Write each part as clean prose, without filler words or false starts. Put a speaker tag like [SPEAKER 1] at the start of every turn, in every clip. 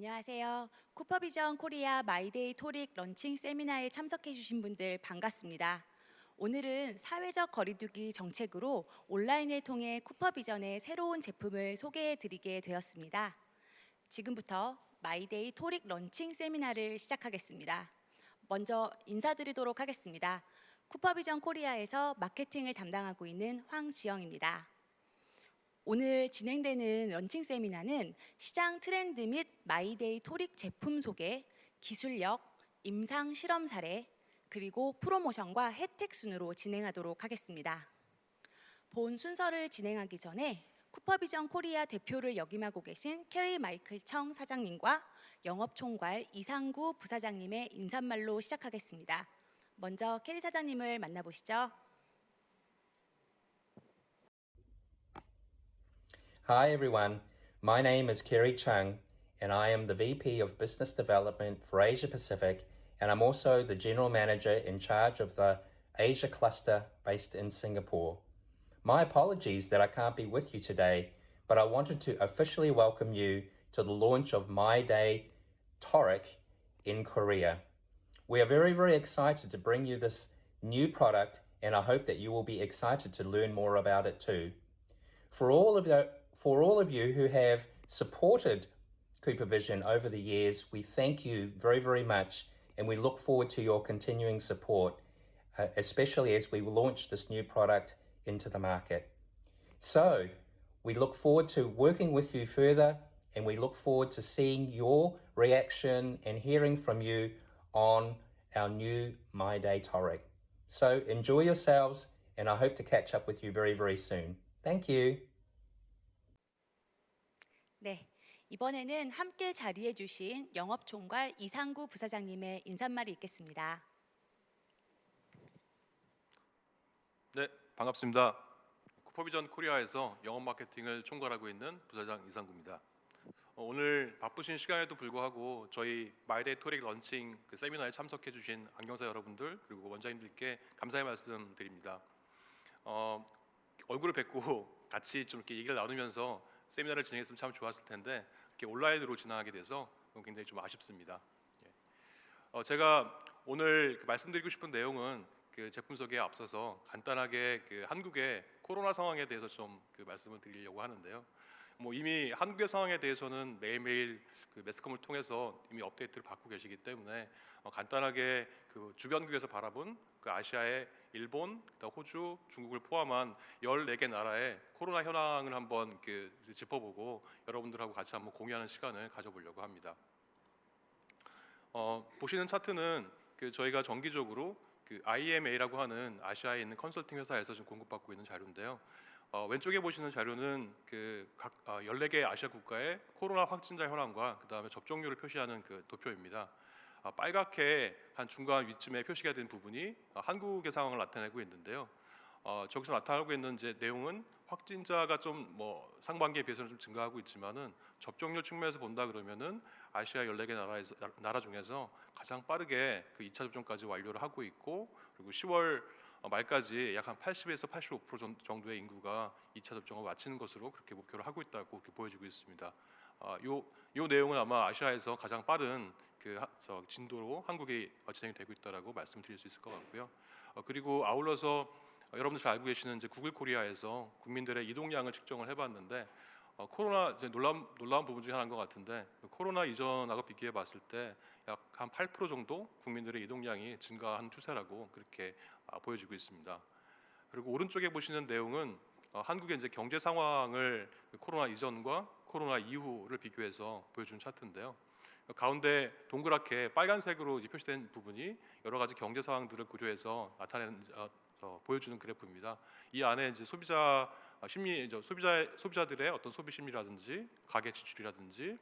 [SPEAKER 1] 안녕하세요. 쿠퍼비전 코리아 마이데이 토릭 런칭 세미나에 참석해 주신 분들 반갑습니다. 오늘은 사회적 거리두기 정책으로 온라인을 통해 쿠퍼비전의 새로운 제품을 소개해 드리게 되었습니다. 지금부터 마이데이 토릭 런칭 세미나를 시작하겠습니다. 먼저 인사드리도록 하겠습니다. 쿠퍼비전 코리아에서 마케팅을 담당하고 있는 황지영입니다. 오늘 진행되는 런칭 세미나는 시장 트렌드 및 마이데이 토릭 제품 소개, 기술력, 임상 실험 사례, 그리고 프로모션과 혜택 순으로 진행하도록 하겠습니다. 본 순서를 진행하기 전에 쿠퍼비전 코리아 대표를 역임하고 계신 캐리 마이클 청 사장님과 영업총괄 이상구 부사장님의 인사말로 시작하겠습니다. 먼저 캐리 사장님을 만나보시죠.
[SPEAKER 2] Hi everyone, my name is Kerry Chung and I am the VP of Business Development for Asia Pacific, and I'm also the General Manager in charge of the Asia Cluster based in Singapore. My apologies that I can't be with you today, but I wanted to officially welcome you to the launch of My Day Toric in Korea. We are very excited to bring you this new product, and I hope that you will be excited to learn more about it too. For all of you who have supported Cooper Vision over the years, we thank you very much, and we look forward to your continuing support, especially as we launch this new product into the market. So, we look forward to working with you further, and we look forward to seeing your reaction and hearing from you on our new My Day Toric. So, enjoy yourselves, and I hope to catch up with you very soon. Thank you.
[SPEAKER 1] 네, 이번에는 함께 자리해 주신 영업총괄 이상구 부사장님의 인사말이 있겠습니다.
[SPEAKER 3] 네, 반갑습니다. 쿠퍼비전 코리아에서 영업 마케팅을 총괄하고 있는 부사장 이상구입니다. 오늘 바쁘신 시간에도 불구하고 저희 마이데이 토릭 런칭 세미나에 참석해 주신 안경사 여러분들 그리고 원장님들께 감사의 말씀 드립니다. 얼굴을 뵙고 같이 좀 이렇게 얘기를 나누면서 세미나를 진행했으면 참 좋았을 텐데 이렇게 온라인으로 진행하게 돼서 굉장히 좀 아쉽습니다. 제가 오늘 말씀드리고 싶은 내용은 제품 소개에 앞서서 간단하게 한국의 코로나 상황에 대해서 좀 말씀을 드리려고 하는데요. 이미 한국의 상황에 대해서는 매일매일 매스컴을 통해서 이미 업데이트를 받고 계시기 때문에 간단하게 주변국에서 바라본 아시아의 일본, 호주, 중국을 포함한 14개 나라의 코로나 현황을 한번 짚어보고 여러분들하고 같이 한번 공유하는 시간을 가져보려고 합니다. 보시는 차트는 저희가 정기적으로 IMA라고 하는 아시아에 있는 컨설팅 회사에서 지금 공급받고 있는 자료인데요. 왼쪽에 보시는 자료는 각 14개 아시아 국가의 코로나 확진자 현황과 그 다음에 접종률을 표시하는 도표입니다. 빨갛게 한 중간 위쯤에 표시가 된 부분이 한국의 상황을 나타내고 있는데요. 저기서 나타나고 있는 내용은 확진자가 좀 상반기에 비해서는 좀 증가하고 있지만은 접종률 측면에서 본다 그러면은 아시아 14개 나라 중에서 가장 빠르게 2차 접종까지 완료를 하고 있고, 그리고 10월 말까지 약 한 80에서 85% 정도의 인구가 2차 접종을 마치는 것으로 그렇게 목표를 하고 있다고 그렇게 보여지고 있습니다. 요 내용은 아마 아시아에서 가장 빠른 진도로 한국이 진행이 되고 있다라고 말씀드릴 수 있을 것 같고요. 그리고 아울러서 여러분들 잘 알고 계시는 구글 코리아에서 국민들의 이동량을 측정을 해봤는데 코로나 놀라운 부분 중에 하나인 것 같은데 코로나 이전하고 비교해 봤을 때 약 한 8% 정도 국민들의 이동량이 증가한 추세라고 그렇게 보여지고 있습니다. 그리고 오른쪽에 보시는 내용은 한국의 경제 상황을 코로나 이전과 코로나 이후를 비교해서 보여준 차트인데요. 가운데 동그랗게 빨간색으로 표시된 부분이 여러 가지 경제 상황들을 고려해서 보여주는 그래프입니다. 이 안에 소비자 심리, 소비자들의 어떤 소비 심리라든지 가계 지출이라든지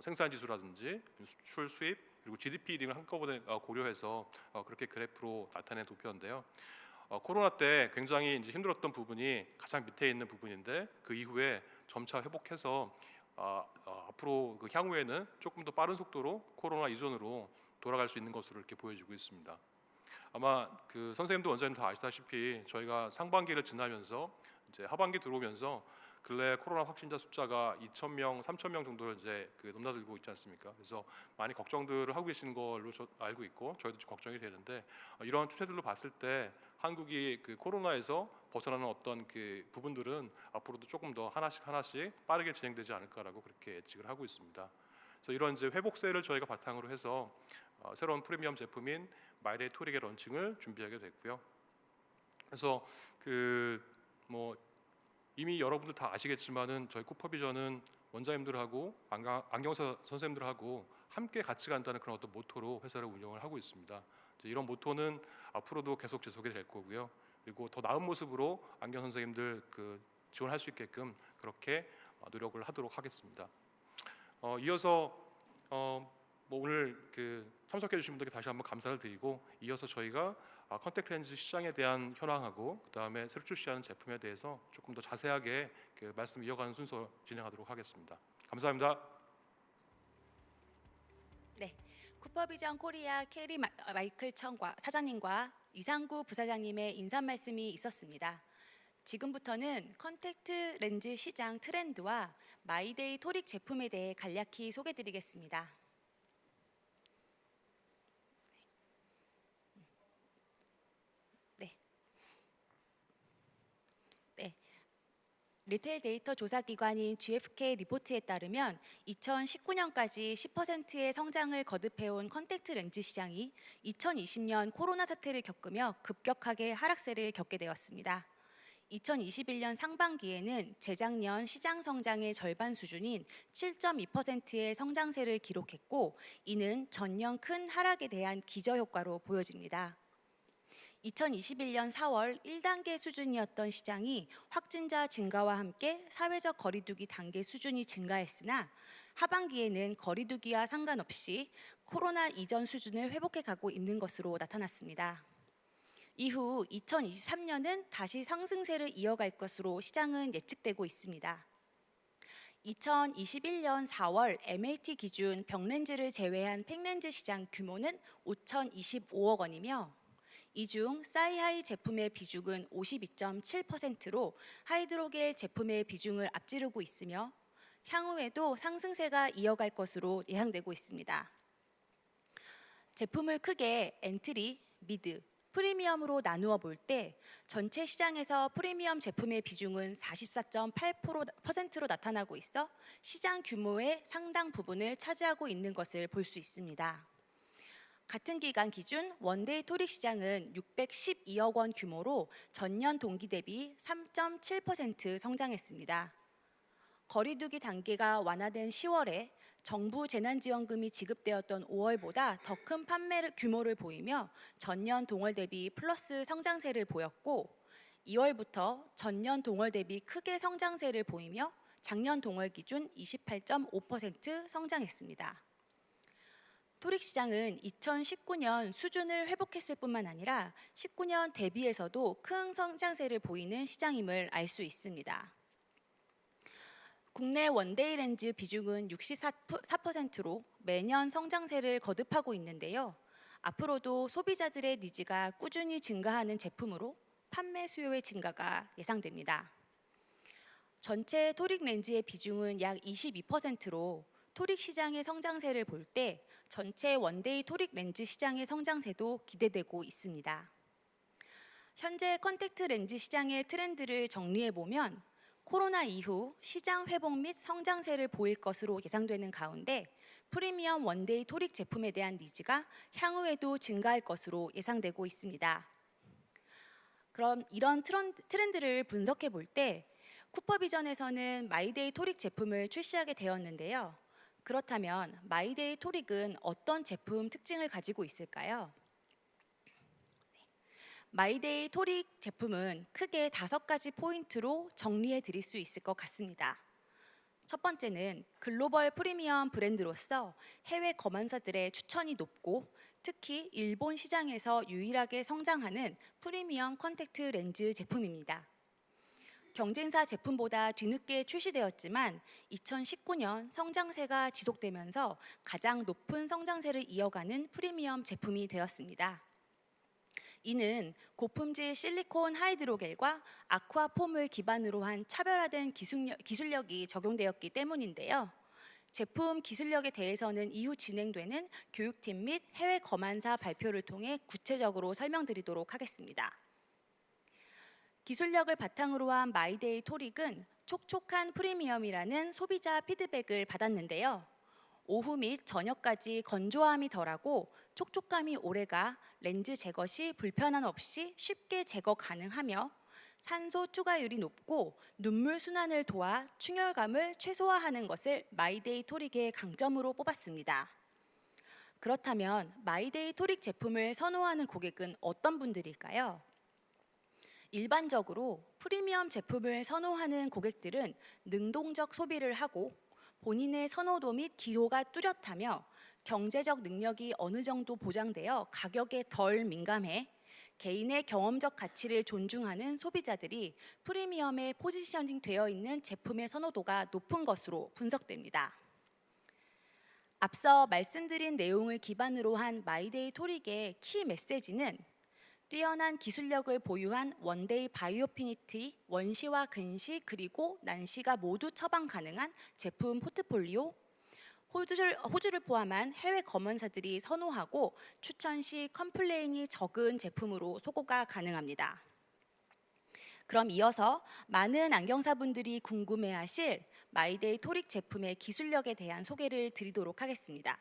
[SPEAKER 3] 생산 지수라든지 수출 수입 그리고 GDP 등을 한꺼번에 고려해서 그렇게 그래프로 나타낸 도표인데요. 코로나 때 굉장히 힘들었던 부분이 가장 밑에 있는 부분인데 그 이후에 점차 회복해서 앞으로 향후에는 조금 더 빠른 속도로 코로나 이전으로 돌아갈 수 있는 것으로 이렇게 보여지고 있습니다. 아마 선생님도 원장님 다 아시다시피 저희가 상반기를 지나면서 이제 하반기 들어오면서 근래 코로나 확진자 숫자가 2,000명, 3,000명 정도로 이제 넘나들고 있지 않습니까? 그래서 많이 걱정들을 하고 계시는 걸로 알고 있고 저희도 좀 걱정이 되는데 이런 추세들로 봤을 때 한국이 코로나에서 벗어나는 어떤 부분들은 앞으로도 조금 더 하나씩 빠르게 진행되지 않을까라고 그렇게 예측을 하고 있습니다. 그래서 이런 이제 회복세를 저희가 바탕으로 해서 새로운 프리미엄 제품인 마이데이 토릭의 런칭을 준비하게 됐고요. 그래서 뭐 이미 여러분들 다 아시겠지만은 저희 쿠퍼비전은 원장님들하고 안경사 선생님들하고 함께 같이 간다는 그런 어떤 모토로 회사를 운영을 하고 있습니다. 이런 모토는 앞으로도 계속 지속이 될 거고요. 그리고 더 나은 모습으로 안경 선생님들 지원할 수 있게끔 그렇게 노력을 하도록 하겠습니다. 이어서 뭐 오늘 참석해 주신 분들께 다시 한번 감사를 드리고 이어서 저희가 컨택트 렌즈 시장에 대한 현황하고 그다음에 새로 출시하는 제품에 대해서 조금 더 자세하게 말씀 이어가는 순서 진행하도록 하겠습니다. 감사합니다.
[SPEAKER 1] 네, 쿠퍼비전 코리아 캐리 마이클 청과 사장님과 이상구 부사장님의 인사 말씀이 있었습니다. 지금부터는 컨택트 렌즈 시장 트렌드와 마이데이 토릭 제품에 대해 간략히 소개드리겠습니다. 리테일 데이터 조사 기관인 GfK 리포트에 따르면 2019년까지 10%의 성장을 거듭해온 컨택트 렌즈 시장이 2020년 코로나 사태를 겪으며 급격하게 하락세를 겪게 되었습니다. 2021년 상반기에는 재작년 시장 성장의 절반 수준인 7.2%의 성장세를 기록했고 이는 전년 큰 하락에 대한 기저효과로 보여집니다. 2021년 4월 1단계 수준이었던 시장이 확진자 증가와 함께 사회적 거리두기 단계 수준이 증가했으나 하반기에는 거리두기와 상관없이 코로나 이전 수준을 회복해 가고 있는 것으로 나타났습니다. 이후 2023년은 다시 상승세를 이어갈 것으로 시장은 예측되고 있습니다. 2021년 4월 MAT 기준 병렌즈를 제외한 팩렌즈 시장 규모는 5,025억 원이며 이 중 사이하이 제품의 비중은 52.7%로 하이드로겔 제품의 비중을 앞지르고 있으며 향후에도 상승세가 이어갈 것으로 예상되고 있습니다. 제품을 크게 엔트리, 미드, 프리미엄으로 나누어 볼 때 전체 시장에서 프리미엄 제품의 비중은 44.8%로 나타나고 있어 시장 규모의 상당 부분을 차지하고 있는 것을 볼 수 있습니다. 같은 기간 기준 원데이 토릭 시장은 612억 원 규모로 전년 동기 대비 3.7% 성장했습니다. 거리두기 단계가 완화된 10월에 정부 재난지원금이 지급되었던 5월보다 더 큰 판매 규모를 보이며 전년 동월 대비 플러스 성장세를 보였고 2월부터 전년 동월 대비 크게 성장세를 보이며 작년 동월 기준 28.5% 성장했습니다. 토릭 시장은 2019년 수준을 회복했을 뿐만 아니라 19년 대비해서도 큰 성장세를 보이는 시장임을 알 수 있습니다. 국내 원데이 렌즈 비중은 64%로 매년 성장세를 거듭하고 있는데요. 앞으로도 소비자들의 니즈가 꾸준히 증가하는 제품으로 판매 수요의 증가가 예상됩니다. 전체 토릭 렌즈의 비중은 약 22%로 토릭 시장의 성장세를 볼 때 전체 원데이 토릭 렌즈 시장의 성장세도 기대되고 있습니다. 현재 컨택트 렌즈 시장의 트렌드를 정리해 보면 코로나 이후 시장 회복 및 성장세를 보일 것으로 예상되는 가운데 프리미엄 원데이 토릭 제품에 대한 니즈가 향후에도 증가할 것으로 예상되고 있습니다. 그럼 이런 트렌드를 분석해 볼 때 쿠퍼비전에서는 마이데이 토릭 제품을 출시하게 되었는데요. 그렇다면 마이데이 토릭은 어떤 제품 특징을 가지고 있을까요? 마이데이 토릭 제품은 크게 5가지 포인트로 정리해 드릴 수 있을 것 같습니다. 첫 번째는 글로벌 프리미엄 브랜드로서 해외 검안사들의 추천이 높고 특히 일본 시장에서 유일하게 성장하는 프리미엄 컨택트 렌즈 제품입니다. 경쟁사 제품보다 뒤늦게 출시되었지만 2019년 성장세가 지속되면서 가장 높은 성장세를 이어가는 프리미엄 제품이 되었습니다. 이는 고품질 실리콘 하이드로겔과 아쿠아폼을 기반으로 한 차별화된 기술력이 적용되었기 때문인데요. 제품 기술력에 대해서는 이후 진행되는 교육팀 및 해외 검안사 발표를 통해 구체적으로 설명드리도록 하겠습니다. 기술력을 바탕으로 한 마이데이 토릭은 촉촉한 프리미엄이라는 소비자 피드백을 받았는데요. 오후 및 저녁까지 건조함이 덜하고 촉촉감이 오래가 렌즈 제거 시 불편함 없이 쉽게 제거 가능하며 산소 투과율이 높고 눈물 순환을 도와 충혈감을 최소화하는 것을 마이데이 토릭의 강점으로 뽑았습니다. 그렇다면 마이데이 토릭 제품을 선호하는 고객은 어떤 분들일까요? 일반적으로 프리미엄 제품을 선호하는 고객들은 능동적 소비를 하고 본인의 선호도 및 기호가 뚜렷하며 경제적 능력이 어느 정도 보장되어 가격에 덜 민감해 개인의 경험적 가치를 존중하는 소비자들이 프리미엄에 포지셔닝 되어 있는 제품의 선호도가 높은 것으로 분석됩니다. 앞서 말씀드린 내용을 기반으로 한 마이데이 토릭의 키 메시지는 뛰어난 기술력을 보유한 원데이 바이오피니티, 원시와 근시 그리고 난시가 모두 처방 가능한 제품 포트폴리오, 호주를 포함한 해외 검언사들이 선호하고 추천 시 컴플레인이 적은 제품으로 소고가 가능합니다. 그럼 이어서 많은 안경사분들이 궁금해하실 마이데이 토릭 제품의 기술력에 대한 소개를 드리도록 하겠습니다.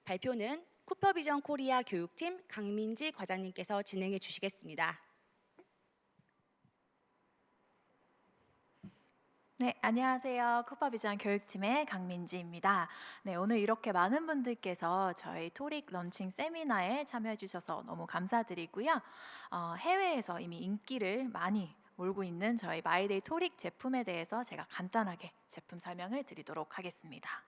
[SPEAKER 1] 발표는 쿠퍼비전 코리아 교육팀 강민지 과장님께서 진행해 주시겠습니다.
[SPEAKER 4] 네, 안녕하세요. 쿠퍼비전 교육팀의 강민지입니다. 네, 오늘 이렇게 많은 분들께서 저희 토릭 런칭 세미나에 참여해 주셔서 너무 감사드리고요. 해외에서 이미 인기를 많이 몰고 있는 저희 마이데이 토릭 제품에 대해서 제가 간단하게 제품 설명을 드리도록 하겠습니다.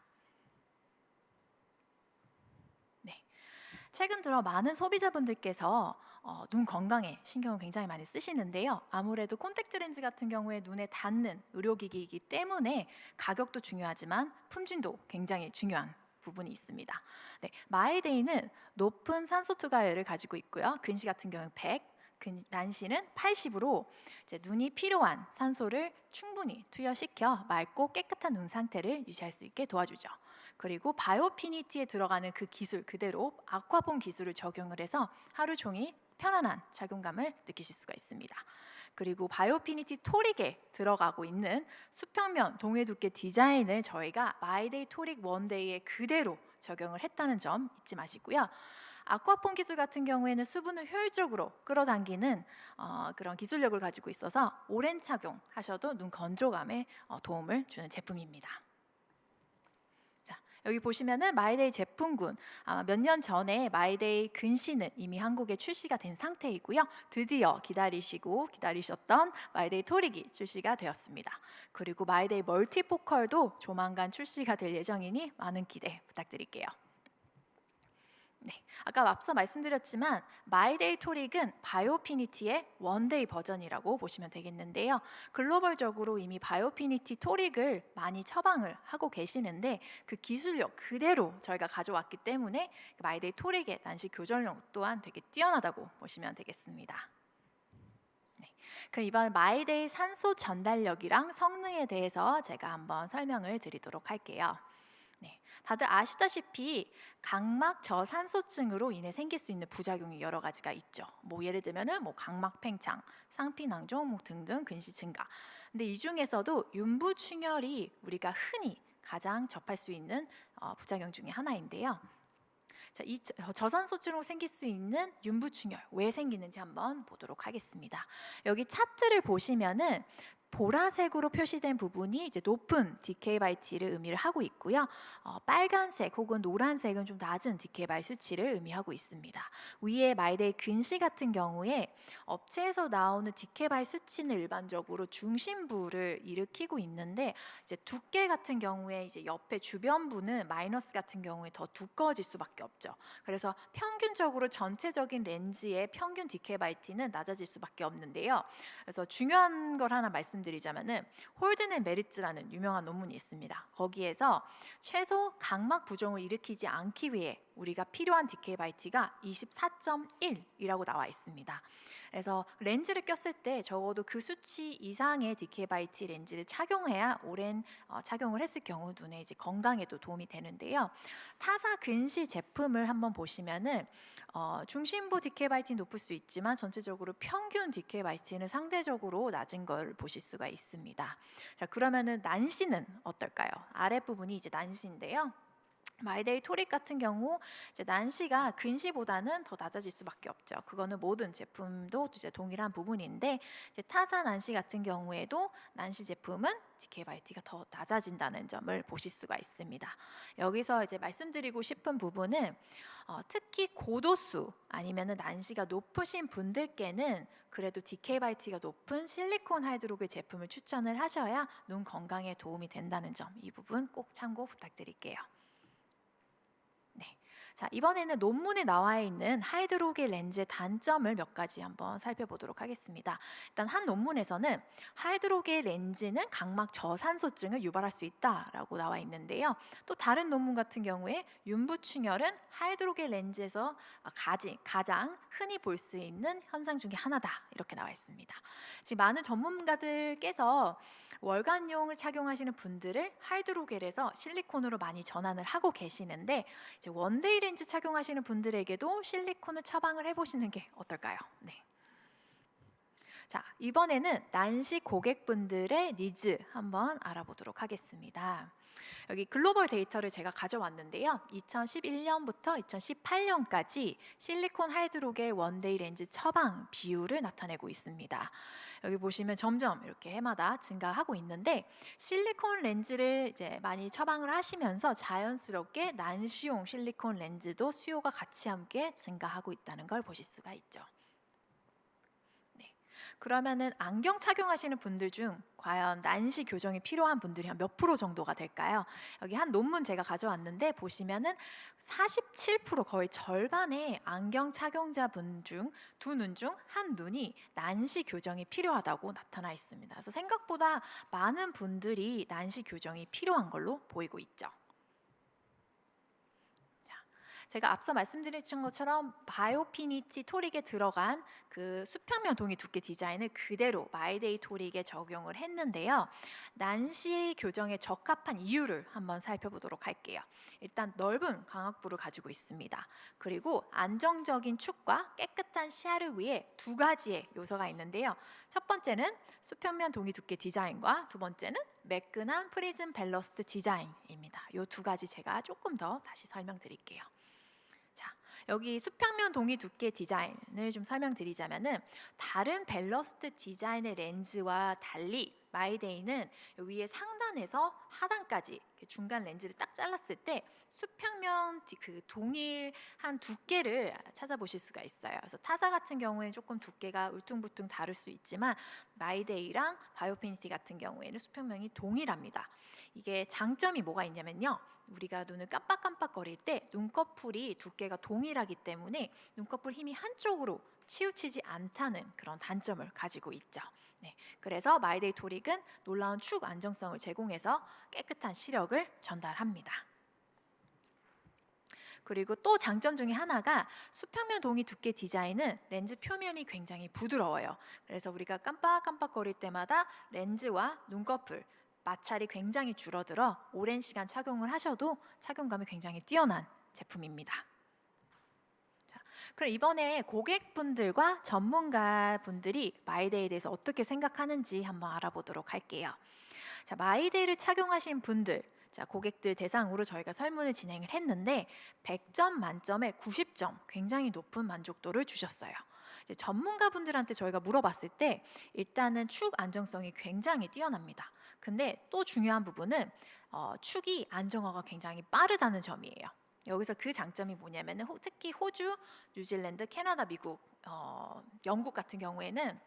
[SPEAKER 4] 최근 들어 많은 소비자분들께서 눈 건강에 신경을 굉장히 많이 쓰시는데요. 아무래도 콘택트 렌즈 같은 경우에 눈에 닿는 의료기기이기 때문에 가격도 중요하지만 품질도 굉장히 중요한 부분이 있습니다. 네, 마이데이는 높은 산소 투과율을 가지고 있고요. 근시 같은 경우는 100, 난시는 80으로 이제 눈이 필요한 산소를 충분히 투여시켜 맑고 깨끗한 눈 상태를 유지할 수 있게 도와주죠. 그리고 바이오피니티에 들어가는 그 기술 그대로 아쿠아폼 기술을 적용을 해서 하루 종일 편안한 착용감을 느끼실 수가 있습니다. 그리고 바이오피니티 토릭에 들어가고 있는 수평면 동일 두께 디자인을 저희가 마이데이 토릭 원데이에 그대로 적용을 했다는 점 잊지 마시고요. 아쿠아폼 기술 같은 경우에는 수분을 효율적으로 끌어당기는 그런 기술력을 가지고 있어서 오랜 착용하셔도 눈 건조감에 도움을 주는 제품입니다. 여기 보시면은 마이데이 제품군 아마 몇 년 전에 마이데이 근시는 이미 한국에 출시가 된 상태이고요. 드디어 기다리셨던 마이데이 토릭이 출시가 되었습니다. 그리고 마이데이 멀티포컬도 조만간 출시가 될 예정이니 많은 기대 부탁드릴게요. 네, 아까 앞서 말씀드렸지만 마이데이 토릭은 바이오피니티의 원데이 버전이라고 보시면 되겠는데요. 글로벌적으로 이미 바이오피니티 토릭을 많이 처방을 하고 계시는데 그 기술력 그대로 저희가 가져왔기 때문에 마이데이 토릭의 난시 교전력 또한 되게 뛰어나다고 보시면 되겠습니다. 네, 그럼 이번 마이데이 산소 전달력이랑 성능에 대해서 제가 한번 설명을 드리도록 할게요. 네, 다들 아시다시피 각막 저산소증으로 인해 생길 수 있는 부작용이 여러 가지가 있죠. 예를 들면은 각막 팽창, 상피낭종 등등 근시 증가. 근데 이 중에서도 윤부충혈이 우리가 흔히 가장 접할 수 있는 부작용 중에 하나인데요. 자, 이 저산소증으로 생길 수 있는 윤부충혈 왜 생기는지 한번 보도록 하겠습니다. 여기 차트를 보시면은 보라색으로 표시된 부분이 이제 높은 DK by T를 의미를 하고 있고요. 빨간색 혹은 노란색은 좀 낮은 DK by 수치를 의미하고 있습니다. 위에 마이데이 근시 같은 경우에 업체에서 나오는 DK by 수치는 일반적으로 중심부를 일으키고 있는데 이제 두께 같은 경우에 이제 옆에 주변부는 마이너스 같은 경우에 더 두꺼워질 수밖에 없죠. 그래서 평균적으로 전체적인 렌즈의 평균 DK by T는 낮아질 수밖에 없는데요. 그래서 중요한 걸 하나 말씀드리면 말씀드리자면은 홀든 앤 메리츠라는 유명한 논문이 있습니다. 거기에서 최소 각막 부종을 일으키지 않기 위해 우리가 필요한 디케이 바이트가 24.1이라고 나와 있습니다. 그래서 렌즈를 꼈을 때 적어도 그 수치 이상의 디케이 바이트 렌즈를 착용해야 오랜 착용을 했을 경우 눈의 이제 건강에도 도움이 되는데요. 타사 근시 제품을 한번 보시면은 중심부 디케이 바이트는 높을 수 있지만 전체적으로 평균 디케이 바이트는 상대적으로 낮은 걸 보실 수가 있습니다. 자, 그러면은 난시는 어떨까요? 아랫부분이 이제 난시인데요. 마이데이 토릭 같은 경우 이제 난시가 근시보다는 더 낮아질 수밖에 없죠. 그거는 모든 제품도 이제 동일한 부분인데 이제 타사 난시 같은 경우에도 난시 제품은 디케이 바이트가 더 낮아진다는 점을 보실 수가 있습니다. 여기서 이제 말씀드리고 싶은 부분은 특히 고도수 아니면은 난시가 높으신 분들께는 그래도 디케이 바이트가 높은 실리콘 하이드로겔 제품을 추천을 하셔야 눈 건강에 도움이 된다는 점, 이 부분 꼭 참고 부탁드릴게요. 네. 자, 이번에는 논문에 나와 있는 하이드로겔 렌즈의 단점을 몇 가지 한번 살펴보도록 하겠습니다. 일단 한 논문에서는 하이드로겔 렌즈는 각막 저산소증을 유발할 수 있다라고 나와 있는데요. 또 다른 논문 같은 경우에 윤부충혈은 하이드로겔 렌즈에서 가장 흔히 볼 수 있는 현상 중에 하나다, 이렇게 나와 있습니다. 지금 많은 전문가들께서 월간용을 착용하시는 분들을 하이드로겔에서 실리콘으로 많이 전환을 하고 계시는데 이제 원데이 렌즈 착용하시는 분들에게도 실리콘을 처방을 해보시는 게 어떨까요? 네. 자, 이번에는 난시 고객분들의 니즈 한번 알아보도록 하겠습니다. 여기 글로벌 데이터를 제가 가져왔는데요. 2011년부터 2018년까지 실리콘 하이드로겔 원데이 렌즈 처방 비율을 나타내고 있습니다. 여기 보시면 점점 이렇게 해마다 증가하고 있는데 실리콘 렌즈를 이제 많이 처방을 하시면서 자연스럽게 난시용 실리콘 렌즈도 수요가 같이 함께 증가하고 있다는 걸 보실 수가 있죠. 그러면은 안경 착용하시는 분들 중 과연 난시 교정이 필요한 분들이 한 몇 프로 정도가 될까요? 여기 한 논문 제가 가져왔는데 보시면은 47%, 거의 절반의 안경 착용자분 중 두 눈 중 한 눈이 난시 교정이 필요하다고 나타나 있습니다. 그래서 생각보다 많은 분들이 난시 교정이 필요한 걸로 보이고 있죠. 제가 앞서 말씀드린 것처럼 바이오피니티 토릭에 들어간 그 수평면 동이 두께 디자인을 그대로 마이데이 토릭에 적용을 했는데요. 난시 교정에 적합한 이유를 한번 살펴보도록 할게요. 일단 넓은 광학부를 가지고 있습니다. 그리고 안정적인 축과 깨끗한 시야를 위해 두 가지의 요소가 있는데요. 첫 번째는 수평면 동이 두께 디자인과 두 번째는 매끈한 프리즘 밸러스트 디자인입니다. 이 두 가지 제가 조금 더 다시 설명드릴게요. 여기 수평면 동이 두께 디자인을 좀 설명드리자면은 다른 밸러스트 디자인의 렌즈와 달리 마이데이는 위에 상단에서 하단까지 중간 렌즈를 딱 잘랐을 때 수평면 그 동일한 두께를 찾아보실 수가 있어요. 그래서 타사 같은 경우에는 조금 두께가 울퉁불퉁 다를 수 있지만 마이데이랑 바이오피니티 같은 경우에는 수평면이 동일합니다. 이게 장점이 뭐가 있냐면요. 우리가 눈을 깜빡깜빡거릴 때 눈꺼풀이 두께가 동일하기 때문에 눈꺼풀 힘이 한쪽으로 치우치지 않다는 그런 단점을 가지고 있죠. 네, 그래서 마이데이 토릭은 놀라운 축 안정성을 제공해서 깨끗한 시력을 전달합니다. 그리고 또 장점 중에 하나가 수평면 동이 두께 디자인은 렌즈 표면이 굉장히 부드러워요. 그래서 우리가 깜빡깜빡거릴 때마다 렌즈와 눈꺼풀 마찰이 굉장히 줄어들어 오랜 시간 착용을 하셔도 착용감이 굉장히 뛰어난 제품입니다. 자, 그럼 이번에 고객분들과 전문가분들이 마이데이에 대해서 어떻게 생각하는지 한번 알아보도록 할게요. 자, 마이데이를 착용하신 분들, 자, 고객들 대상으로 저희가 설문을 진행을 했는데 100점 만점에 90점, 굉장히 높은 만족도를 주셨어요. 이제 전문가분들한테 저희가 물어봤을 때 일단은 축 안정성이 굉장히 뛰어납니다. 근데 또 중요한 부분은 축이 안정화가 굉장히 빠르다는 점이에요. 여기서 그 장점이 뭐냐면은 특히 호주, 뉴질랜드, 캐나다, 미국, 영국 같은 경우에는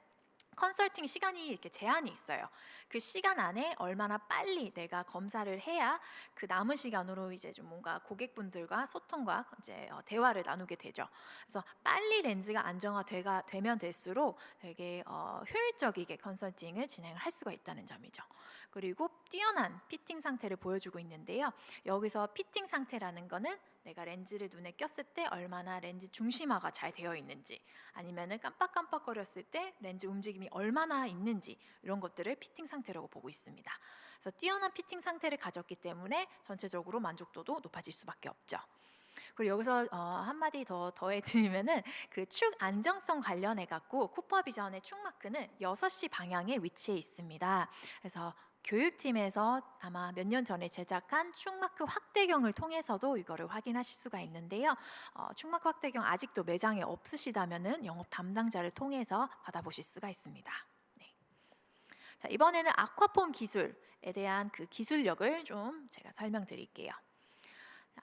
[SPEAKER 4] 컨설팅 시간이 이렇게 제한이 있어요. 그 시간 안에 얼마나 빨리 내가 검사를 해야 그 남은 시간으로 이제 좀 뭔가 고객분들과 소통과 이제 대화를 나누게 되죠. 그래서 빨리 렌즈가 안정화되면 될수록 되게 효율적이게 컨설팅을 진행을 할 수가 있다는 점이죠. 그리고 뛰어난 피팅 상태를 보여주고 있는데요. 여기서 피팅 상태라는 거는 내가 렌즈를 눈에 꼈을 때 얼마나 렌즈 중심화가 잘 되어 있는지, 아니면은 깜빡깜빡거렸을 때 렌즈 움직임이 얼마나 있는지, 이런 것들을 피팅 상태라고 보고 있습니다. 그래서 뛰어난 피팅 상태를 가졌기 때문에 전체적으로 만족도도 높아질 수밖에 없죠. 그리고 여기서 한마디 더 더해드리면은 그 축 안정성 관련해 갖고 쿠퍼비전의 축 마크는 6시 방향에 위치해 있습니다. 그래서 교육팀에서 아마 몇 년 전에 제작한 축마크 확대경을 통해서도 이거를 확인하실 수가 있는데요. 축마크 확대경 아직도 매장에 없으시다면은 영업 담당자를 통해서 받아보실 수가 있습니다. 네. 자, 이번에는 아쿠아폼 기술에 대한 그 기술력을 좀 제가 설명드릴게요.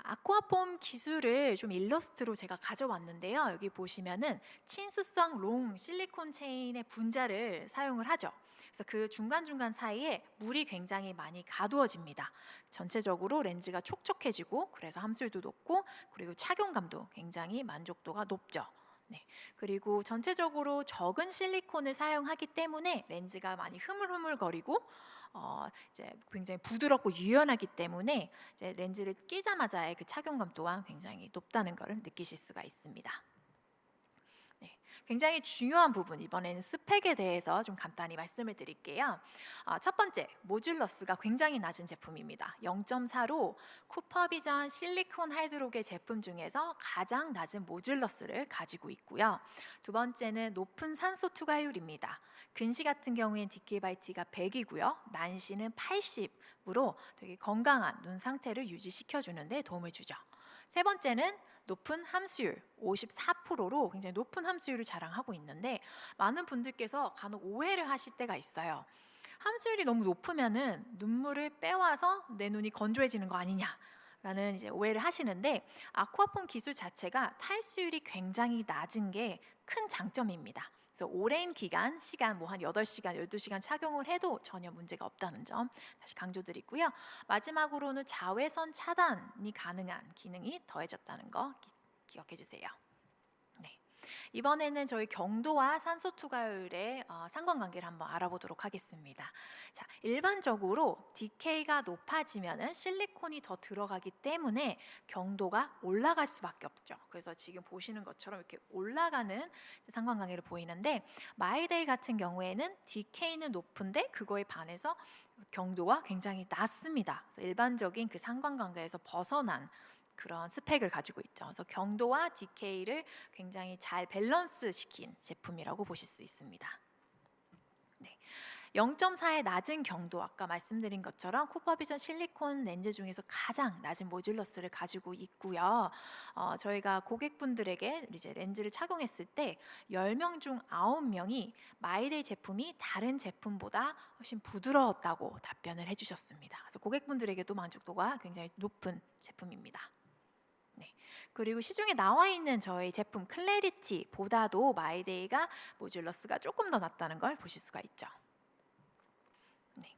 [SPEAKER 4] 아쿠아폼 기술을 좀 일러스트로 제가 가져왔는데요. 여기 보시면은 친수성 롱 실리콘 체인의 분자를 사용을 하죠. 그래서 그 중간중간 사이에 물이 굉장히 많이 가두어집니다. 전체적으로 렌즈가 촉촉해지고, 그래서 함수율도 높고, 그리고 착용감도 굉장히 만족도가 높죠. 네. 그리고 전체적으로 적은 실리콘을 사용하기 때문에 렌즈가 많이 흐물흐물거리고 이제 굉장히 부드럽고 유연하기 때문에 이제 렌즈를 끼자마자의 그 착용감 또한 굉장히 높다는 것을 느끼실 수가 있습니다. 네, 굉장히 중요한 부분, 이번에는 스펙에 대해서 좀 간단히 말씀을 드릴게요. 첫 번째, 모듈러스가 굉장히 낮은 제품입니다. 0.4로 쿠퍼비전 실리콘 하이드록의 제품 중에서 가장 낮은 모듈러스를 가지고 있고요. 두 번째는 높은 산소 투과율입니다. 근시 같은 경우엔 DK/T가 100이고요. 난시는 80으로 되게 건강한 눈 상태를 유지시켜주는 데 도움을 주죠. 세 번째는 높은 함수율 54%로 굉장히 높은 함수율을 자랑하고 있는데, 많은 분들께서 간혹 오해를 하실 때가 있어요. 함수율이 너무 높으면은 눈물을 빼와서 내 눈이 건조해지는 거 아니냐라는 이제 오해를 하시는데, 아쿠아폼 기술 자체가 탈수율이 굉장히 낮은 게 큰 장점입니다. 그래서 오랜 시간 뭐 한 8시간, 12시간 착용을 해도 전혀 문제가 없다는 점 다시 강조드리고요. 마지막으로는 자외선 차단이 가능한 기능이 더해졌다는 거 기억해 주세요. 네. 이번에는 저희 경도와 산소 투과율의 상관관계를 한번 알아보도록 하겠습니다. 자, 일반적으로 DK가 높아지면은 실리콘이 더 들어가기 때문에 경도가 올라갈 수밖에 없죠. 그래서 지금 보시는 것처럼 이렇게 올라가는 상관관계를 보이는데, 마이데이 같은 경우에는 DK는 높은데 그거에 반해서 경도가 굉장히 낮습니다. 그래서 일반적인 그 상관관계에서 벗어난 그런 스펙을 가지고 있죠. 그래서 경도와 DK를 굉장히 잘 밸런스 시킨 제품이라고 보실 수 있습니다. 네. 0.4의 낮은 경도, 아까 말씀드린 것처럼 쿠퍼비전 실리콘 렌즈 중에서 가장 낮은 모듈러스를 가지고 있고요. 저희가 고객분들에게 이제 렌즈를 착용했을 때 10명 중 9명이 마이데이 제품이 다른 제품보다 훨씬 부드러웠다고 답변을 해주셨습니다. 그래서 고객분들에게도 만족도가 굉장히 높은 제품입니다. 네. 그리고 시중에 나와 있는 저희 제품 클래리티보다도 마이데이가 모듈러스가 조금 더 낮다는 걸 보실 수가 있죠. 네.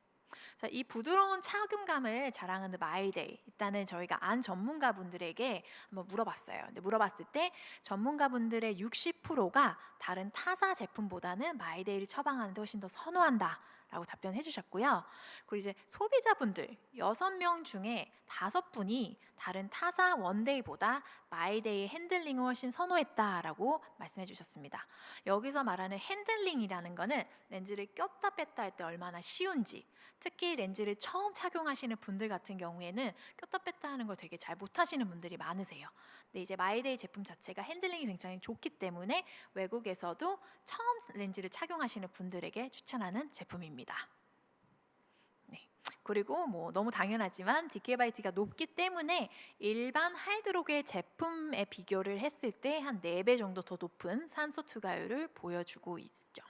[SPEAKER 4] 자, 이 부드러운 착용감을 자랑하는 마이데이, 일단은 저희가 안 전문가분들에게 한번 물어봤어요. 근데 물어봤을 때 전문가분들의 60%가 다른 타사 제품보다는 마이데이를 처방하는 데 훨씬 더 선호한다 라고 답변해 주셨고요. 그리고 이제 소비자분들 6명 중에 5분이 다른 타사 원데이보다 마이데이 핸들링을 훨씬 선호했다라고 말씀해 주셨습니다. 여기서 말하는 핸들링이라는 거는 렌즈를 꼈다 뺐다 할 때 얼마나 쉬운지, 특히 렌즈를 처음 착용하시는 분들 같은 경우에는 꼈다 뺐다 하는 걸 되게 잘 못하시는 분들이 많으세요. 근데 이제 마이데이 제품 자체가 핸들링이 굉장히 좋기 때문에 외국에서도 처음 렌즈를 착용하시는 분들에게 추천하는 제품입니다. 네. 그리고 뭐 너무 당연하지만 DK/T가 높기 때문에 일반 하이드록의 제품에 비교를 했을 때 한 4배 정도 더 높은 산소 투과율을 보여주고 있죠.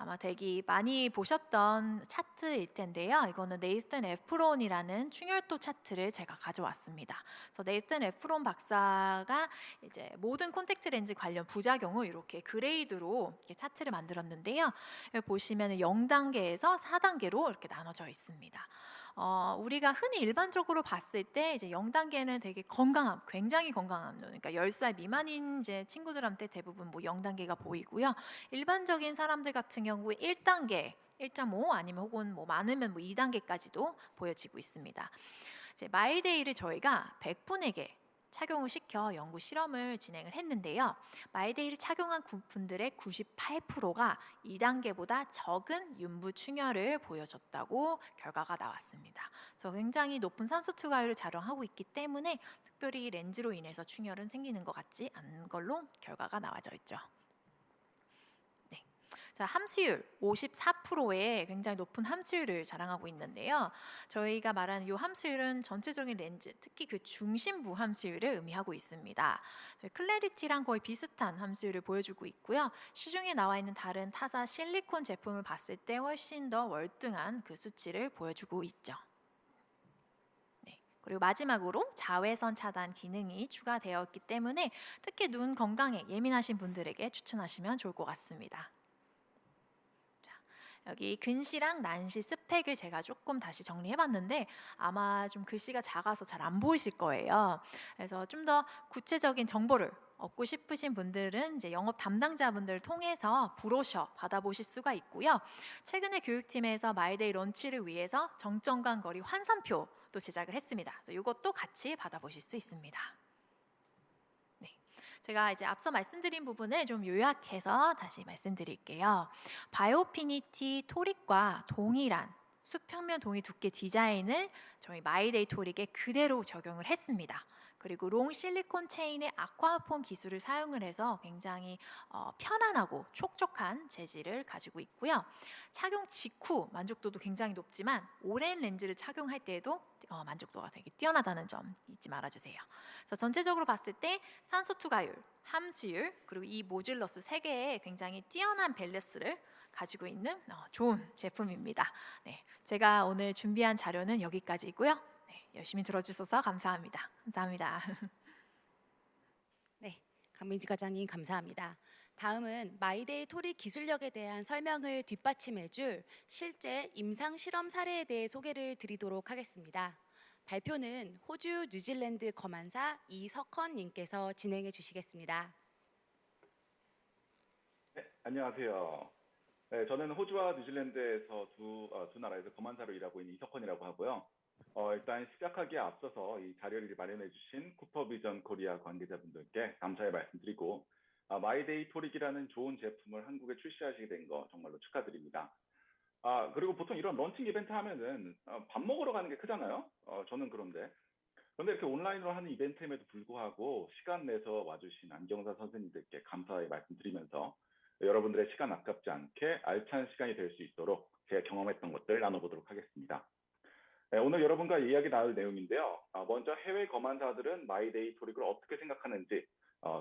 [SPEAKER 4] 아마 되게 많이 보셨던 차트 차트일 텐데요. 이거는 네이슨 에프론이라는 충혈도 차트를 제가 가져왔습니다. 그래서 네이슨 에프론 박사가 이제 모든 콘택트 렌즈 관련 부작용을 이렇게 그레이드로 이렇게 차트를 만들었는데요. 여기 보시면 0단계에서 4단계로 이렇게 나눠져 있습니다. 우리가 흔히 일반적으로 봤을 때 이제 0단계는 되게 건강함, 굉장히 건강함, 그러니까 10살 미만인 이제 친구들한테 대부분 뭐 0단계가 보이고요. 일반적인 사람들 같은 경우에 1단계, 1.5 아니면 혹은 뭐 많으면 뭐 2단계까지도 보여지고 있습니다. 이제 마이데이를 저희가 100분에게 착용을 시켜 연구 실험을 진행을 했는데요. 마이데이를 착용한 분들의 98%가 2단계보다 적은 윤부 충혈을 보여줬다고 결과가 나왔습니다. 그래서 굉장히 높은 산소 투과율을 자랑하고 있기 때문에 특별히 렌즈로 인해서 충혈은 생기는 것 같지 않은 걸로 결과가 나와져 있죠. 자, 함수율 54%의 굉장히 높은 함수율을 자랑하고 있는데요. 저희가 말하는 이 함수율은 전체적인 렌즈, 특히 그 중심부 함수율을 의미하고 있습니다. 클래리티랑 거의 비슷한 함수율을 보여주고 있고요. 시중에 나와 있는 다른 타사 실리콘 제품을 봤을 때 훨씬 더 월등한 그 수치를 보여주고 있죠. 그리고 마지막으로 자외선 차단 기능이 추가되었기 때문에 특히 눈 건강에 예민하신 분들에게 추천하시면 좋을 것 같습니다. 여기 근시랑 난시 스펙을 제가 조금 다시 정리해봤는데 아마 좀 글씨가 작아서 잘 안 보이실 거예요. 그래서 좀 더 구체적인 정보를 얻고 싶으신 분들은 이제 영업 담당자분들을 통해서 브로셔 받아보실 수가 있고요. 최근에 교육팀에서 마이데이 런치를 위해서 정점간 거리 환산표도 제작을 했습니다. 그래서 이것도 같이 받아보실 수 있습니다. 제가 이제 앞서 말씀드린 부분을 좀 요약해서 다시 말씀드릴게요. 바이오피니티 토릭과 동일한 수평면 동의 두께 디자인을 저희 마이데이 토릭에 그대로 적용을 했습니다. 그리고 롱 실리콘 체인의 아쿠아폼 기술을 사용을 해서 굉장히 편안하고 촉촉한 재질을 가지고 있고요. 착용 직후 만족도도 굉장히 높지만 오랜 렌즈를 착용할 때에도 만족도가 되게 뛰어나다는 점 잊지 말아주세요. 그래서 전체적으로 봤을 때 산소 투과율, 함수율, 그리고 이 모듈러스 3개의 굉장히 뛰어난 밸런스를 가지고 있는 좋은 제품입니다. 네, 제가 오늘 준비한 자료는 여기까지고요. 열심히 들어주셔서 감사합니다. 감사합니다.
[SPEAKER 1] 네, 강민지 과장님 감사합니다. 다음은 마이데이 토릭 기술력에 대한 설명을 뒷받침해줄 실제 임상 실험 사례에 대해 소개를 드리도록 하겠습니다. 발표는 호주 뉴질랜드 검안사 이석헌님께서 진행해 주시겠습니다.
[SPEAKER 5] 네, 안녕하세요. 네, 저는 호주와 뉴질랜드에서 두 나라에서 검안사로 일하고 있는 이석헌이라고 하고요. 일단 시작하기에 앞서서 이 자료를 마련해 주신 쿠퍼비전 코리아 관계자분들께 감사의 말씀드리고 마이데이 토릭이라는 좋은 제품을 한국에 출시하시게 된 거 정말로 축하드립니다. 그리고 보통 이런 런칭 이벤트 하면은 밥 먹으러 가는 게 크잖아요. 저는 그런데 이렇게 온라인으로 하는 이벤트임에도 불구하고 시간 내서 와주신 안경사 선생님들께 감사의 말씀드리면서 여러분들의 시간 아깝지 않게 알찬 시간이 될 수 있도록 제가 경험했던 것들 나눠보도록 하겠습니다. 네, 오늘 여러분과 이야기 나눌 내용인데요. 먼저 해외 검안사들은 마이데이 토릭을 어떻게 생각하는지,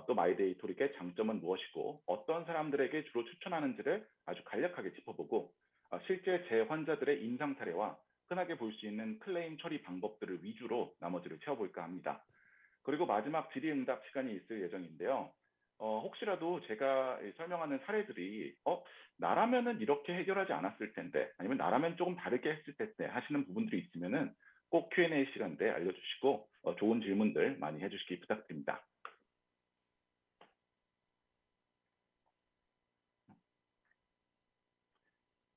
[SPEAKER 5] 또 마이데이 토릭의 장점은 무엇이고 어떤 사람들에게 주로 추천하는지를 아주 간략하게 짚어보고 실제 제 환자들의 임상 사례와 흔하게 볼 수 있는 클레임 처리 방법들을 위주로 나머지를 채워볼까 합니다. 그리고 마지막 질의응답 시간이 있을 예정인데요. 혹시라도 제가 설명하는 사례들이 나라면은 이렇게 해결하지 않았을 텐데 아니면 나라면 조금 다르게 했을 텐데 하시는 부분들이 있으면은 꼭 Q&A 시간 때 알려주시고 좋은 질문들 많이 해주시기 부탁드립니다.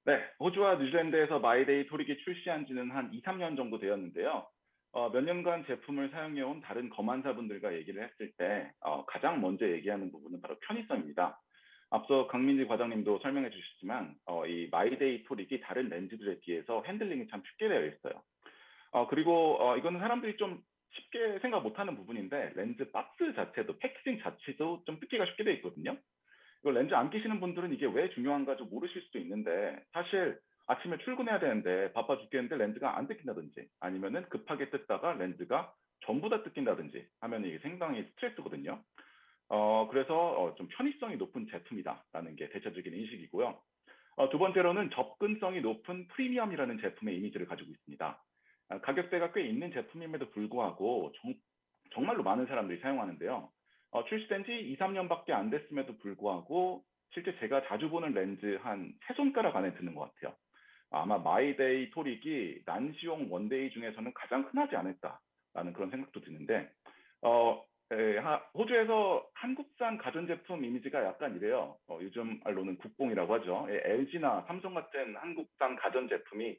[SPEAKER 5] 네, 호주와 뉴질랜드에서 마이데이 토릭이 출시한 지는 한 2, 3년 정도 되었는데요. 몇 년간 제품을 사용해온 다른 검안사분들과 얘기를 했을 때 가장 먼저 얘기하는 부분은 바로 편의성입니다. 앞서 강민지 과장님도 설명해 주셨지만 이 마이데이 토릭이 다른 렌즈들에 비해서 핸들링이 참 쉽게 되어 있어요. 그리고 이거는 사람들이 좀 쉽게 생각 못하는 부분인데 렌즈 박스 자체도 패키징 자체도 좀 뜯기가 쉽게 되어 있거든요. 이걸 렌즈 안 끼시는 분들은 이게 왜 중요한가 좀 모르실 수도 있는데 사실 아침에 출근해야 되는데 바빠 죽겠는데 렌즈가 안 뜯긴다든지 아니면은 급하게 뜯다가 렌즈가 전부 다 뜯긴다든지 하면 이게 상당히 스트레스거든요. 그래서 좀 편의성이 높은 제품이다라는 게 대체적인 인식이고요. 두 번째로는 접근성이 높은 프리미엄이라는 제품의 이미지를 가지고 있습니다. 가격대가 꽤 있는 제품임에도 불구하고 정말로 많은 사람들이 사용하는데요. 출시된 지 2, 3년밖에 안 됐음에도 불구하고 실제 제가 자주 보는 렌즈 한 세 손가락 안에 드는 것 같아요. 아마 마이데이 토릭이 난시용 원데이 중에서는 가장 흔하지 않을까라는 그런 생각도 드는데, 호주에서 한국산 가전제품 이미지가 약간 이래요. 요즘 말로는 국뽕이라고 하죠. LG나 삼성 같은 한국산 가전제품이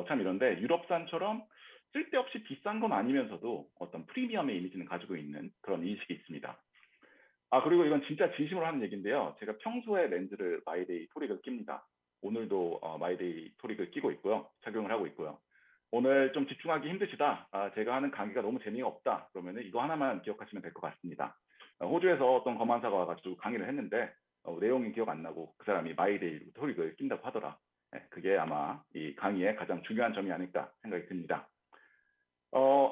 [SPEAKER 5] 참 이런데, 유럽산처럼 쓸데없이 비싼 건 아니면서도 어떤 프리미엄의 이미지는 가지고 있는 그런 인식이 있습니다. 그리고 이건 진짜 진심으로 하는 얘기인데요. 제가 평소에 렌즈를 마이데이 토릭을 낍니다. 오늘도 마이데이 토릭을 끼고 있고요. 착용을 하고 있고요. 오늘 좀 집중하기 힘드시다. 제가 하는 강의가 너무 재미가 없다. 그러면 이거 하나만 기억하시면 될 것 같습니다. 호주에서 어떤 검안사가 와가지고 강의를 했는데 내용이 기억 안 나고 그 사람이 마이데이 토릭을 낀다고 하더라. 그게 아마 이 강의의 가장 중요한 점이 아닐까 생각이 듭니다.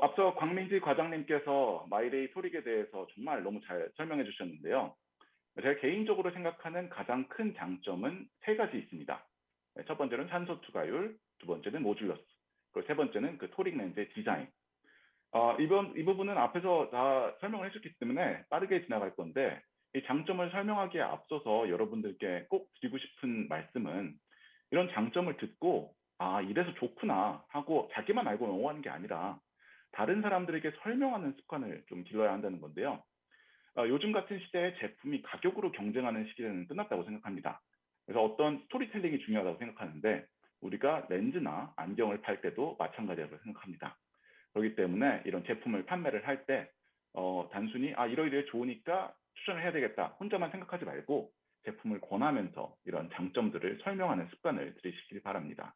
[SPEAKER 5] 앞서 광민지 과장님께서 마이데이 토릭에 대해서 정말 너무 잘 설명해 주셨는데요. 제가 개인적으로 생각하는 가장 큰 장점은 세 가지 있습니다. 첫 번째는 산소 투과율, 두 번째는 모듈러스, 그리고 세 번째는 그 토릭 렌즈의 디자인. 이 부분은 앞에서 다 설명을 해줬기 때문에 빠르게 지나갈 건데, 이 장점을 설명하기에 앞서서 여러분들께 꼭 드리고 싶은 말씀은, 이런 장점을 듣고 이래서 좋구나 하고 자기만 알고 넘어가는 게 아니라 다른 사람들에게 설명하는 습관을 좀 길러야 한다는 건데요. 요즘 같은 시대에 제품이 가격으로 경쟁하는 시기는 끝났다고 생각합니다. 그래서 어떤 스토리텔링이 중요하다고 생각하는데, 우리가 렌즈나 안경을 팔 때도 마찬가지라고 생각합니다. 그렇기 때문에 이런 제품을 판매를 할 때 단순히 이러이러해 좋으니까 추천을 해야 되겠다 혼자만 생각하지 말고 제품을 권하면서 이런 장점들을 설명하는 습관을 들이시길 바랍니다.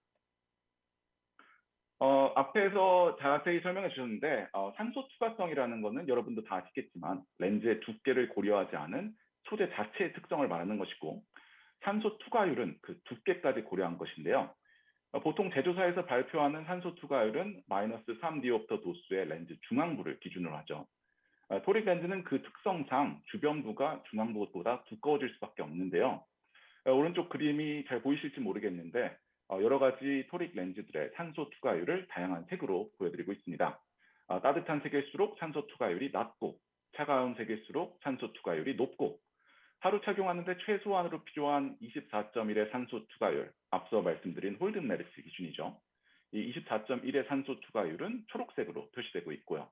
[SPEAKER 5] 앞에서 자세히 설명해 주셨는데 산소 투과성이라는 것은 여러분도 다 아시겠지만 렌즈의 두께를 고려하지 않은 소재 자체의 특성을 말하는 것이고, 산소 투과율은 그 두께까지 고려한 것인데요. 보통 제조사에서 발표하는 산소 투과율은 마이너스 3디옵터 도수의 렌즈 중앙부를 기준으로 하죠. 토릭 렌즈는 그 특성상 주변부가 중앙부보다 두꺼워질 수밖에 없는데요. 오른쪽 그림이 잘 보이실지 모르겠는데 여러 가지 토릭 렌즈들의 산소 투과율을 다양한 색으로 보여드리고 있습니다. 따뜻한 색일수록 산소 투과율이 낮고, 차가운 색일수록 산소 투과율이 높고, 하루 착용하는데 최소한으로 필요한 24.1의 산소 투과율, 앞서 말씀드린 홀든 메르스 기준이죠. 이 24.1의 산소 투과율은 초록색으로 표시되고 있고요.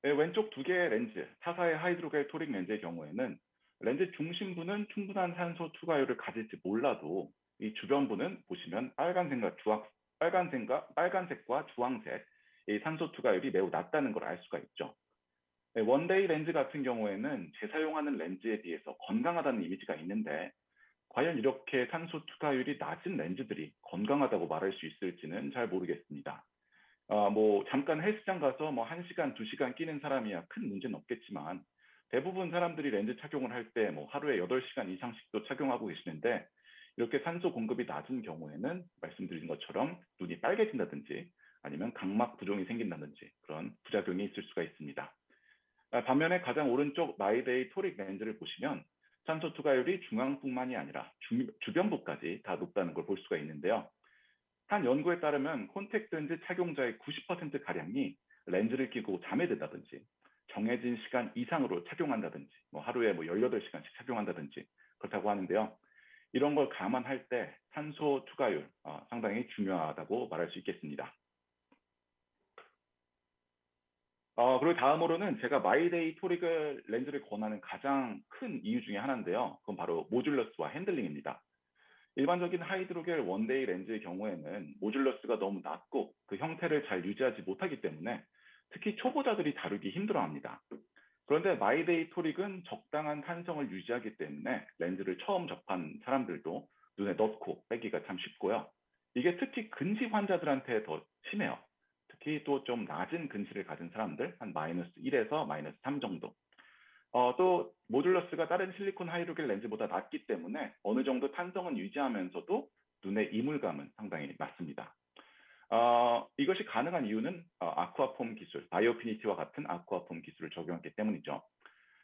[SPEAKER 5] 왼쪽 두 개의 렌즈, 타사의 하이드로겔 토릭 렌즈의 경우에는 렌즈 중심부는 충분한 산소 투과율을 가질지 몰라도 이 주변부는 보시면 빨간색과 주황색, 이 산소 투과율이 매우 낮다는 걸 알 수가 있죠. 원데이 렌즈 같은 경우에는 재사용하는 렌즈에 비해서 건강하다는 이미지가 있는데, 과연 이렇게 산소 투과율이 낮은 렌즈들이 건강하다고 말할 수 있을지는 잘 모르겠습니다. 잠깐 헬스장 가서 1시간, 2시간 끼는 사람이야 큰 문제는 없겠지만, 대부분 사람들이 렌즈 착용을 할 때 하루에 8시간 이상씩도 착용하고 계시는데, 이렇게 산소 공급이 낮은 경우에는 말씀드린 것처럼 눈이 빨개진다든지 아니면 각막 부종이 생긴다든지 그런 부작용이 있을 수가 있습니다. 반면에 가장 오른쪽 마이데이 토릭 렌즈를 보시면 산소 투과율이 중앙뿐만이 아니라 주변부까지 다 높다는 걸 볼 수가 있는데요. 한 연구에 따르면 콘택트 렌즈 착용자의 90%가량이 렌즈를 끼고 잠에 든다든지 정해진 시간 이상으로 착용한다든지 하루에 18시간씩 착용한다든지 그렇다고 하는데요. 이런 걸 감안할 때 산소 투과율 상당히 중요하다고 말할 수 있겠습니다. 그리고 다음으로는 제가 마이데이 토릭 렌즈를 권하는 가장 큰 이유 중에 하나인데요. 그건 바로 모듈러스와 핸들링입니다. 일반적인 하이드로겔 원데이 렌즈의 경우에는 모듈러스가 너무 낮고 그 형태를 잘 유지하지 못하기 때문에 특히 초보자들이 다루기 힘들어합니다. 그런데 마이데이 토릭은 적당한 탄성을 유지하기 때문에 렌즈를 처음 접한 사람들도 눈에 넣고 빼기가 참 쉽고요. 이게 특히 근시 환자들한테 더 심해요. 특히 또 좀 낮은 근시를 가진 사람들, 한 마이너스 1에서 마이너스 3 정도. 또 모듈러스가 다른 실리콘 하이드로겔 렌즈보다 낮기 때문에 어느 정도 탄성은 유지하면서도 눈의 이물감은 상당히 낮습니다. 이것이 가능한 이유는 아쿠아폼 기술, 바이오피니티와 같은 아쿠아폼 기술을 적용했기 때문이죠.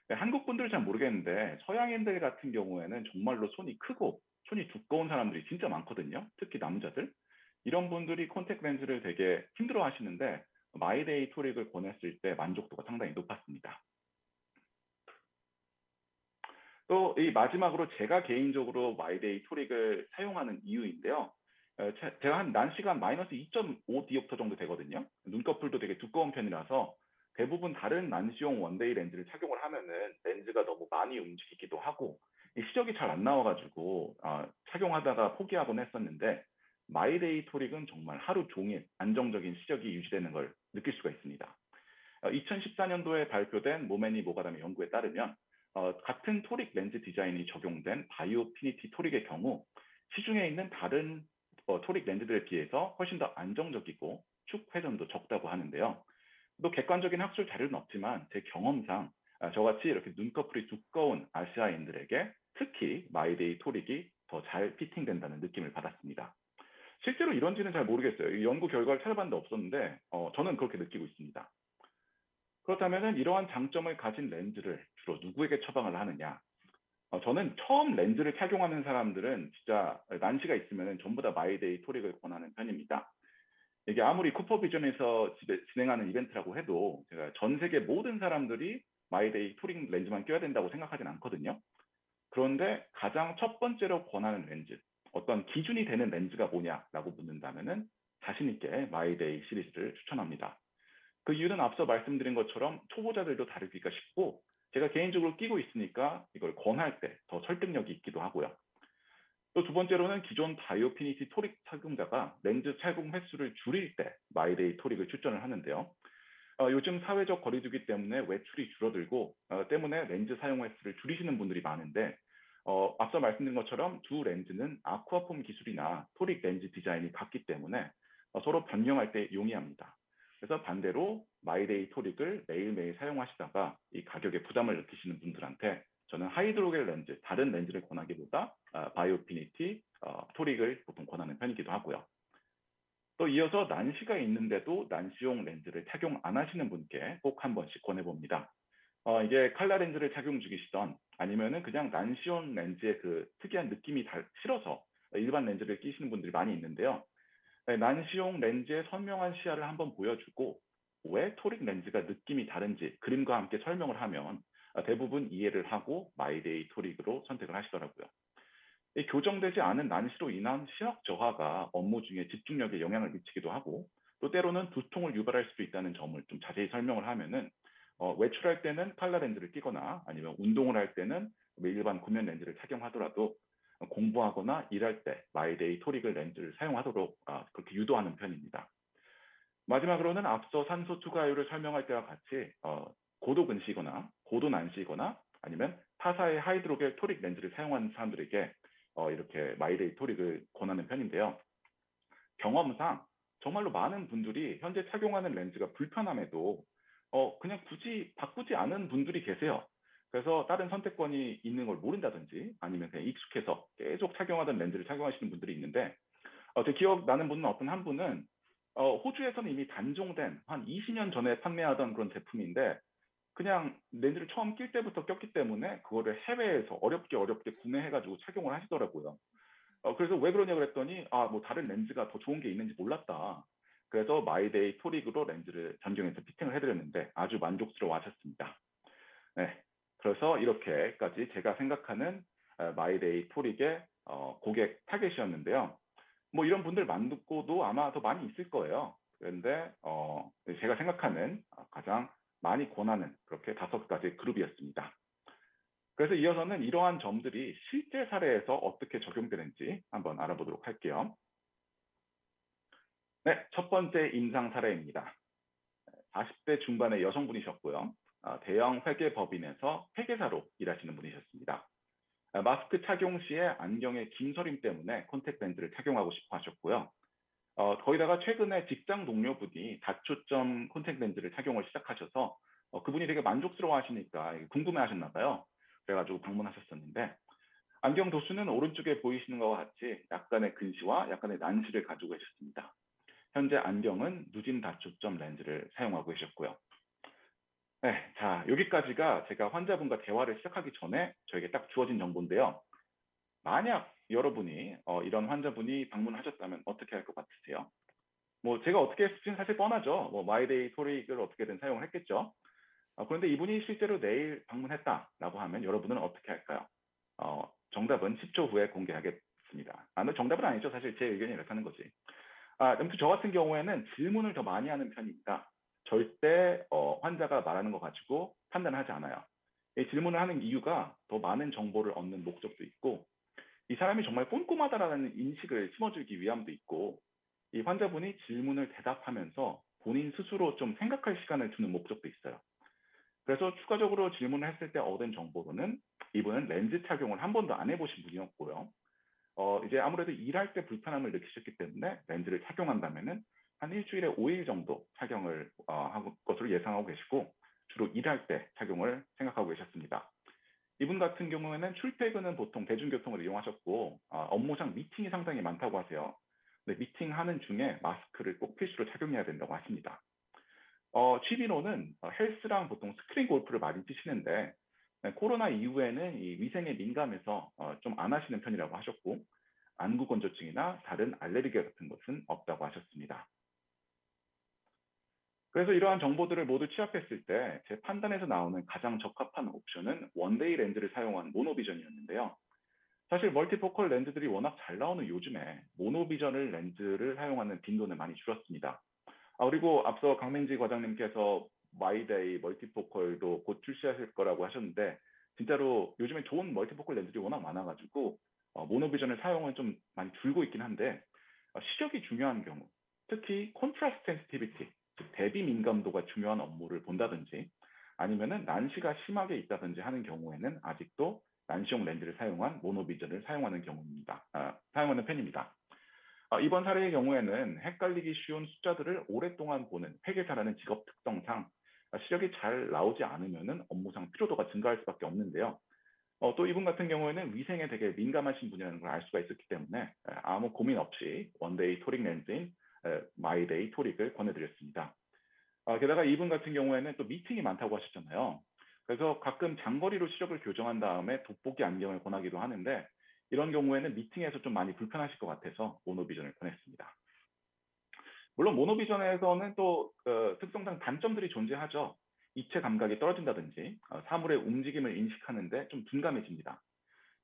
[SPEAKER 5] 한국 분들은 잘 모르겠는데 서양인들 같은 경우에는 정말로 손이 크고 손이 두꺼운 사람들이 진짜 많거든요. 특히 남자들. 이런 분들이 콘택트 렌즈를 되게 힘들어 하시는데 마이데이 토릭을 권했을 때 만족도가 상당히 높았습니다. 또 이 마지막으로 제가 개인적으로 마이데이 토릭을 사용하는 이유인데요. 제가 한 난시가 마이너스 2.5 디옵터 정도 되거든요. 눈꺼풀도 되게 두꺼운 편이라서 대부분 다른 난시용 원데이 렌즈를 착용을 하면은 렌즈가 너무 많이 움직이기도 하고 이 시력이 잘 안 나와가지고 착용하다가 포기하곤 했었는데 마이데이 토릭은 정말 하루 종일 안정적인 시력이 유지되는 걸 느낄 수가 있습니다. 2014년도에 발표된 모메니 모가담의 연구에 따르면 같은 토릭 렌즈 디자인이 적용된 바이오피니티 토릭의 경우 시중에 있는 다른 토릭 렌즈들에 비해서 훨씬 더 안정적이고 축 회전도 적다고 하는데요. 또 객관적인 학술 자료는 없지만 제 경험상 저같이 이렇게 눈꺼풀이 두꺼운 아시아인들에게 특히 마이데이 토릭이 더 잘 피팅된다는 느낌을 받았습니다. 실제로 이런지는 잘 모르겠어요. 이 연구 결과를 찾아봤는데 없었는데 저는 그렇게 느끼고 있습니다. 그렇다면 이러한 장점을 가진 렌즈를 주로 누구에게 처방을 하느냐? 저는 처음 렌즈를 착용하는 사람들은 진짜 난시가 있으면 전부 다 마이데이 토릭을 권하는 편입니다. 이게 아무리 쿠퍼비전에서 진행하는 이벤트라고 해도 제가 전 세계 모든 사람들이 마이데이 토릭 렌즈만 껴야 된다고 생각하진 않거든요. 그런데 가장 첫 번째로 권하는 렌즈, 어떤 기준이 되는 렌즈가 뭐냐라고 묻는다면은 자신 있게 마이데이 시리즈를 추천합니다. 그 이유는 앞서 말씀드린 것처럼 초보자들도 다루기가 쉽고 제가 개인적으로 끼고 있으니까 이걸 권할 때 더 설득력이 있기도 하고요. 또 두 번째로는 기존 바이오피니티 토릭 착용자가 렌즈 착용 횟수를 줄일 때 마이데이 토릭을 추천을 하는데요. 요즘 사회적 거리두기 때문에 외출이 줄어들고 때문에 렌즈 사용 횟수를 줄이시는 분들이 많은데 앞서 말씀드린 것처럼 두 렌즈는 아쿠아폼 기술이나 토릭 렌즈 디자인이 같기 때문에 서로 변경할 때 용이합니다. 그래서 반대로 마이데이 토릭을 매일매일 사용하시다가 이 가격에 부담을 느끼시는 분들한테 저는 하이드로겔 렌즈, 다른 렌즈를 권하기보다 바이오피니티 토릭을 보통 권하는 편이기도 하고요. 또 이어서 난시가 있는데도 난시용 렌즈를 착용 안 하시는 분께 꼭 한 번씩 권해봅니다. 이게 칼라 렌즈를 착용 중이시던 아니면은 그냥 난시용 렌즈의 그 특이한 느낌이 싫어서 일반 렌즈를 끼시는 분들이 많이 있는데요. 난시용 렌즈의 선명한 시야를 한번 보여주고 왜 토릭 렌즈가 느낌이 다른지 그림과 함께 설명을 하면 대부분 이해를 하고 마이데이 토릭으로 선택을 하시더라고요. 이 교정되지 않은 난시로 인한 시력 저하가 업무 중에 집중력에 영향을 미치기도 하고 또 때로는 두통을 유발할 수도 있다는 점을 좀 자세히 설명을 하면은 외출할 때는 칼라 렌즈를 끼거나 아니면 운동을 할 때는 일반 구면 렌즈를 착용하더라도 공부하거나 일할 때 마이데이 토릭을 렌즈를 사용하도록 그렇게 유도하는 편입니다. 마지막으로는 앞서 산소 투과율을 설명할 때와 같이 고도 근시거나 고도 난시거나 아니면 타사의 하이드로겔 토릭 렌즈를 사용하는 사람들에게 이렇게 마이데이 토릭을 권하는 편인데요. 경험상 정말로 많은 분들이 현재 착용하는 렌즈가 불편함에도 그냥 굳이 바꾸지 않은 분들이 계세요. 그래서 다른 선택권이 있는 걸 모른다든지 아니면 그냥 익숙해서 계속 착용하던 렌즈를 착용하시는 분들이 있는데 제 기억나는 분은 어떤 한 분은 호주에서는 이미 단종된 한 20년 전에 판매하던 그런 제품인데 그냥 렌즈를 처음 낄 때부터 꼈기 때문에 그거를 해외에서 어렵게 구매해가지고 착용을 하시더라고요. 그래서 왜 그러냐 그랬더니 뭐 다른 렌즈가 더 좋은 게 있는지 몰랐다. 그래서 마이데이 토릭으로 렌즈를 변경해서 피팅을 해드렸는데 아주 만족스러워 하셨습니다. 네, 그래서 이렇게까지 제가 생각하는 마이데이 토릭의 고객 타겟이었는데요. 뭐 이런 분들 많고도 아마 더 많이 있을 거예요. 그런데 제가 생각하는 가장 많이 권하는 그렇게 5가지 그룹이었습니다. 그래서 이어서는 이러한 점들이 실제 사례에서 어떻게 적용되는지 한번 알아보도록 할게요. 네, 첫 번째 임상 사례입니다. 40대 중반의 여성분이셨고요. 대형 회계법인에서 회계사로 일하시는 분이셨습니다. 마스크 착용 시에 안경의 긴서림 때문에 콘택트 렌즈를 착용하고 싶어 하셨고요. 거기다가 최근에 직장 동료분이 다초점 콘택트 렌즈를 착용을 시작하셔서 그분이 되게 만족스러워 하시니까 궁금해 하셨나 봐요. 그래가지고 방문하셨었는데 안경 도수는 오른쪽에 보이시는 것과 같이 약간의 근시와 약간의 난시를 가지고 계셨습니다. 현재 안경은 누진 다초점 렌즈를 사용하고 계셨고요. 네, 자 여기까지가 제가 환자분과 대화를 시작하기 전에 저에게 딱 주어진 정보인데요. 만약 여러분이 이런 환자분이 방문하셨다면 어떻게 할 것 같으세요? 뭐 제가 어떻게 했을지는 사실 뻔하죠. 뭐 마이데이 토릭을 어떻게든 사용을 했겠죠. 그런데 이분이 실제로 내일 방문했다라고 하면 여러분은 어떻게 할까요? 정답은 10초 후에 공개하겠습니다. 뭐 정답은 아니죠. 사실 제 의견이 이렇다는 거지. 아무튼 저 같은 경우에는 질문을 더 많이 하는 편입니다. 절대 환자가 말하는 거 가지고 판단하지 않아요. 이 질문을 하는 이유가 더 많은 정보를 얻는 목적도 있고 이 사람이 정말 꼼꼼하다라는 인식을 심어주기 위함도 있고 이 환자분이 질문을 대답하면서 본인 스스로 좀 생각할 시간을 주는 목적도 있어요. 그래서 추가적으로 질문을 했을 때 얻은 정보로는 이분은 렌즈 착용을 한 번도 안 해보신 분이었고요. 이제 아무래도 일할 때 불편함을 느끼셨기 때문에 렌즈를 착용한다면은 한 일주일에 5일 정도 착용을 할 것으로 예상하고 계시고 주로 일할 때 착용을 생각하고 계셨습니다. 이분 같은 경우에는 출퇴근은 보통 대중교통을 이용하셨고 업무상 미팅이 상당히 많다고 하세요. 근데 미팅하는 중에 마스크를 꼭 필수로 착용해야 된다고 하십니다. 취미로는 헬스랑 보통 스크린 골프를 많이 치시는데 코로나 이후에는 이 위생에 민감해서 좀 안 하시는 편이라고 하셨고 안구 건조증이나 다른 알레르기 같은 것은 없다고 하셨습니다. 그래서 이러한 정보들을 모두 취합했을 때 제 판단에서 나오는 가장 적합한 옵션은 원데이 렌즈를 사용한 모노비전이었는데요. 사실 멀티포컬 렌즈들이 워낙 잘 나오는 요즘에 모노비전을 렌즈를 사용하는 빈도는 많이 줄었습니다. 그리고 앞서 강민지 과장님께서 마이데이 멀티포컬도 곧 출시하실 거라고 하셨는데 진짜로 요즘에 좋은 멀티포컬 렌즈들이 워낙 많아가지고 모노비전의 사용은 좀 많이 줄고 있긴 한데 시력이 중요한 경우 특히 콘트라스트 센시티비티 즉 대비 민감도가 중요한 업무를 본다든지 아니면은 난시가 심하게 있다든지 하는 경우에는 아직도 난시용 렌즈를 사용한 모노비전을 사용하는 경우입니다. 사용하는 편입니다. 이번 사례의 경우에는 헷갈리기 쉬운 숫자들을 오랫동안 보는 회계사라는 직업 특성상 시력이 잘 나오지 않으면 업무상 피로도가 증가할 수밖에 없는데요. 또 이분 같은 경우에는 위생에 되게 민감하신 분이라는 걸 알 수가 있었기 때문에 아무 고민 없이 원데이 토릭 렌즈인 마이데이 토릭을 권해드렸습니다. 게다가 이분 같은 경우에는 또 미팅이 많다고 하셨잖아요. 그래서 가끔 장거리로 시력을 교정한 다음에 돋보기 안경을 권하기도 하는데 이런 경우에는 미팅에서 좀 많이 불편하실 것 같아서 모노비전을 권했습니다. 물론 모노비전에서는 또 특성상 단점들이 존재하죠. 입체 감각이 떨어진다든지 사물의 움직임을 인식하는데 좀 둔감해집니다.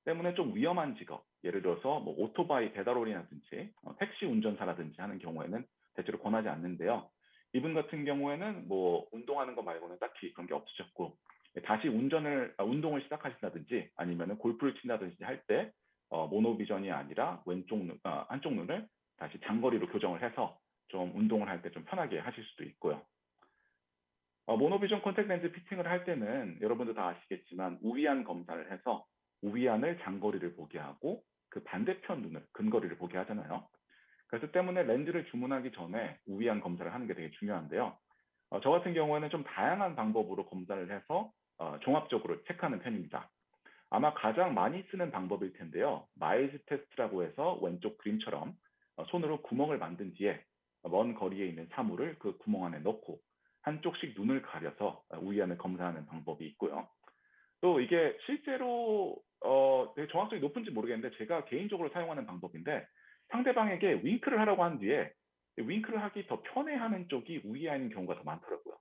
[SPEAKER 5] 때문에 좀 위험한 직업, 예를 들어서 뭐 오토바이 배달원이라든지 택시 운전사라든지 하는 경우에는 대체로 권하지 않는데요. 이분 같은 경우에는 뭐 운동하는 거 말고는 딱히 그런 게 없으셨고 다시 운동을 시작하신다든지 아니면 골프를 친다든지 할 때 모노비전이 아니라 한쪽 눈을 다시 장거리로 교정을 해서 좀 운동을 할 때 좀 편하게 하실 수도 있고요. 모노비전 컨택 렌즈 피팅을 할 때는 여러분도 다 아시겠지만 우위안 검사를 해서 우위안을 장거리를 보게 하고 그 반대편 눈을 근거리를 보게 하잖아요. 그래서 때문에 렌즈를 주문하기 전에 우위안 검사를 하는 게 되게 중요한데요. 저 같은 경우에는 좀 다양한 방법으로 검사를 해서 종합적으로 체크하는 편입니다. 아마 가장 많이 쓰는 방법일 텐데요. 마일즈 테스트라고 해서 왼쪽 그림처럼 손으로 구멍을 만든 뒤에 먼 거리에 있는 사물을 그 구멍 안에 넣고 한쪽씩 눈을 가려서 우위안을 검사하는 방법이 있고요. 또 이게 실제로 되게 정확성이 높은지 모르겠는데 제가 개인적으로 사용하는 방법인데 상대방에게 윙크를 하라고 한 뒤에 윙크를 하기 더 편해하는 쪽이 우위안인 경우가 더 많더라고요.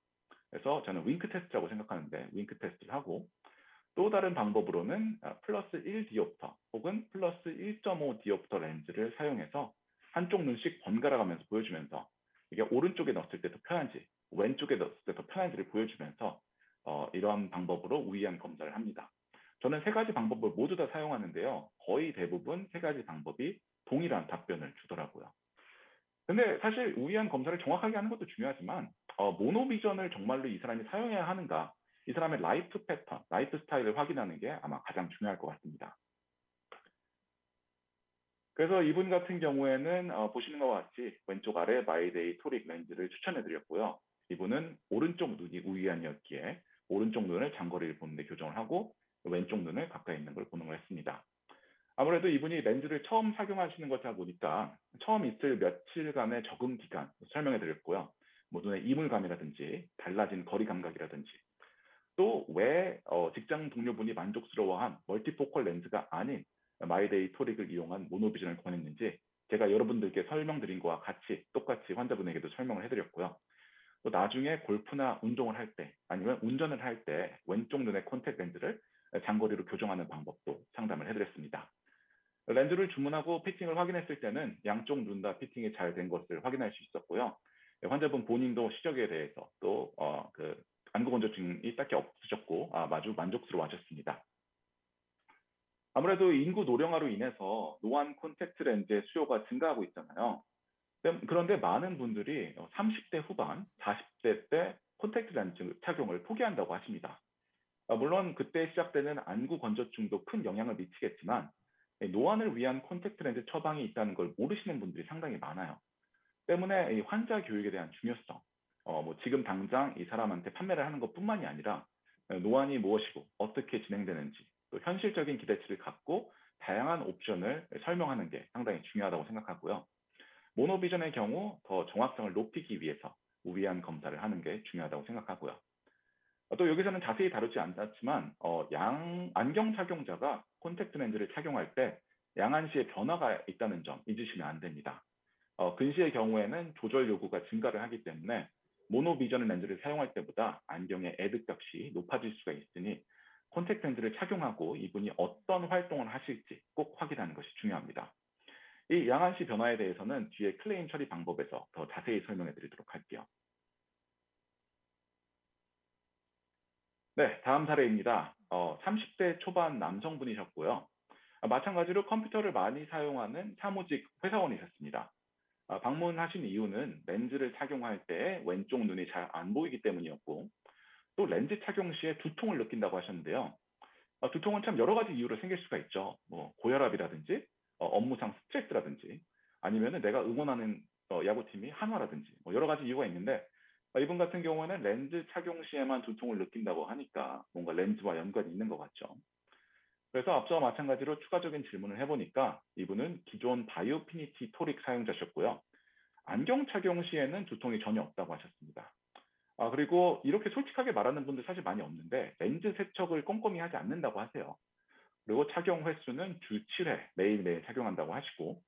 [SPEAKER 5] 그래서 저는 윙크 테스트라고 생각하는데 윙크 테스트를 하고 또 다른 방법으로는 플러스 1 디옵터 혹은 플러스 1.5 디옵터 렌즈를 사용해서 한쪽 눈씩 번갈아 가면서 보여주면서 이게 오른쪽에 넣었을 때 더 편한지 왼쪽에 넣었을 때 더 편한지를 보여주면서 이러한 방법으로 우위안 검사를 합니다. 저는 세 가지 방법을 모두 다 사용하는데요. 거의 대부분 세 가지 방법이 동일한 답변을 주더라고요. 근데 사실 우위안 검사를 정확하게 하는 것도 중요하지만 모노비전을 정말로 이 사람이 사용해야 하는가 이 사람의 라이프 패턴, 라이프 스타일을 확인하는 게 아마 가장 중요할 것 같습니다. 그래서 이분 같은 경우에는 보시는 것과 같이 왼쪽 아래 마이데이 토릭 렌즈를 추천해 드렸고요. 이분은 오른쪽 눈이 우위안이었기에 오른쪽 눈을 장거리를 보는 데 교정을 하고 왼쪽 눈을 가까이 있는 걸 보는 걸 했습니다. 아무래도 이분이 렌즈를 처음 착용하시는 것이다 보니까 처음 있을 며칠간의 적응 기간 설명해 드렸고요. 뭐 눈의 이물감이라든지 달라진 거리 감각이라든지 또 왜 직장 동료분이 만족스러워한 멀티포컬 렌즈가 아닌 마이데이 토릭을 이용한 모노비전을 권했는지 제가 여러분들께 설명드린 거와 같이 똑같이 환자분에게도 설명을 해드렸고요. 또 나중에 골프나 운동을 할 때 아니면 운전을 할 때 왼쪽 눈의 콘택트 렌즈를 장거리로 교정하는 방법도 상담을 해드렸습니다. 렌즈를 주문하고 피팅을 확인했을 때는 양쪽 눈 다 피팅이 잘 된 것을 확인할 수 있었고요. 환자분 본인도 시력에 대해서 또 안구 건조증이 딱히 없으셨고 아주 만족스러워하셨습니다. 아무래도 인구 노령화로 인해서 노안 콘택트 렌즈의 수요가 증가하고 있잖아요. 그런데 많은 분들이 30대 후반, 40대 때 콘택트 렌즈 착용을 포기한다고 하십니다. 물론 그때 시작되는 안구 건조증도 큰 영향을 미치겠지만 노안을 위한 콘택트 렌즈 처방이 있다는 걸 모르시는 분들이 상당히 많아요. 때문에 이 환자 교육에 대한 중요성, 지금 당장 이 사람한테 판매를 하는 것뿐만이 아니라 노안이 무엇이고 어떻게 진행되는지 또 현실적인 기대치를 갖고 다양한 옵션을 설명하는 게 상당히 중요하다고 생각하고요. 모노비전의 경우 더 정확성을 높이기 위해서 우위한 검사를 하는 게 중요하다고 생각하고요. 또 여기서는 자세히 다루지 않았지만 안경 착용자가 콘택트 렌즈를 착용할 때 양안시에 변화가 있다는 점 잊으시면 안 됩니다. 근시의 경우에는 조절 요구가 증가를 하기 때문에 모노비전 렌즈를 사용할 때보다 안경의 애득값이 높아질 수가 있으니 콘택트 렌즈를 착용하고 이분이 어떤 활동을 하실지 꼭 확인하는 것이 중요합니다. 이 양안시 변화에 대해서는 뒤에 클레임 처리 방법에서 더 자세히 설명해 드리도록 할게요. 네, 다음 사례입니다. 30대 초반 남성분이셨고요. 마찬가지로 컴퓨터를 많이 사용하는 사무직 회사원이셨습니다. 방문하신 이유는 렌즈를 착용할 때 왼쪽 눈이 잘 안 보이기 때문이었고 또 렌즈 착용 시에 두통을 느낀다고 하셨는데요. 두통은 참 여러 가지 이유로 생길 수가 있죠. 고혈압이라든지 업무상 스트레스라든지 아니면 내가 응원하는 야구팀이 한화라든지 여러 가지 이유가 있는데 이분 같은 경우는 렌즈 착용 시에만 두통을 느낀다고 하니까 뭔가 렌즈와 연관이 있는 것 같죠. 그래서 앞서와 마찬가지로 추가적인 질문을 해보니까 이분은 기존 바이오피니티 토릭 사용자셨고요. 안경 착용 시에는 두통이 전혀 없다고 하셨습니다. 그리고 이렇게 솔직하게 말하는 분들 사실 많이 없는데 렌즈 세척을 꼼꼼히 하지 않는다고 하세요. 그리고 착용 횟수는 주 7회 매일매일 착용한다고 하시고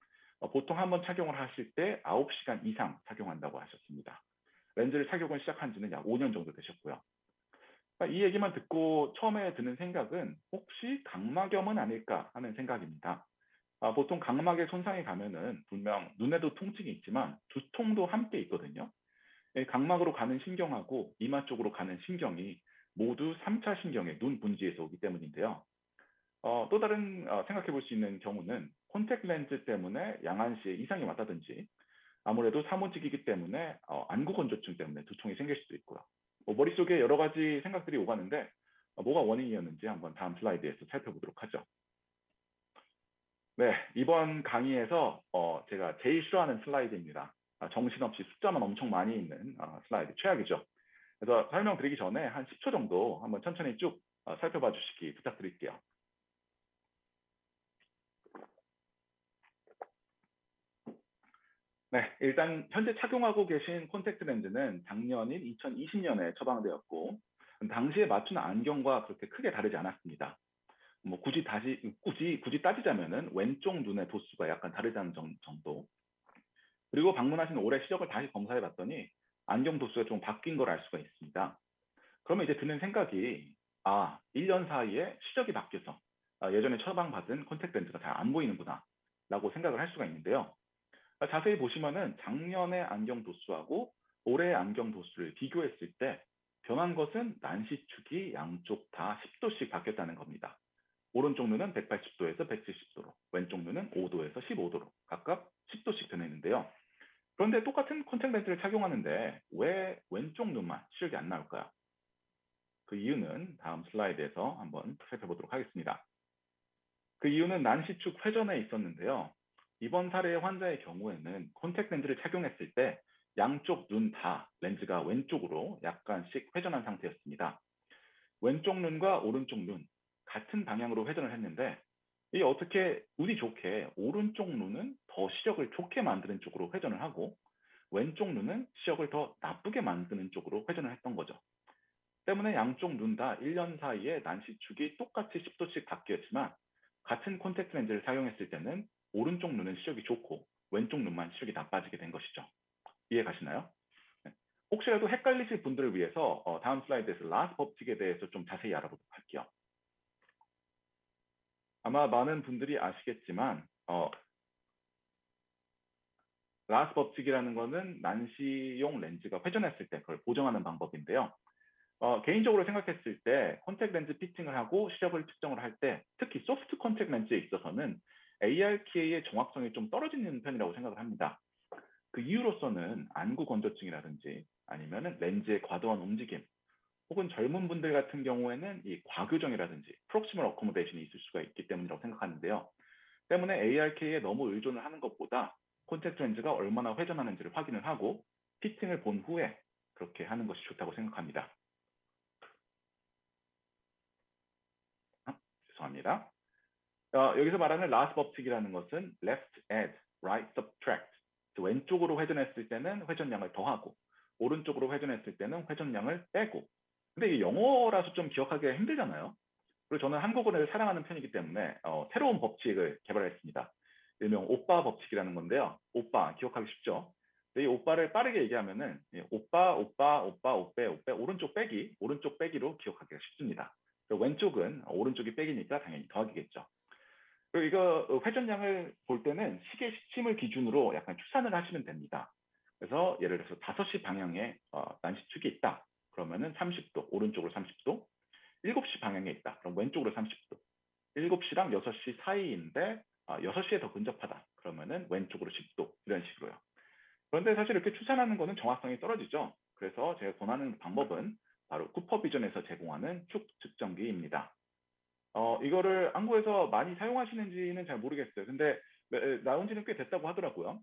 [SPEAKER 5] 보통 한번 착용을 하실 때 9시간 이상 착용한다고 하셨습니다. 렌즈를 착용을 시작한 지는 약 5년 정도 되셨고요. 이 얘기만 듣고 처음에 드는 생각은 혹시 각막염은 아닐까 하는 생각입니다. 보통 각막에 손상이 가면은 분명 눈에도 통증이 있지만 두통도 함께 있거든요. 각막으로 가는 신경하고 이마 쪽으로 가는 신경이 모두 3차 신경의 눈 분지에서 오기 때문인데요. 또 다른 생각해 볼 수 있는 경우는 콘택트 렌즈 때문에 양안시에 이상이 왔다든지 아무래도 사무직이기 때문에 안구 건조증 때문에 두통이 생길 수도 있고요. 머릿속에 여러 가지 생각들이 오가는데 뭐가 원인이었는지 한번 다음 슬라이드에서 살펴보도록 하죠. 네, 이번 강의에서 제가 제일 싫어하는 슬라이드입니다. 정신없이 숫자만 엄청 많이 있는 슬라이드, 최악이죠. 그래서 설명드리기 전에 한 10초 정도 한번 천천히 쭉 살펴봐 주시기 부탁드릴게요. 네, 일단 현재 착용하고 계신 콘택트 렌즈는 작년인 2020년에 처방되었고 당시에 맞춘 안경과 그렇게 크게 다르지 않았습니다. 굳이 따지자면은 왼쪽 눈의 도수가 약간 다르다는 정도. 그리고 방문하신 올해 시력을 다시 검사해 봤더니 안경 도수가 좀 바뀐 걸 알 수가 있습니다. 그러면 이제 드는 생각이 1년 사이에 시력이 바뀌어서 예전에 처방받은 콘택트 렌즈가 잘 안 보이는구나 라고 생각을 할 수가 있는데요. 자세히 보시면은 작년의 안경 도수하고 올해의 안경 도수를 비교했을 때 변한 것은 난시축이 양쪽 다 10도씩 바뀌었다는 겁니다. 오른쪽 눈은 180도에서 170도로, 왼쪽 눈은 5도에서 15도로 각각 10도씩 변했는데요. 그런데 똑같은 콘택트 렌즈를 착용하는데 왜 왼쪽 눈만 시력이 안 나올까요? 그 이유는 다음 슬라이드에서 한번 살펴보도록 하겠습니다. 그 이유는 난시축 회전에 있었는데요. 이번 사례의 환자의 경우에는 콘택트 렌즈를 착용했을 때 양쪽 눈 다 렌즈가 왼쪽으로 약간씩 회전한 상태였습니다. 왼쪽 눈과 오른쪽 눈 같은 방향으로 회전을 했는데 이 어떻게 운이 좋게 오른쪽 눈은 더 시력을 좋게 만드는 쪽으로 회전을 하고 왼쪽 눈은 시력을 더 나쁘게 만드는 쪽으로 회전을 했던 거죠. 때문에 양쪽 눈 다 1년 사이에 난시축이 똑같이 10도씩 바뀌었지만 같은 콘택트 렌즈를 사용했을 때는 오른쪽 눈은 시력이 좋고 왼쪽 눈만 시력이 나빠지게 된 것이죠. 이해 가시나요? 네. 혹시라도 헷갈리실 분들을 위해서 다음 슬라이드에서 라스 법칙에 대해서 좀 자세히 알아보도록 할게요. 아마 많은 분들이 아시겠지만 라스 법칙이라는 거는 난시용 렌즈가 회전했을 때 그걸 보정하는 방법인데요. 개인적으로 생각했을 때 컨택 렌즈 피팅을 하고 시력을 측정을 할 때 특히 소프트 컨택 렌즈에 있어서는 ARK의 정확성이 좀 떨어지는 편이라고 생각을 합니다. 그 이유로서는 안구 건조증이라든지 아니면 렌즈의 과도한 움직임 혹은 젊은 분들 같은 경우에는 이 과교정이라든지 프록시멀 어코모데이션이 있을 수가 있기 때문이라고 생각하는데요. 때문에 ARK에 너무 의존을 하는 것보다 콘택트 렌즈가 얼마나 회전하는지를 확인을 하고 피팅을 본 후에 그렇게 하는 것이 좋다고 생각합니다. 죄송합니다. 여기서 말하는 라스 법칙이라는 것은 left add, right subtract. 왼쪽으로 회전했을 때는 회전량을 더하고 오른쪽으로 회전했을 때는 회전량을 빼고. 근데 이 영어라서 좀 기억하기가 힘들잖아요. 그리고 저는 한국어를 사랑하는 편이기 때문에 새로운 법칙을 개발했습니다. 일명 오빠 법칙이라는 건데요. 오빠 기억하기 쉽죠. 이 오빠를 빠르게 얘기하면은 오빠, 오빠, 오빠, 오빼, 오빼, 오른쪽 빼기, 오른쪽 빼기로 기억하기가 쉽습니다. 왼쪽은 오른쪽이 빼기니까 당연히 더하기겠죠. 그리고 이거 회전량을 볼 때는 시계 시침을 기준으로 약간 추산을 하시면 됩니다. 그래서 예를 들어서 5시 방향에 난시축이 있다. 그러면은 30도, 오른쪽으로 30도. 7시 방향에 있다. 그럼 왼쪽으로 30도. 7시랑 6시 사이인데 6시에 더 근접하다. 그러면은 왼쪽으로 10도. 이런 식으로요. 그런데 사실 이렇게 추산하는 거는 정확성이 떨어지죠. 그래서 제가 권하는 방법은 바로 쿠퍼비전에서 제공하는 축 측정기입니다. 이거를 한국에서 많이 사용하시는지는 잘 모르겠어요. 근데 나온 지는 꽤 됐다고 하더라고요.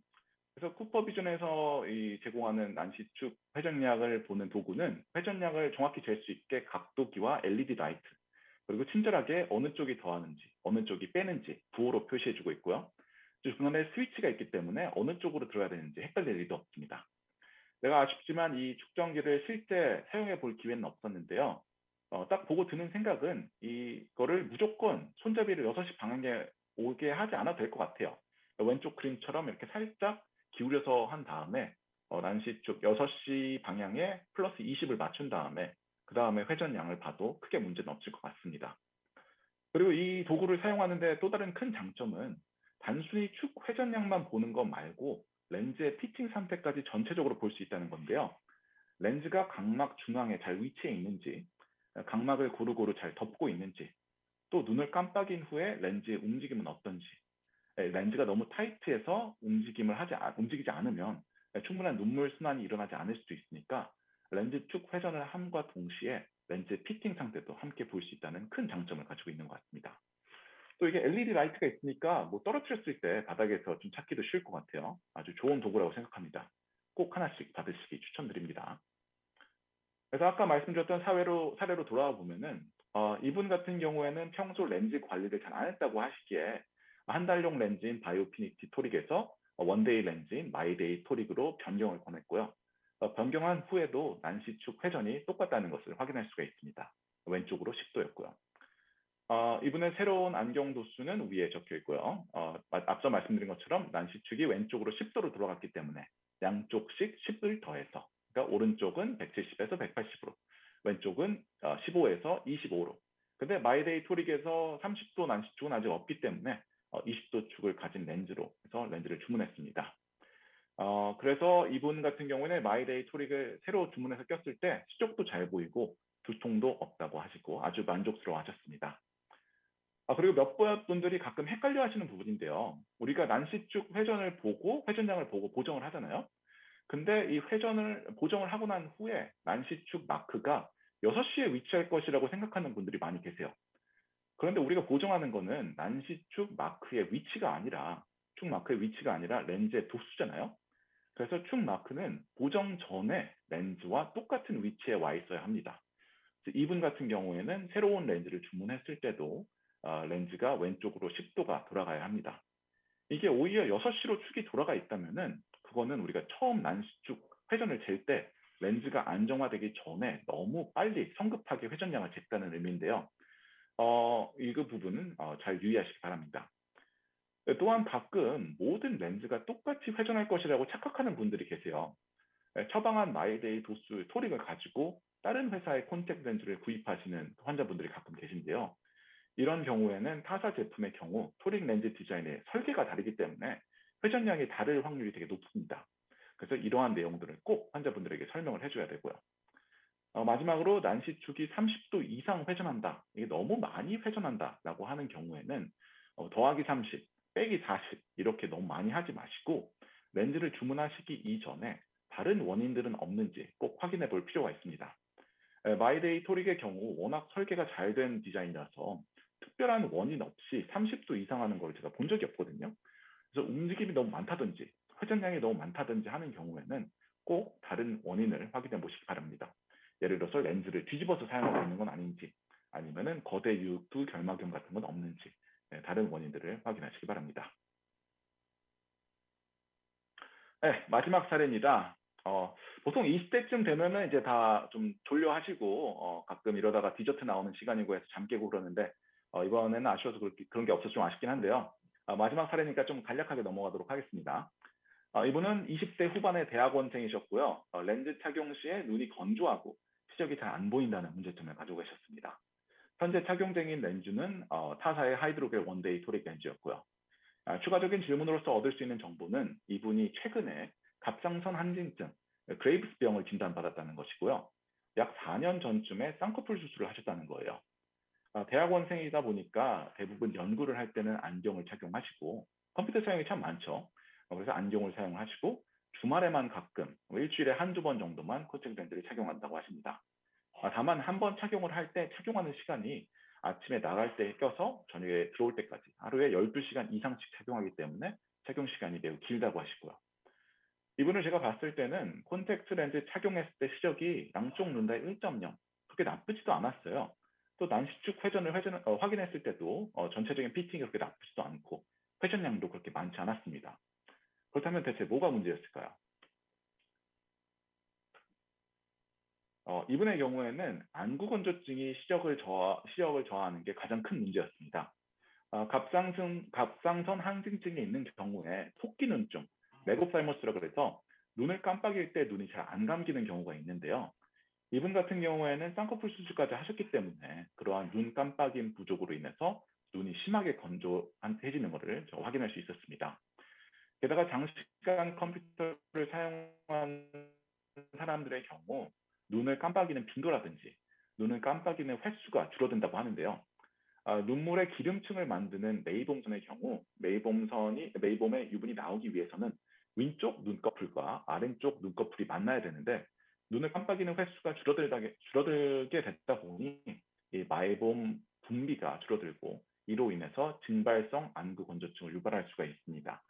[SPEAKER 5] 그래서 쿠퍼비전에서 제공하는 난시축 회전량을 보는 도구는 회전량을 정확히 잴 수 있게 각도기와 LED 라이트, 그리고 친절하게 어느 쪽이 더하는지, 어느 쪽이 빼는지 부호로 표시해주고 있고요. 중간에 스위치가 있기 때문에 어느 쪽으로 들어야 되는지 헷갈릴 일도 없습니다. 내가 아쉽지만 이 측정기를 실제 사용해 볼 기회는 없었는데요. 딱 보고 드는 생각은 이거를 무조건 손잡이를 6시 방향에 오게 하지 않아도 될 것 같아요. 왼쪽 그림처럼 이렇게 살짝 기울여서 한 다음에 난시 쪽 6시 방향에 플러스 20을 맞춘 다음에 그 다음에 회전량을 봐도 크게 문제는 없을 것 같습니다. 그리고 이 도구를 사용하는데 또 다른 큰 장점은 단순히 축 회전량만 보는 것 말고 렌즈의 피팅 상태까지 전체적으로 볼 수 있다는 건데요. 렌즈가 각막 중앙에 잘 위치해 있는지, 각막을 고루고루 잘 덮고 있는지, 또 눈을 깜빡인 후에 렌즈의 움직임은 어떤지, 렌즈가 너무 타이트해서 움직이지 않으면 충분한 눈물 순환이 일어나지 않을 수도 있으니까 렌즈 축 회전을 함과 동시에 렌즈 피팅 상태도 함께 볼 수 있다는 큰 장점을 가지고 있는 것 같습니다. 또 이게 LED 라이트가 있으니까 뭐 떨어뜨렸을 때 바닥에서 좀 찾기도 쉬울 것 같아요. 아주 좋은 도구라고 생각합니다. 꼭 하나씩 받으시기 추천드립니다. 그래서 아까 말씀드렸던 사례로 돌아와 보면은 이분 같은 경우에는 평소 렌즈 관리를 잘 안 했다고 하시기에 한 달용 렌즈인 바이오피니티 토릭에서 원데이 렌즈인 마이데이 토릭으로 변경을 권했고요. 변경한 후에도 난시축 회전이 똑같다는 것을 확인할 수가 있습니다. 왼쪽으로 10도였고요. 이분의 새로운 안경 도수는 위에 적혀 있고요. 앞서 말씀드린 것처럼 난시축이 왼쪽으로 10도로 돌아갔기 때문에 양쪽씩 10을 더해서, 그러니까 오른쪽은 170에서 180으로, 왼쪽은 15에서 25로. 근데 마이데이 토릭에서 30도 난시축은 아직 없기 때문에 20도 축을 가진 렌즈로 해서 렌즈를 주문했습니다. 그래서 이분 같은 경우는 마이데이 토릭을 새로 주문해서 꼈을 때 시력도 잘 보이고 두통도 없다고 하시고 아주 만족스러워 하셨습니다. 그리고 몇 분들이 가끔 헷갈려 하시는 부분인데요. 우리가 난시축 회전량을 보고 보정을 하잖아요. 근데 이 보정을 하고 난 후에 난시축 마크가 6시에 위치할 것이라고 생각하는 분들이 많이 계세요. 그런데 우리가 보정하는 거는 난시축 마크의 위치가 아니라 렌즈의 도수잖아요. 그래서 축 마크는 보정 전에 렌즈와 똑같은 위치에 와 있어야 합니다. 이분 같은 경우에는 새로운 렌즈를 주문했을 때도 렌즈가 왼쪽으로 10도가 돌아가야 합니다. 이게 오히려 6시로 축이 돌아가 있다면은 그거는 우리가 처음 난시축 회전을 잴 때 렌즈가 안정화되기 전에 너무 빨리 성급하게 회전량을 쟀다는 의미인데요. 이 부분은 잘 유의하시기 바랍니다. 또한 가끔 모든 렌즈가 똑같이 회전할 것이라고 착각하는 분들이 계세요. 처방한 마이데이 도수 토릭을 가지고 다른 회사의 콘택트 렌즈를 구입하시는 환자분들이 가끔 계신데요. 이런 경우에는 타사 제품의 경우 토릭 렌즈 디자인의 설계가 다르기 때문에 회전량이 다를 확률이 되게 높습니다. 그래서 이러한 내용들을 꼭 환자분들에게 설명을 해줘야 되고요. 마지막으로 난시축이 30도 이상 회전한다. 이게 너무 많이 회전한다라고 하는 경우에는 더하기 30, 빼기 40 이렇게 너무 많이 하지 마시고 렌즈를 주문하시기 이전에 다른 원인들은 없는지 꼭 확인해 볼 필요가 있습니다. 마이데이 토릭의 경우 워낙 설계가 잘 된 디자인이라서 특별한 원인 없이 30도 이상 하는 걸 제가 본 적이 없거든요. 그래서 움직임이 너무 많다든지 회전량이 너무 많다든지 하는 경우에는 꼭 다른 원인을 확인해 보시기 바랍니다. 예를 들어서 렌즈를 뒤집어서 사용하고 있는 건 아닌지 아니면은 거대 유두 결막염 같은 건 없는지 다른 원인들을 확인하시기 바랍니다. 네, 마지막 사례입니다. 보통 20대쯤 되면은 이제 다 좀 졸려하시고 가끔 이러다가 디저트 나오는 시간이고 해서 잠 깨고 그러는데 이번에는 아쉬워서 그런 게 없어서 좀 아쉽긴 한데요. 마지막 사례니까 좀 간략하게 넘어가도록 하겠습니다. 이분은 20대 후반의 대학원생이셨고요. 렌즈 착용 시에 눈이 건조하고 시력이 잘 안 보인다는 문제점을 가지고 계셨습니다. 현재 착용 중인 렌즈는 타사의 하이드로겔 원데이 토릭 렌즈였고요. 추가적인 질문으로서 얻을 수 있는 정보는 이분이 최근에 갑상선 항진증, 그레이브스병을 진단받았다는 것이고요. 약 4년 전쯤에 쌍꺼풀 수술을 하셨다는 거예요. 대학원생이다 보니까 대부분 연구를 할 때는 안경을 착용하시고 컴퓨터 사용이 참 많죠. 그래서 안경을 사용하시고 주말에만 가끔 일주일에 한두 번 정도만 콘택트 렌즈를 착용한다고 하십니다. 다만 한 번 착용을 할 때 착용하는 시간이 아침에 나갈 때 껴서 저녁에 들어올 때까지 하루에 12시간 이상씩 착용하기 때문에 착용 시간이 매우 길다고 하시고요. 이분을 제가 봤을 때는 콘택트 렌즈 착용했을 때 시력이 양쪽 눈 다 1.0 그렇게 나쁘지도 않았어요. 또 난시축 회전을 확인했을 때도 전체적인 피팅이 그렇게 나쁘지도 않고 회전량도 그렇게 많지 않았습니다. 그렇다면 대체 뭐가 문제였을까요? 이분의 경우에는 안구 건조증이 시력을 저하하는 게 가장 큰 문제였습니다. 갑상선 항진증이 있는 경우에 토끼눈증, 메고살머스라 그래서 눈을 깜빡일 때 눈이 잘 안 감기는 경우가 있는데요. 이분 같은 경우에는 쌍꺼풀 수술까지 하셨기 때문에 그러한 눈 깜빡임 부족으로 인해서 눈이 심하게 건조해지는 것을 확인할 수 있었습니다. 게다가 장시간 컴퓨터를 사용하는 사람들의 경우 눈을 깜빡이는 빈도라든지 눈을 깜빡이는 횟수가 줄어든다고 하는데요. 눈물의 기름층을 만드는 메이봄선의 경우 메이봄의 유분이 나오기 위해서는 왼쪽 눈꺼풀과 아래쪽 눈꺼풀이 만나야 되는데 눈을 깜빡이는 횟수가 줄어들게 됐다 보니 이 마이봄 분비가 줄어들고 이로 인해서 증발성 안구 건조증을 유발할 수가 있습니다.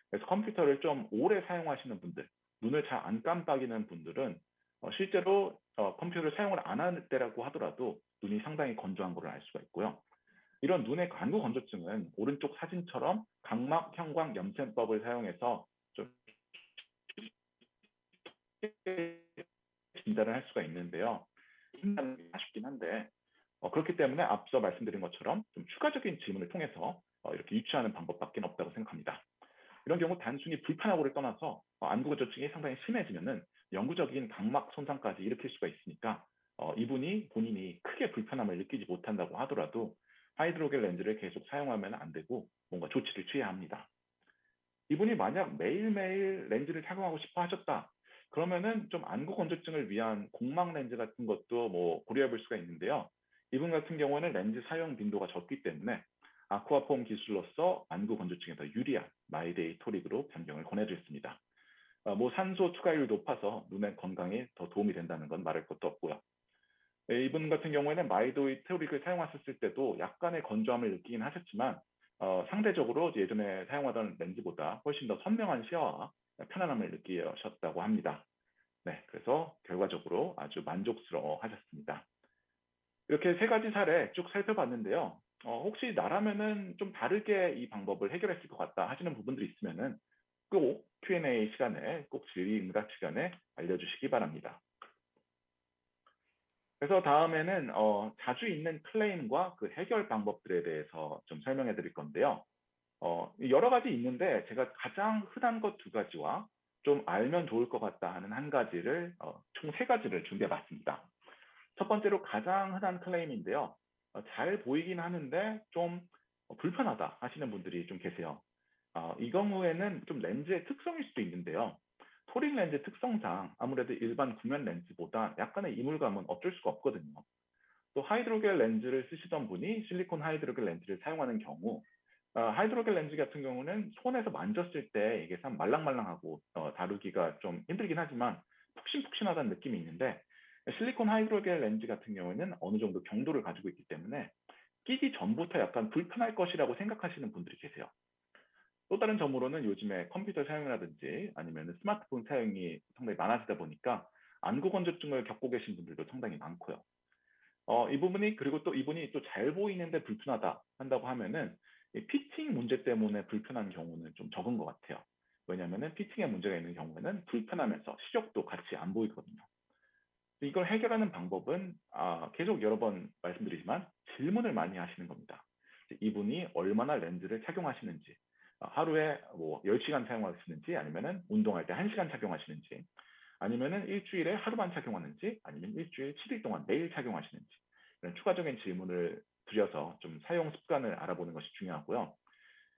[SPEAKER 5] 그래서 컴퓨터를 좀 오래 사용하시는 분들, 눈을 잘 안 깜빡이는 분들은 실제로 컴퓨터를 사용을 안 할 때라고 하더라도 눈이 상당히 건조한 것을 알 수가 있고요. 이런 눈의 안구 건조증은 오른쪽 사진처럼 각막 형광 염색법을 사용해서 좀 진단을 할 수가 있는데요. 아쉽긴 한데 그렇기 때문에 앞서 말씀드린 것처럼 좀 추가적인 질문을 통해서 이렇게 유추하는 방법밖에 없다고 생각합니다. 이런 경우 단순히 불편하고를 떠나서 안구 건조증이 상당히 심해지면은 영구적인 각막 손상까지 일으킬 수가 있으니까 이분이 본인이 크게 불편함을 느끼지 못한다고 하더라도 하이드로겔 렌즈를 계속 사용하면 안 되고 뭔가 조치를 취해야 합니다. 이분이 만약 매일매일 렌즈를 착용하고 싶어 하셨다. 그러면은 좀 안구 건조증을 위한 공막 렌즈 같은 것도 뭐 고려해 볼 수가 있는데요. 이분 같은 경우는 렌즈 사용 빈도가 적기 때문에 아쿠아폼 기술로서 안구 건조증에 더 유리한 마이데이 토릭으로 변경을 권해드렸습니다. 뭐 산소 투과율이 높아서 눈의 건강에 더 도움이 된다는 건 말할 것도 없고요. 이분 같은 경우에는 마이데이 토릭을 사용하셨을 때도 약간의 건조함을 느끼긴 하셨지만 상대적으로 예전에 사용하던 렌즈보다 훨씬 더 선명한 시야와 편안함을 느끼셨다고 합니다. 네, 그래서 결과적으로 아주 만족스러워 하셨습니다. 이렇게 세 가지 사례 쭉 살펴봤는데요. 혹시 나라면은 좀 다르게 이 방법을 해결했을 것 같다 하시는 부분들이 있으면은 꼭 Q&A 시간에 꼭 질의응답 시간에 알려주시기 바랍니다. 그래서 다음에는 자주 있는 클레임과 그 해결 방법들에 대해서 좀 설명해 드릴 건데요. 여러 가지 있는데 제가 가장 흔한 것 두 가지와 좀 알면 좋을 것 같다 하는 한 가지를 총 세 가지를 준비해 봤습니다. 첫 번째로 가장 흔한 클레임인데요. 잘 보이긴 하는데 좀 불편하다 하시는 분들이 좀 계세요. 이 경우에는 좀 렌즈의 특성일 수도 있는데요. 토릭 렌즈 특성상 아무래도 일반 구면 렌즈보다 약간의 이물감은 어쩔 수가 없거든요. 또 하이드로겔 렌즈를 쓰시던 분이 실리콘 하이드로겔 렌즈를 사용하는 경우 하이드로겔 렌즈 같은 경우는 손에서 만졌을 때 이게 참 말랑말랑하고 다루기가 좀 힘들긴 하지만 푹신푹신하다는 느낌이 있는데 실리콘 하이드로겔 렌즈 같은 경우에는 어느 정도 경도를 가지고 있기 때문에 끼기 전부터 약간 불편할 것이라고 생각하시는 분들이 계세요. 또 다른 점으로는 요즘에 컴퓨터 사용이라든지 아니면 스마트폰 사용이 상당히 많아지다 보니까 안구 건조증을 겪고 계신 분들도 상당히 많고요. 이 부분이 그리고 또 이분이 또 잘 보이는데 불편하다 한다고 하면은 이 피팅 문제 때문에 불편한 경우는 좀 적은 것 같아요. 왜냐하면은 피팅에 문제가 있는 경우에는 불편하면서 시력도 같이 안 보이거든요. 이걸 해결하는 방법은 계속 여러 번 말씀드리지만 질문을 많이 하시는 겁니다. 이분이 얼마나 렌즈를 착용하시는지, 하루에 뭐 10시간 사용하시는지 아니면은 운동할 때 1시간 착용하시는지 아니면은 일주일에 하루만 착용하는지 아니면 일주일 7일 동안 매일 착용하시는지 이런 추가적인 질문을 드려서 좀 사용 습관을 알아보는 것이 중요하고요.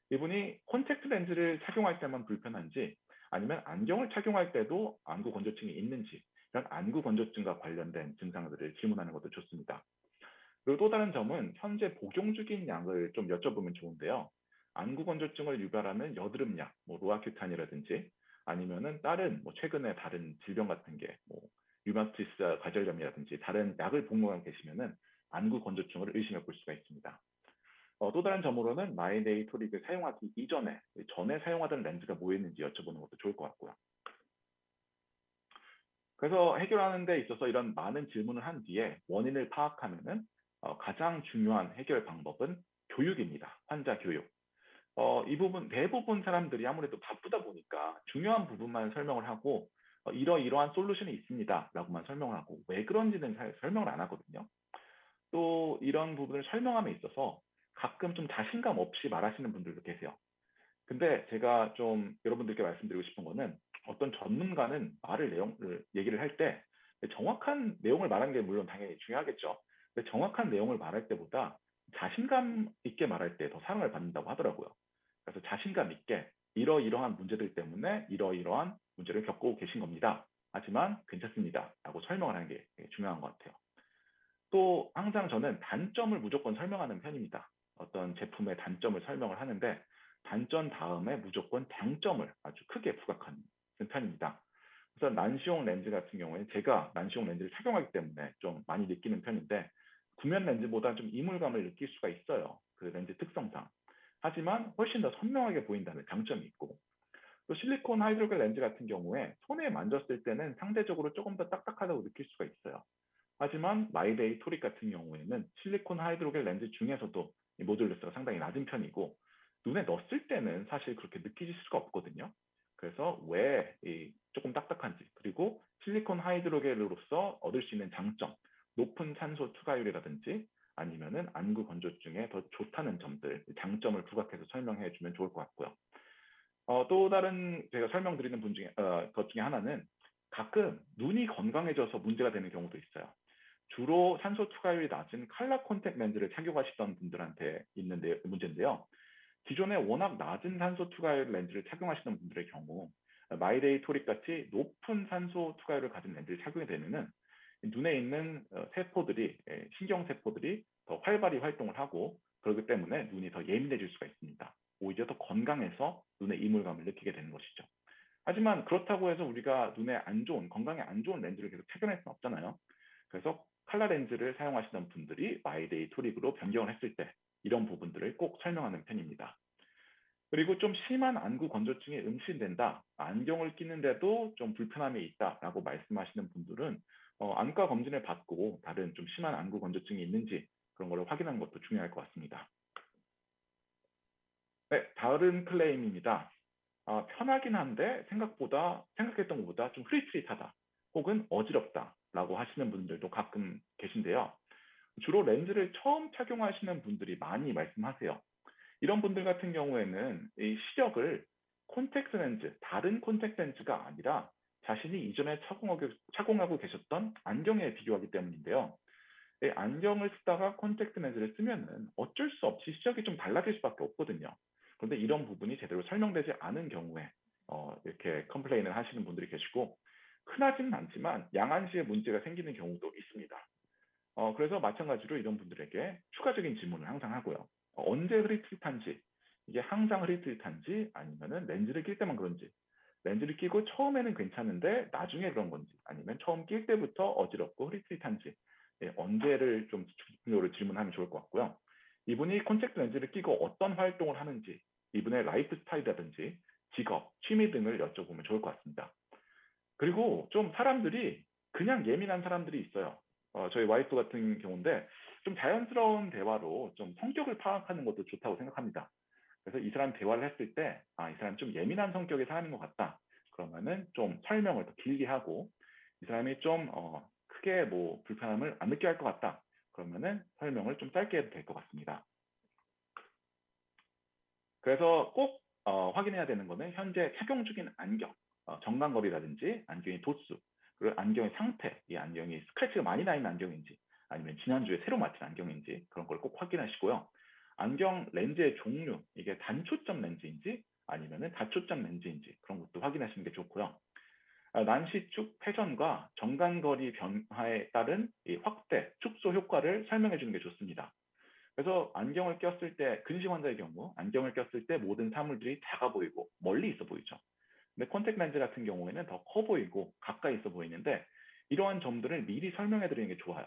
[SPEAKER 5] 이분이 콘택트 렌즈를 착용할 때만 불편한지 아니면 안경을 착용할 때도 안구 건조증이 있는지 이런 안구 건조증과 관련된 증상들을 질문하는 것도 좋습니다. 그리고 또 다른 점은 현재 복용 중인 약을 좀 여쭤보면 좋은데요. 안구 건조증을 유발하는 여드름 약, 뭐 로아큐탄이라든지 아니면은 다른 뭐 최근에 다른 질병 같은 게뭐 류마티스 관절염이라든지 다른 약을 복용하고 계시면은 안구 건조증을 의심해 볼 수가 있습니다. 또 다른 점으로는 마이데이 토릭을 사용하기 이전에 전에 사용하던 렌즈가 뭐였는지 여쭤보는 것도 좋을 것 같고요. 그래서 해결하는 데 있어서 이런 많은 질문을 한 뒤에 원인을 파악하면은 가장 중요한 해결 방법은 교육입니다. 환자 교육. 이 부분 대부분 사람들이 아무래도 바쁘다 보니까 중요한 부분만 설명을 하고 이러이러한 솔루션이 있습니다라고만 설명을 하고 왜 그런지는 잘 설명을 안 하거든요. 또 이런 부분을 설명함에 있어서 가끔 좀 자신감 없이 말하시는 분들도 계세요. 근데 제가 좀 여러분들께 말씀드리고 싶은 거는 어떤 전문가는 내용을 얘기를 할 때 정확한 내용을 말하는 게 물론 당연히 중요하겠죠. 근데 정확한 내용을 말할 때보다 자신감 있게 말할 때 더 사랑을 받는다고 하더라고요. 그래서 자신감 있게 이러이러한 문제들 때문에 이러이러한 문제를 겪고 계신 겁니다. 하지만 괜찮습니다. 라고 설명을 하는 게 중요한 것 같아요. 또 항상 저는 단점을 무조건 설명하는 편입니다. 어떤 제품의 단점을 설명을 하는데 단점 다음에 무조건 장점을 아주 크게 부각하는 편입니다. 그래서 난시용 렌즈 같은 경우에 제가 난시용 렌즈를 착용하기 때문에 좀 많이 느끼는 편인데 구면 렌즈보다 좀 이물감을 느낄 수가 있어요. 그 렌즈 특성상. 하지만 훨씬 더 선명하게 보인다는 장점이 있고 또 실리콘 하이드로겔 렌즈 같은 경우에 손에 만졌을 때는 상대적으로 조금 더 딱딱하다고 느낄 수가 있어요. 하지만 마이데이 토릭 같은 경우에는 실리콘 하이드로겔 렌즈 중에서도 이 모듈러스가 상당히 낮은 편이고 눈에 넣었을 때는 사실 그렇게 느끼실 수가 없거든요. 그래서 왜 조금 딱딱한지 그리고 실리콘 하이드로겔로서 얻을 수 있는 장점, 높은 산소 투과율이라든지 아니면은 안구 건조증에 더 좋다는 점들, 장점을 부각해서 설명해 주면 좋을 것 같고요. 또 다른 제가 설명드리는 것 중에 하나는 가끔 눈이 건강해져서 문제가 되는 경우도 있어요. 주로 산소 투과율이 낮은 칼라 콘택 렌즈를 착용하시던 분들한테 있는 문제인데요. 기존에 워낙 낮은 산소 투과율 렌즈를 착용하시는 분들의 경우 마이데이 토릭 같이 높은 산소 투과율을 가진 렌즈를 착용이 되면은 눈에 있는 세포들이 신경 세포들이 더 활발히 활동을 하고 그렇기 때문에 눈이 더 예민해질 수가 있습니다. 오히려 더 건강해서 눈의 이물감을 느끼게 되는 것이죠. 하지만 그렇다고 해서 우리가 눈에 안 좋은 건강에 안 좋은 렌즈를 계속 착용할 수는 없잖아요. 그래서 칼라 렌즈를 사용하시던 분들이 마이데이 토릭으로 변경을 했을 때 이런 부분들을 꼭 설명하는 편입니다. 그리고 좀 심한 안구 건조증이 음신된다, 안경을 끼는데도 좀 불편함이 있다라고 말씀하시는 분들은 안과 검진을 받고 다른 좀 심한 안구 건조증이 있는지 그런 걸 확인하는 것도 중요할 것 같습니다. 네, 다른 클레임입니다. 편하긴 한데 생각했던 것보다 좀 흐릿흐릿하다. 혹은 어지럽다라고 하시는 분들도 가끔 계신데요. 주로 렌즈를 처음 착용하시는 분들이 많이 말씀하세요. 이런 분들 같은 경우에는 이 시력을 콘택트 렌즈, 다른 콘택트 렌즈가 아니라 자신이 이전에 착용하고 계셨던 안경에 비교하기 때문인데요. 이 안경을 쓰다가 콘택트 렌즈를 쓰면은 어쩔 수 없이 시력이 좀 달라질 수밖에 없거든요. 그런데 이런 부분이 제대로 설명되지 않은 경우에 이렇게 컴플레인을 하시는 분들이 계시고, 흔하지는 않지만 양안시에 문제가 생기는 경우도 있습니다. 그래서 마찬가지로 이런 분들에게 추가적인 질문을 항상 하고요. 언제 흐릿흐릿한지, 이게 항상 흐릿흐릿한지 아니면은 렌즈를 낄 때만 그런지, 렌즈를 끼고 처음에는 괜찮은데 나중에 그런 건지, 아니면 처음 낄 때부터 어지럽고 흐릿흐릿한지, 예, 언제를 좀 집중적으로 질문하면 좋을 것 같고요. 이분이 콘택트 렌즈를 끼고 어떤 활동을 하는지, 이분의 라이프 스타일이라든지 직업, 취미 등을 여쭤보면 좋을 것 같습니다. 그리고 좀 사람들이 그냥 예민한 사람들이 있어요. 저희 와이프 같은 경우인데 좀 자연스러운 대화로 좀 성격을 파악하는 것도 좋다고 생각합니다. 그래서 이 사람 대화를 했을 때, 이 사람 좀 예민한 성격의 사람인 것 같다. 그러면은 좀 설명을 더 길게 하고, 이 사람이 좀 크게 뭐 불편함을 안 느껴 할 것 같다. 그러면은 설명을 좀 짧게 해도 될 것 같습니다. 그래서 꼭 확인해야 되는 거는 현재 착용 중인 안경, 정강거리라든지 안경의 도수, 그리고 안경의 상태, 이 안경이 스크래치가 많이 나 있는 안경인지 아니면 지난주에 새로 맞춘 안경인지 그런 걸 꼭 확인하시고요. 안경 렌즈의 종류, 이게 단초점 렌즈인지 아니면 다초점 렌즈인지 그런 것도 확인하시는 게 좋고요. 난시축 회전과 정강거리 변화에 따른 이 확대, 축소 효과를 설명해 주는 게 좋습니다. 그래서 안경을 꼈을 때, 근시 환자의 경우 안경을 꼈을 때 모든 사물들이 작아 보이고 멀리 있어 보이죠. 근데 콘택트 렌즈 같은 경우에는 더 커 보이고 가까이 있어 보이는데, 이러한 점들을 미리 설명해 드리는 게 좋아요.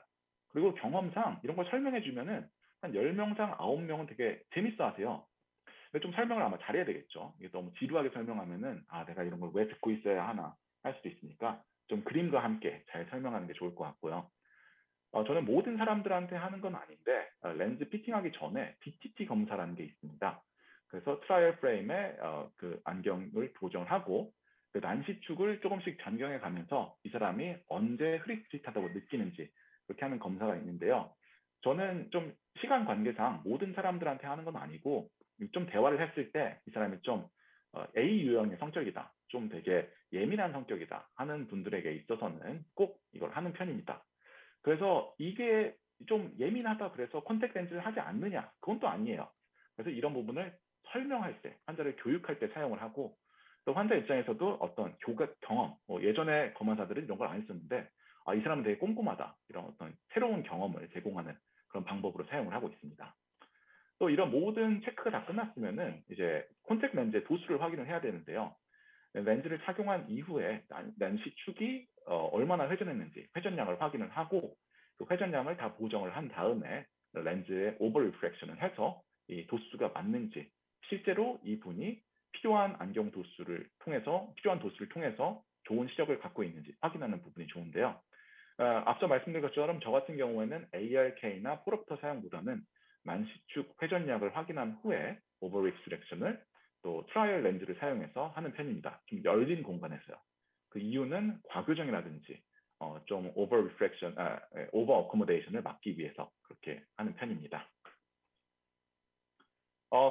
[SPEAKER 5] 그리고 경험상 이런 걸 설명해 주면은 한 10명상 9명은 되게 재밌어 하세요. 근데 좀 설명을 아마 잘해야 되겠죠. 이게 너무 지루하게 설명하면은 내가 이런 걸 왜 듣고 있어야 하나 할 수도 있으니까 좀 그림과 함께 잘 설명하는 게 좋을 것 같고요. 저는 모든 사람들한테 하는 건 아닌데 렌즈 피팅하기 전에 DTT 검사라는 게 있습니다. 그래서 트라이얼 프레임에 그 안경을 도전하고 그 난시축을 조금씩 변경해 가면서 이 사람이 언제 흐릿흐릿하다고 느끼는지 그렇게 하는 검사가 있는데요. 저는 좀 시간 관계상 모든 사람들한테 하는 건 아니고, 좀 대화를 했을 때 이 사람이 좀 A 유형의 성격이다, 좀 되게 예민한 성격이다 하는 분들에게 있어서는 꼭 이걸 하는 편입니다. 그래서 이게 좀 예민하다 그래서 콘택트 렌즈를 하지 않느냐? 그건 또 아니에요. 그래서 이런 부분을 설명할 때, 환자를 교육할 때 사용을 하고, 또 환자 입장에서도 어떤 경험, 예전에 검안사들은 이런 걸 안 했었는데, 이 사람은 되게 꼼꼼하다, 이런 어떤 새로운 경험을 제공하는 그런 방법으로 사용을 하고 있습니다. 또 이런 모든 체크가 다 끝났으면은 이제 콘택트 렌즈의 도수를 확인을 해야 되는데요. 렌즈를 착용한 이후에 난시축이 얼마나 회전했는지 회전량을 확인을 하고, 그 회전량을 다 보정을 한 다음에 렌즈의 오버 리프렉션을 해서 이 도수가 맞는지, 실제로 이분이 필요한 도수를 통해서 좋은 시력을 갖고 있는지 확인하는 부분이 좋은데요. 앞서 말씀드린 것처럼 저 같은 경우에는 ARK나 포럽터 사용보다는 난시축 회전량을 확인한 후에 오버 리프렉션을 또 트라이얼 렌즈를 사용해서 하는 편입니다. 좀 열린 공간에서요. 그 이유는 과교정이라든지 좀 오버 리프렉션, 오버 어코모데이션을 막기 위해서 그렇게 하는 편입니다.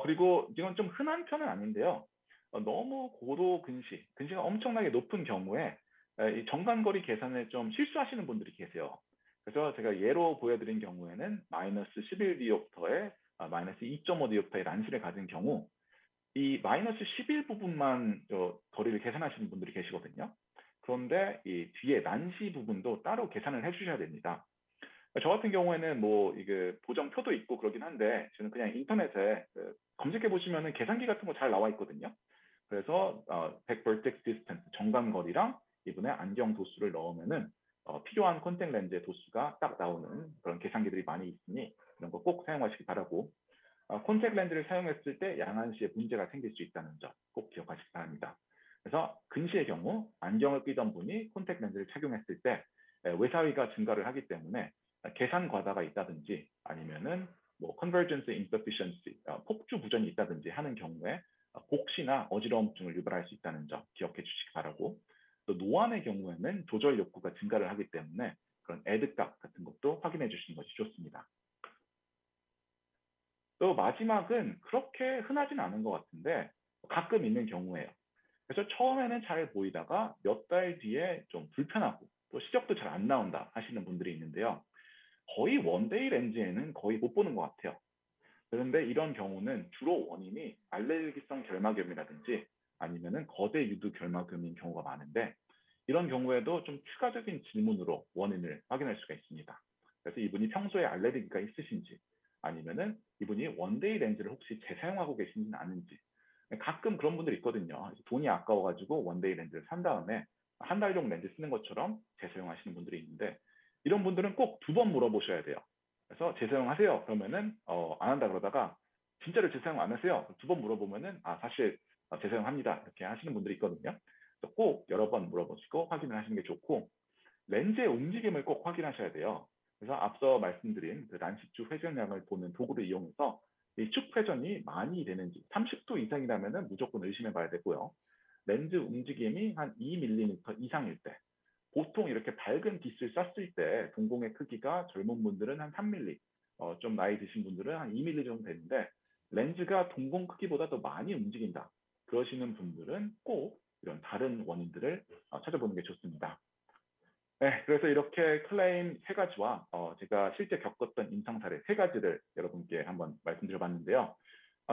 [SPEAKER 5] 그리고 이건 좀 흔한 편은 아닌데요. 너무 고도 근시가 엄청나게 높은 경우에 이 정간거리 계산을 좀 실수하시는 분들이 계세요. 그래서 제가 예로 보여드린 경우에는 마이너스 11디옵터에 마이너스 2.5디옵터의 란시를 가진 경우, 이 마이너스 11 부분만 거리를 계산하시는 분들이 계시거든요. 그런데 이 뒤에 난시 부분도 따로 계산을 해주셔야 됩니다. 저 같은 경우에는 뭐 이게 보정표도 있고 그러긴 한데, 저는 그냥 인터넷에 검색해 보시면은 계산기 같은 거 잘 나와 있거든요. 그래서 back vertex distance, 정감거리랑 이분의 안경 도수를 넣으면은 필요한 콘택트 렌즈의 도수가 딱 나오는 그런 계산기들이 많이 있으니 이런 거 꼭 사용하시기 바라고, 콘택트 렌즈를 사용했을 때 양안시에 문제가 생길 수 있다는 점 꼭 기억하시기 바랍니다. 그래서 근시의 경우 안경을 끼던 분이 콘택트 렌즈를 착용했을 때 외사위가 증가를 하기 때문에 계산 과다가 있다든지 아니면은 뭐 convergence insufficiency, 폭주 부전이 있다든지 하는 경우에 복시나 어지러움증을 유발할 수 있다는 점 기억해 주시기 바라고, 또 노안의 경우에는 조절 욕구가 증가를 하기 때문에 그런 애드값 같은 것도 확인해 주시는 것이 좋습니다. 또 마지막은 그렇게 흔하진 않은 것 같은데 가끔 있는 경우예요. 그래서 처음에는 잘 보이다가 몇 달 뒤에 좀 불편하고 또 시력도 잘 안 나온다 하시는 분들이 있는데요. 거의 원데이 렌즈에는 거의 못 보는 것 같아요. 그런데 이런 경우는 주로 원인이 알레르기성 결막염이라든지 아니면은 거대 유두 결막염인 경우가 많은데 이런 경우에도 좀 추가적인 질문으로 원인을 확인할 수가 있습니다. 그래서 이분이 평소에 알레르기가 있으신지 아니면은 이분이 원데이 렌즈를 혹시 재사용하고 계신지는 아는지 가끔 그런 분들이 있거든요. 돈이 아까워가지고 원데이 렌즈를 산 다음에 한 달용 렌즈 쓰는 것처럼 재사용하시는 분들이 있는데 이런 분들은 꼭 2번 물어보셔야 돼요. 그래서 재사용하세요. 그러면은 안 한다 그러다가 진짜로 재사용 안 하세요. 2번 물어보면은 사실 재사용합니다. 이렇게 하시는 분들이 있거든요. 그래서 꼭 여러 번 물어보시고 확인을 하시는 게 좋고 렌즈의 움직임을 꼭 확인하셔야 돼요. 그래서 앞서 말씀드린 그 난시축 회전량을 보는 도구를 이용해서 이 축 회전이 많이 되는지 30도 이상이라면 무조건 의심해 봐야 되고요. 렌즈 움직임이 한 2mm 이상일 때 보통 이렇게 밝은 빛을 쐈을 때 동공의 크기가 젊은 분들은 한 3mm, 좀 나이 드신 분들은 한 2mm 정도 되는데 렌즈가 동공 크기보다 더 많이 움직인다. 그러시는 분들은 꼭 이런 다른 원인들을 찾아보는 게 좋습니다. 네, 그래서 이렇게 클레임 3가지와 제가 실제 겪었던 임상 사례 3가지를 여러분께 한번 말씀드려봤는데요.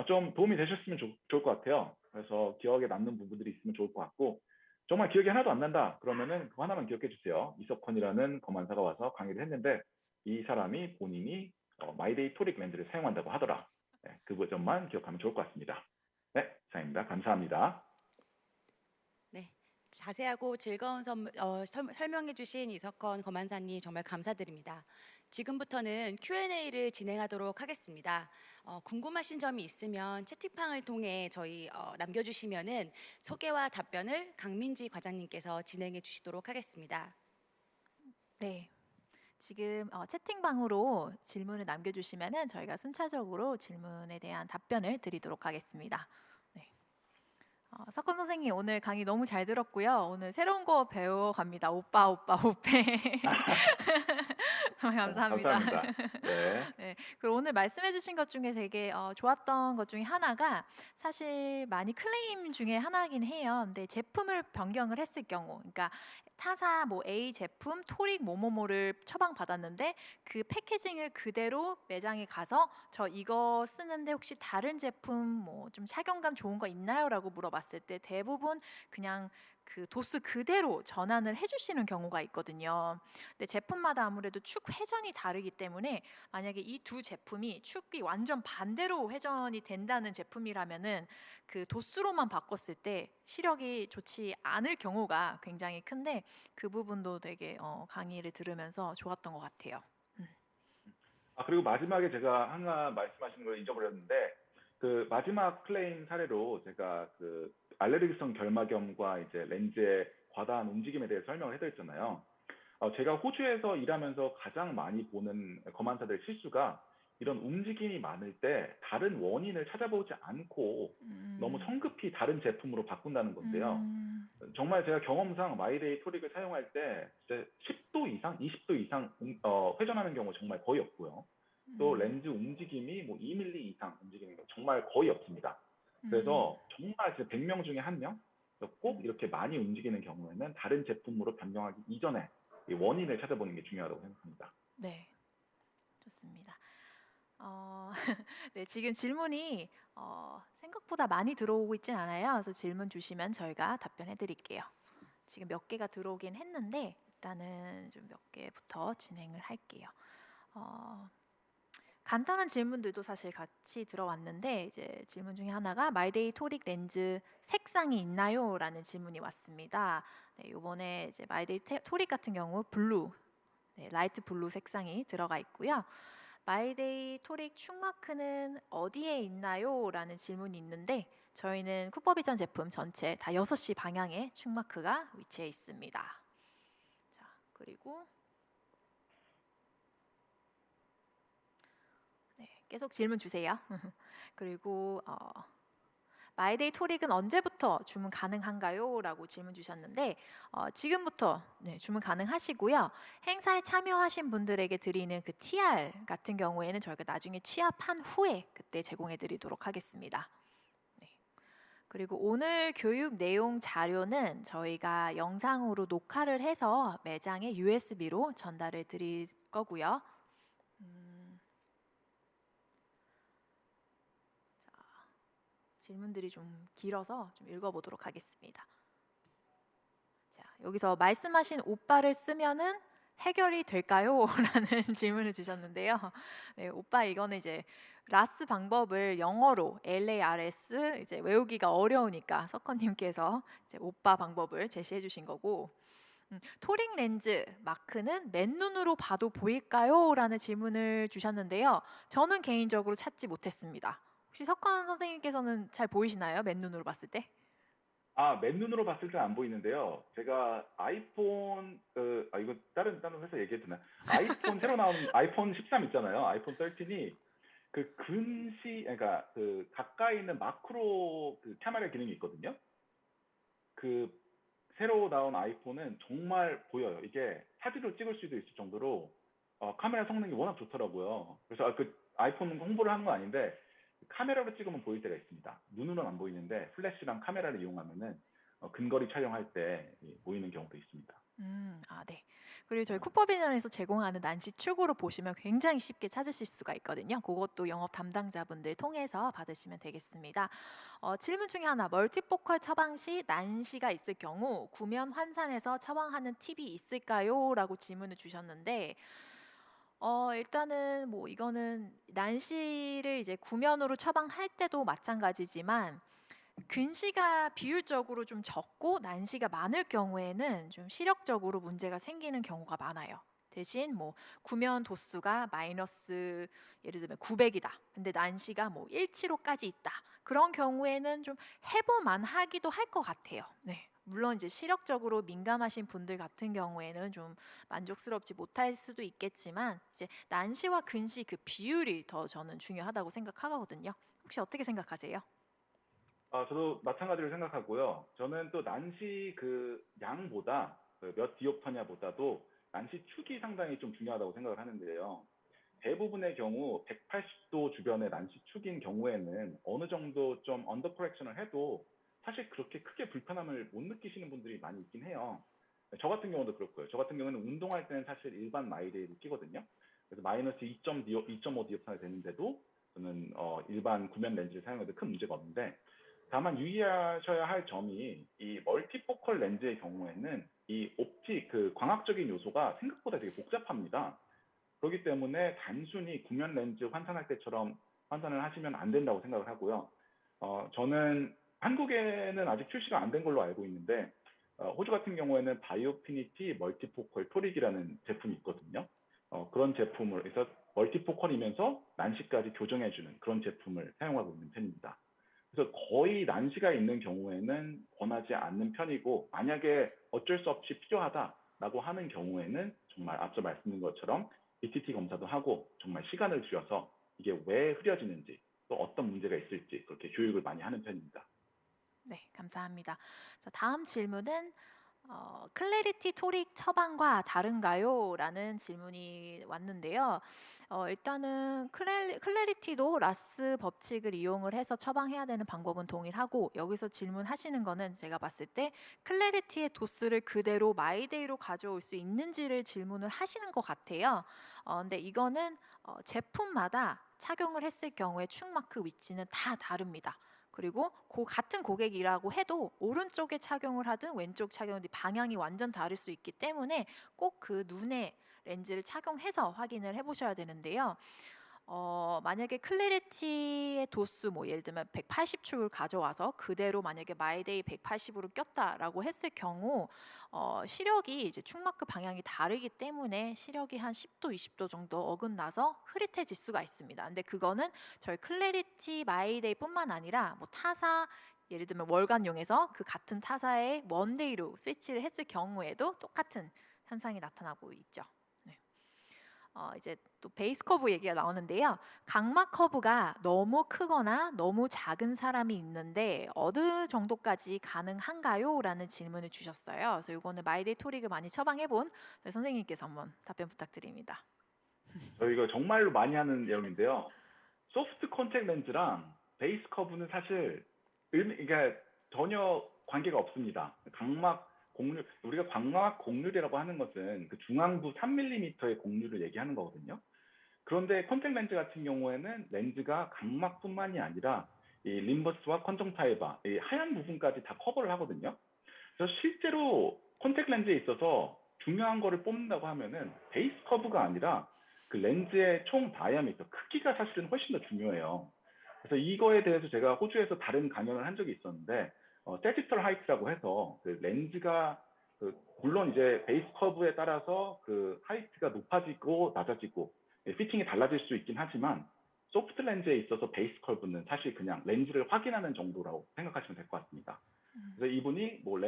[SPEAKER 5] 좀 도움이 되셨으면 좋을 것 같아요. 그래서 기억에 남는 부분들이 있으면 좋을 것 같고 정말 기억이 하나도 안 난다 그러면은 그거 하나만 기억해 주세요. 이석헌이라는 검안사가 와서 강의를 했는데 이 사람이 본인이 마이데이 토릭 렌즈를 사용한다고 하더라. 네, 그 점만 기억하면 좋을 것 같습니다. 네, 이상입니다. 감사합니다.
[SPEAKER 1] 네, 자세하고 즐거운 설명해주신 이석헌 검안사님 정말 감사드립니다. 지금부터는 Q&A를 진행하도록 하겠습니다. 궁금하신 점이 있으면 채팅방을 통해 저희 남겨주시면은 소개와 답변을 강민지 과장님께서 진행해 주시도록 하겠습니다.
[SPEAKER 4] 네. 지금 채팅방으로 질문을 남겨주시면은 저희가 순차적으로 질문에 대한 답변을 드리도록 하겠습니다. 네. 석권 선생님 오늘 강의 너무 잘 들었고요. 오늘 새로운 거 배워갑니다. 오빠 오페. 정말 감사합니다.
[SPEAKER 5] 감사합니다. 네.
[SPEAKER 4] 네, 그리고 오늘 말씀해주신 것 중에 되게 좋았던 것 중에 하나가 사실 많이 클레임 중에 하나긴 해요. 근데 제품을 변경을 했을 경우, 그러니까 타사 뭐 A 제품 토릭 뭐뭐뭐를 처방 받았는데 그 패키징을 그대로 매장에 가서 저 이거 쓰는데 혹시 다른 제품 뭐 좀 착용감 좋은 거 있나요?라고 물어봤을 때 대부분 그냥 그 도수 그대로 전환을 해주시는 경우가 있거든요. 근데 제품마다 아무래도 축 회전이 다르기 때문에 만약에 이 두 제품이 축이 완전 반대로 회전이 된다는 제품이라면은 그 도수로만 바꿨을 때 시력이 좋지 않을 경우가 굉장히 큰데 그 부분도 되게 강의를 들으면서 좋았던 것 같아요.
[SPEAKER 5] 그리고 마지막에 제가 하나 말씀하시는 걸 잊어버렸는데 그 마지막 클레임 사례로 제가 그 알레르기성 결막염과 이제 렌즈의 과다한 움직임에 대해 설명을 해드렸잖아요. 제가 호주에서 일하면서 가장 많이 보는 검안사들의 실수가 이런 움직임이 많을 때 다른 원인을 찾아보지 않고 너무 성급히 다른 제품으로 바꾼다는 건데요. 정말 제가 경험상 마이데이 토릭을 사용할 때 진짜 10도 이상, 20도 이상 회전하는 경우 정말 거의 없고요. 또 렌즈 움직임이 뭐 2mm 이상 움직이는 거 정말 거의 없습니다. 그래서 정말 100명 중에 1명 꼭 이렇게 많이 움직이는 경우에는 다른 제품으로 변경하기 이전에 이 원인을 찾아보는 게 중요하다고 생각합니다.
[SPEAKER 4] 네, 좋습니다. 네, 지금 질문이 생각보다 많이 들어오고 있진 않아요. 그래서 질문 주시면 저희가 답변해 드릴게요. 지금 몇 개가 들어오긴 했는데 일단은 좀 몇 개부터 진행을 할게요. 간단한 질문들도 사실 같이 들어왔는데 이제 질문 중에 하나가 마이데이 토릭 렌즈 색상이 있나요? 라는 질문이 왔습니다. 네, 이번에 이제 마이데이 토릭 같은 경우 블루, 네, 라이트 블루 색상이 들어가 있고요. 마이데이 토릭 축마크는 어디에 있나요? 라는 질문이 있는데 저희는 쿠퍼비전 제품 전체 다 6시 방향에 축마크가 위치해 있습니다. 자, 그리고 네, 계속 질문 주세요. 그리고 마이데이 토릭은 언제부터 주문 가능한가요? 라고 질문 주셨는데 지금부터 주문 가능하시고요. 행사에 참여하신 분들에게 드리는 그 TR 같은 경우에는 저희가 나중에 취합한 후에 그때 제공해 드리도록 하겠습니다. 네. 그리고 오늘 교육 내용 자료는 저희가 영상으로 녹화를 해서 매장에 USB로 전달을 드릴 거고요. 질문들이 좀 길어서 좀 읽어보도록 하겠습니다. 자, 여기서 말씀하신 오빠를 쓰면은 해결이 될까요? 라는 질문을 주셨는데요. 네, 오빠 이거는 이제 라스 방법을 영어로 LARS 이제 외우기가 어려우니까 석헌님께서 이제 오빠 방법을 제시해 주신 거고, 토릭 렌즈 마크는 맨눈으로 봐도 보일까요? 라는 질문을 주셨는데요. 저는 개인적으로 찾지 못했습니다. 혹시 석헌 선생님께서는 잘 보이시나요? 맨눈으로 봤을 때?
[SPEAKER 5] 맨눈으로 봤을 때 안 보이는데요. 제가 아이폰, 이거 다른 회사 얘기해도 되나? 아이폰 새로 나온 아이폰 13 있잖아요. 아이폰 13이 그 그러니까 그 가까이 있는 마크로 그 카메라 기능이 있거든요. 그 새로 나온 아이폰은 정말 보여요. 이게 사진으로 찍을 수도 있을 정도로 카메라 성능이 워낙 좋더라고요. 그래서 그 아이폰 홍보를 하는 건 아닌데 카메라로 찍으면 보일 때가 있습니다. 눈으로는 안 보이는데 플래시랑 카메라를 이용하면은 근거리 촬영할 때 보이는 경우도 있습니다.
[SPEAKER 4] 네. 그리고 저희 쿠퍼비전에서 제공하는 난시 축으로 보시면 굉장히 쉽게 찾으실 수가 있거든요. 그것도 영업 담당자분들 통해서 받으시면 되겠습니다. 질문 중에 하나, 멀티포컬 처방 시 난시가 있을 경우 구면 환산해서 처방하는 팁이 있을까요? 라고 질문을 주셨는데 일단은 뭐 이거는 난시를 이제 구면으로 처방할 때도 마찬가지지만 근시가 비율적으로 좀 적고 난시가 많을 경우에는 좀 시력적으로 문제가 생기는 경우가 많아요. 대신 뭐 구면 도수가 마이너스 예를 들면 900이다. 근데 난시가 뭐 175까지 있다. 그런 경우에는 좀 해볼만 하기도 할 것 같아요. 네. 물론 이제 시력적으로 민감하신 분들 같은 경우에는 좀 만족스럽지 못할 수도 있겠지만 이제 난시와 근시 그 비율이 더 저는 중요하다고 생각하거든요. 혹시 어떻게 생각하세요?
[SPEAKER 5] 저도 마찬가지로 생각하고요. 저는 또 난시 그 양보다 몇 디옵터냐보다도 난시 축이 상당히 좀 중요하다고 생각을 하는데요. 대부분의 경우 180도 주변의 난시 축인 경우에는 어느 정도 좀 언더 커렉션을 해도 사실 그렇게 크게 불편함을 못 느끼시는 분들이 많이 있긴 해요. 저 같은 경우도 그렇고요. 저 같은 경우는 운동할 때는 사실 일반 마이데이를 끼거든요. 그래서 마이너스 2.5 디옵터가 되는데도 저는 일반 구면 렌즈를 사용해도 큰 문제가 없는데, 다만 유의하셔야 할 점이 이 멀티포컬 렌즈의 경우에는 이 옵틱 그 광학적인 요소가 생각보다 되게 복잡합니다. 그렇기 때문에 단순히 구면 렌즈 환산할 때처럼 환산을 하시면 안 된다고 생각을 하고요. 저는 한국에는 아직 출시가 안 된 걸로 알고 있는데 호주 같은 경우에는 바이오피니티 멀티포컬 토릭이라는 제품이 있거든요. 그런 제품을 그래서 멀티포컬이면서 난시까지 교정해주는 그런 제품을 사용하고 있는 편입니다. 그래서 거의 난시가 있는 경우에는 권하지 않는 편이고, 만약에 어쩔 수 없이 필요하다라고 하는 경우에는 정말 앞서 말씀드린 것처럼 BTT 검사도 하고 정말 시간을 들여서 이게 왜 흐려지는지 또 어떤 문제가 있을지 그렇게 교육을 많이 하는 편입니다.
[SPEAKER 4] 네, 감사합니다. 자, 다음 질문은 클래리티 토릭 처방과 다른가요? 라는 질문이 왔는데요. 일단은 클래리티도 라스 법칙을 이용을 해서 처방해야 되는 방법은 동일하고, 여기서 질문하시는 거는 제가 봤을 때 클래리티의 도수를 그대로 마이데이로 가져올 수 있는지를 질문을 하시는 것 같아요. 근데 이거는 제품마다 착용을 했을 경우에 축마크 위치는 다 다릅니다. 그리고 같은 고객이라고 해도 오른쪽에 착용을 하든 왼쪽 착용하든 방향이 완전 다를 수 있기 때문에 꼭 그 눈에 렌즈를 착용해서 확인을 해보셔야 되는데요. 만약에 클래리티의 도수 뭐 예를 들면 180축을 가져와서 그대로 만약에 마이데이 180으로 꼈다라고 했을 경우 시력이 이제 축마크 방향이 다르기 때문에 시력이 한 10도, 20도 정도 어긋나서 흐릿해질 수가 있습니다. 근데 그거는 저희 클래리티 마이데이뿐만 아니라 뭐 타사 예를 들면 월간용에서 그 같은 타사의 원데이로 스위치를 했을 경우에도 똑같은 현상이 나타나고 있죠. 네. 이제 또 베이스 커브 얘기가 나오는데요. 각막 커브가 너무 크거나 너무 작은 사람이 있는데 어느 정도까지 가능한가요? 라는 질문을 주셨어요. 그래서 이거는 마이데이 토릭을 많이 처방해본 저희 선생님께서 한번 답변 부탁드립니다.
[SPEAKER 5] 이거 정말로 많이 하는 내용인데요. 소프트 컨택 렌즈랑 베이스 커브는 사실 그러니까 전혀 관계가 없습니다. 각막 곡률, 우리가 각막 곡률이라고 하는 것은 그 중앙부 3mm의 곡률을 얘기하는 거거든요. 그런데 컨택 렌즈 같은 경우에는 렌즈가 각막뿐만이 아니라 이 림버스와 컨정타이바, 이 하얀 부분까지 다 커버를 하거든요. 그래서 실제로 컨택 렌즈에 있어서 중요한 거를 뽑는다고 하면은 베이스 커브가 아니라 그 렌즈의 총 다이아미터, 크기가 사실은 훨씬 더 중요해요. 그래서 이거에 대해서 제가 호주에서 다른 강연을 한 적이 있었는데, 세지털 하이트라고 해서 그 렌즈가 물론 이제 베이스 커브에 따라서 그 하이트가 높아지고 낮아지고 피팅이 달라질 수 있긴 하지만 소프트 렌즈에 있어서 베이스 커브는 사실 그냥 렌즈를 확인하는 정도라고 생각하시면 될 것 같습니다. 그래서 이분이 뭐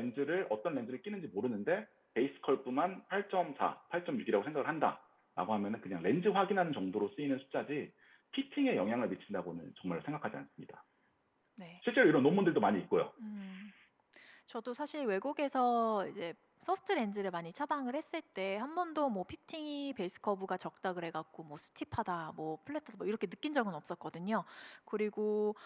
[SPEAKER 5] 어떤 렌즈를 끼는지 모르는데 베이스 커브만 8.4, 8.6이라고 생각을 한다라고 하면은 그냥 렌즈 확인하는 정도로 쓰이는 숫자지 피팅에 영향을 미친다고는 정말 생각하지 않습니다.
[SPEAKER 4] 네.
[SPEAKER 5] 실제로 이런 논문들도 많이 있고요.
[SPEAKER 4] 저도 사실 외국에서 이제 소프트 렌즈를 많이 처방을 했을 때 한 번도 뭐 피팅이 베이스 커브가 적다 그래갖고 뭐 스티프하다, 뭐 플랫하다 뭐 이렇게 느낀 적은 없었거든요. 그리고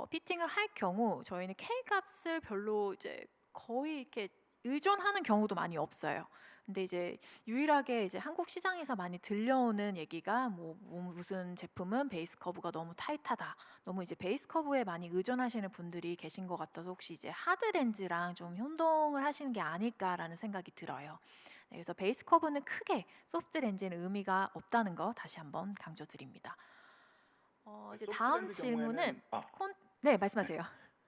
[SPEAKER 4] 피팅을 할 경우 저희는 K 값을 별로 이제 거의 이렇게 의존하는 경우도 많이 없어요. 근데 이제 유일하게 이제 한국 시장에서 많이 들려오는 얘기가 뭐 무슨 제품은 베이스 커브가 너무 타이트하다, 너무 이제 베이스 커브에 많이 의존하시는 분들이 계신 것 같아서 혹시 이제 하드 렌즈랑 좀 혼동을 하시는 게 아닐까라는 생각이 들어요. 네, 그래서 베이스 커브는 크게 소프트 렌즈는 의미가 없다는 거 다시 한번 강조드립니다. 이제
[SPEAKER 5] 소프트
[SPEAKER 4] 다음
[SPEAKER 5] 렌즈
[SPEAKER 4] 질문은
[SPEAKER 5] 경우에는
[SPEAKER 4] 네, 말씀하세요.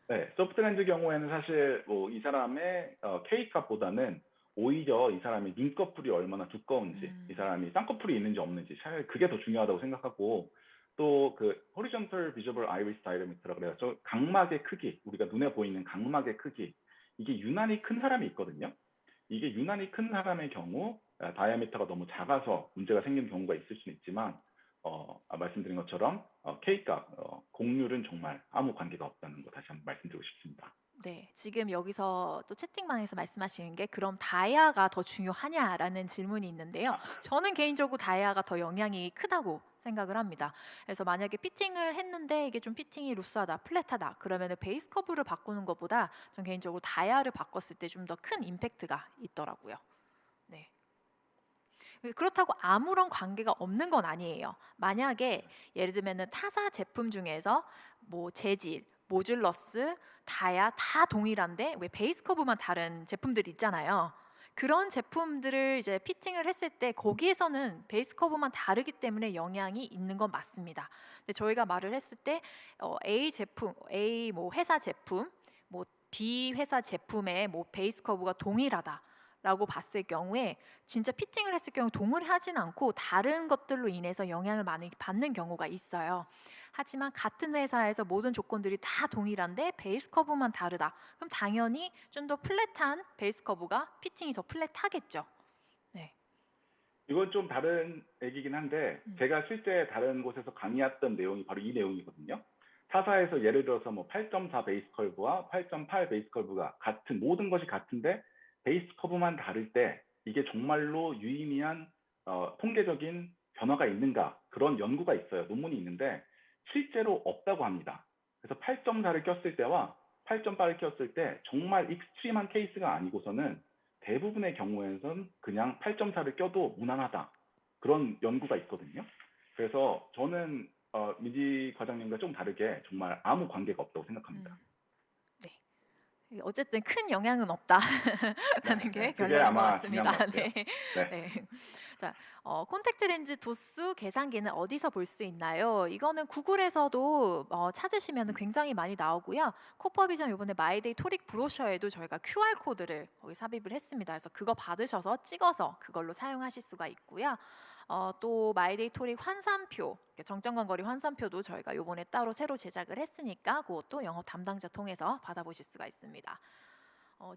[SPEAKER 5] 네, 소프트 렌즈 경우에는 사실 뭐 이 사람의 K 값보다는 오히려 이 사람이 눈꺼풀이 얼마나 두꺼운지, 이 사람이 쌍꺼풀이 있는지 없는지 사실 그게 더 중요하다고 생각하고 또 그 horizontal visible iris diameter라고 그래서 각막의 크기, 우리가 눈에 보이는 각막의 크기 이게 유난히 큰 사람이 있거든요. 이게 유난히 큰 사람의 경우 다이아미터가 너무 작아서 문제가 생기는 경우가 있을 수는 있지만 말씀드린 것처럼 K값, 곡률은 정말 아무 관계가 없다는 거 다시 한번 말씀드리고 싶습니다.
[SPEAKER 4] 네, 지금 여기서 또 채팅방에서 말씀하시는 게 그럼 다이아가 더 중요하냐라는 질문이 있는데요. 저는 개인적으로 다이아가 더 영향이 크다고 생각을 합니다. 그래서 만약에 피팅을 했는데 이게 좀 피팅이 루스하다, 플랫하다 그러면 베이스 커브를 바꾸는 것보다 전 개인적으로 다이아를 바꿨을 때 좀 더 큰 임팩트가 있더라고요. 네. 그렇다고 아무런 관계가 없는 건 아니에요. 만약에 예를 들면 타사 제품 중에서 뭐 재질, 모듈러스, 다야 다 동일한데 왜 베이스 커브만 다른 제품들이 있잖아요. 그런 제품들을 이제 피팅을 했을 때 거기에서는 베이스 커브만 다르기 때문에 영향이 있는 건 맞습니다. 근데 저희가 말을 했을 때 A 제품, A 뭐 회사 제품, 뭐 B 회사 제품의 뭐 베이스 커브가 동일하다. 라고 봤을 경우에 진짜 피팅을 했을 경우 동일하진 않고 다른 것들로 인해서 영향을 많이 받는 경우가 있어요. 하지만 같은 회사에서 모든 조건들이 다 동일한데 베이스 커브만 다르다. 그럼 당연히 좀 더 플랫한 베이스 커브가 피팅이 더 플랫하겠죠. 네.
[SPEAKER 5] 이건 좀 다른 얘기긴 한데 제가 실제 다른 곳에서 강의했던 내용이 바로 이 내용이거든요. 타사에서 예를 들어서 뭐 8.4 베이스 커브와 8.8 베이스 커브가 같은 모든 것이 같은데 베이스 커브만 다를 때 이게 정말로 유의미한 통계적인 변화가 있는가 그런 연구가 있어요. 논문이 있는데 실제로 없다고 합니다. 그래서 8.4를 꼈을 때와 8.8을 꼈을 때 정말 익스트림한 케이스가 아니고서는 대부분의 경우에는 그냥 8.4를 껴도 무난하다. 그런 연구가 있거든요. 그래서 저는 민지 과장님과 좀 다르게 정말 아무 관계가 없다고 생각합니다.
[SPEAKER 4] 어쨌든 큰 영향은 없다라는 게
[SPEAKER 5] 그게
[SPEAKER 4] 결론인 것
[SPEAKER 5] 아마
[SPEAKER 4] 같습니다.
[SPEAKER 5] 중요한 것 같아요.
[SPEAKER 4] 네.
[SPEAKER 5] 네.
[SPEAKER 4] 네. 자, 콘택트 렌즈 도수 계산기는 어디서 볼 수 있나요? 이거는 구글에서도 찾으시면 굉장히 많이 나오고요. 코퍼비전 이번에 마이데이 토릭 브로셔에도 저희가 QR 코드를 거기 삽입을 했습니다. 그래서 그거 받으셔서 찍어서 그걸로 사용하실 수가 있고요. 또 마이데이 토릭 환산표, 정점관 거리 환산표도 저희가 요번에 따로 새로 제작을 했으니까 그것도 영업 담당자 통해서 받아보실 수가 있습니다.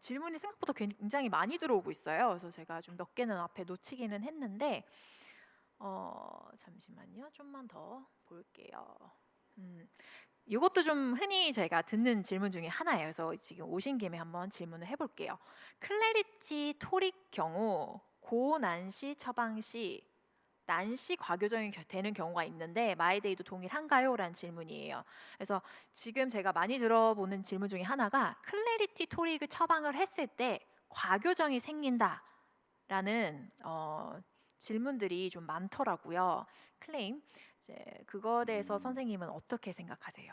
[SPEAKER 4] 질문이 생각보다 굉장히 많이 들어오고 있어요. 그래서 제가 좀 몇 개는 앞에 놓치기는 했는데 잠시만요. 좀만 더 볼게요. 이것도 좀 흔히 제가 듣는 질문 중에 하나예요. 그래서 지금 오신 김에 한번 질문을 해볼게요. 클래리티 토릭 경우 고난시 처방 시 난시 과교정이 되는 경우가 있는데 마이데이도 동일한가요? 라는 질문이에요. 그래서 지금 제가 많이 들어보는 질문 중에 하나가 클래리티 토릭을 처방을 했을 때 과교정이 생긴다라는 질문들이 좀 많더라고요. 클레임. 이제 그거에 대해서 선생님은 어떻게 생각하세요?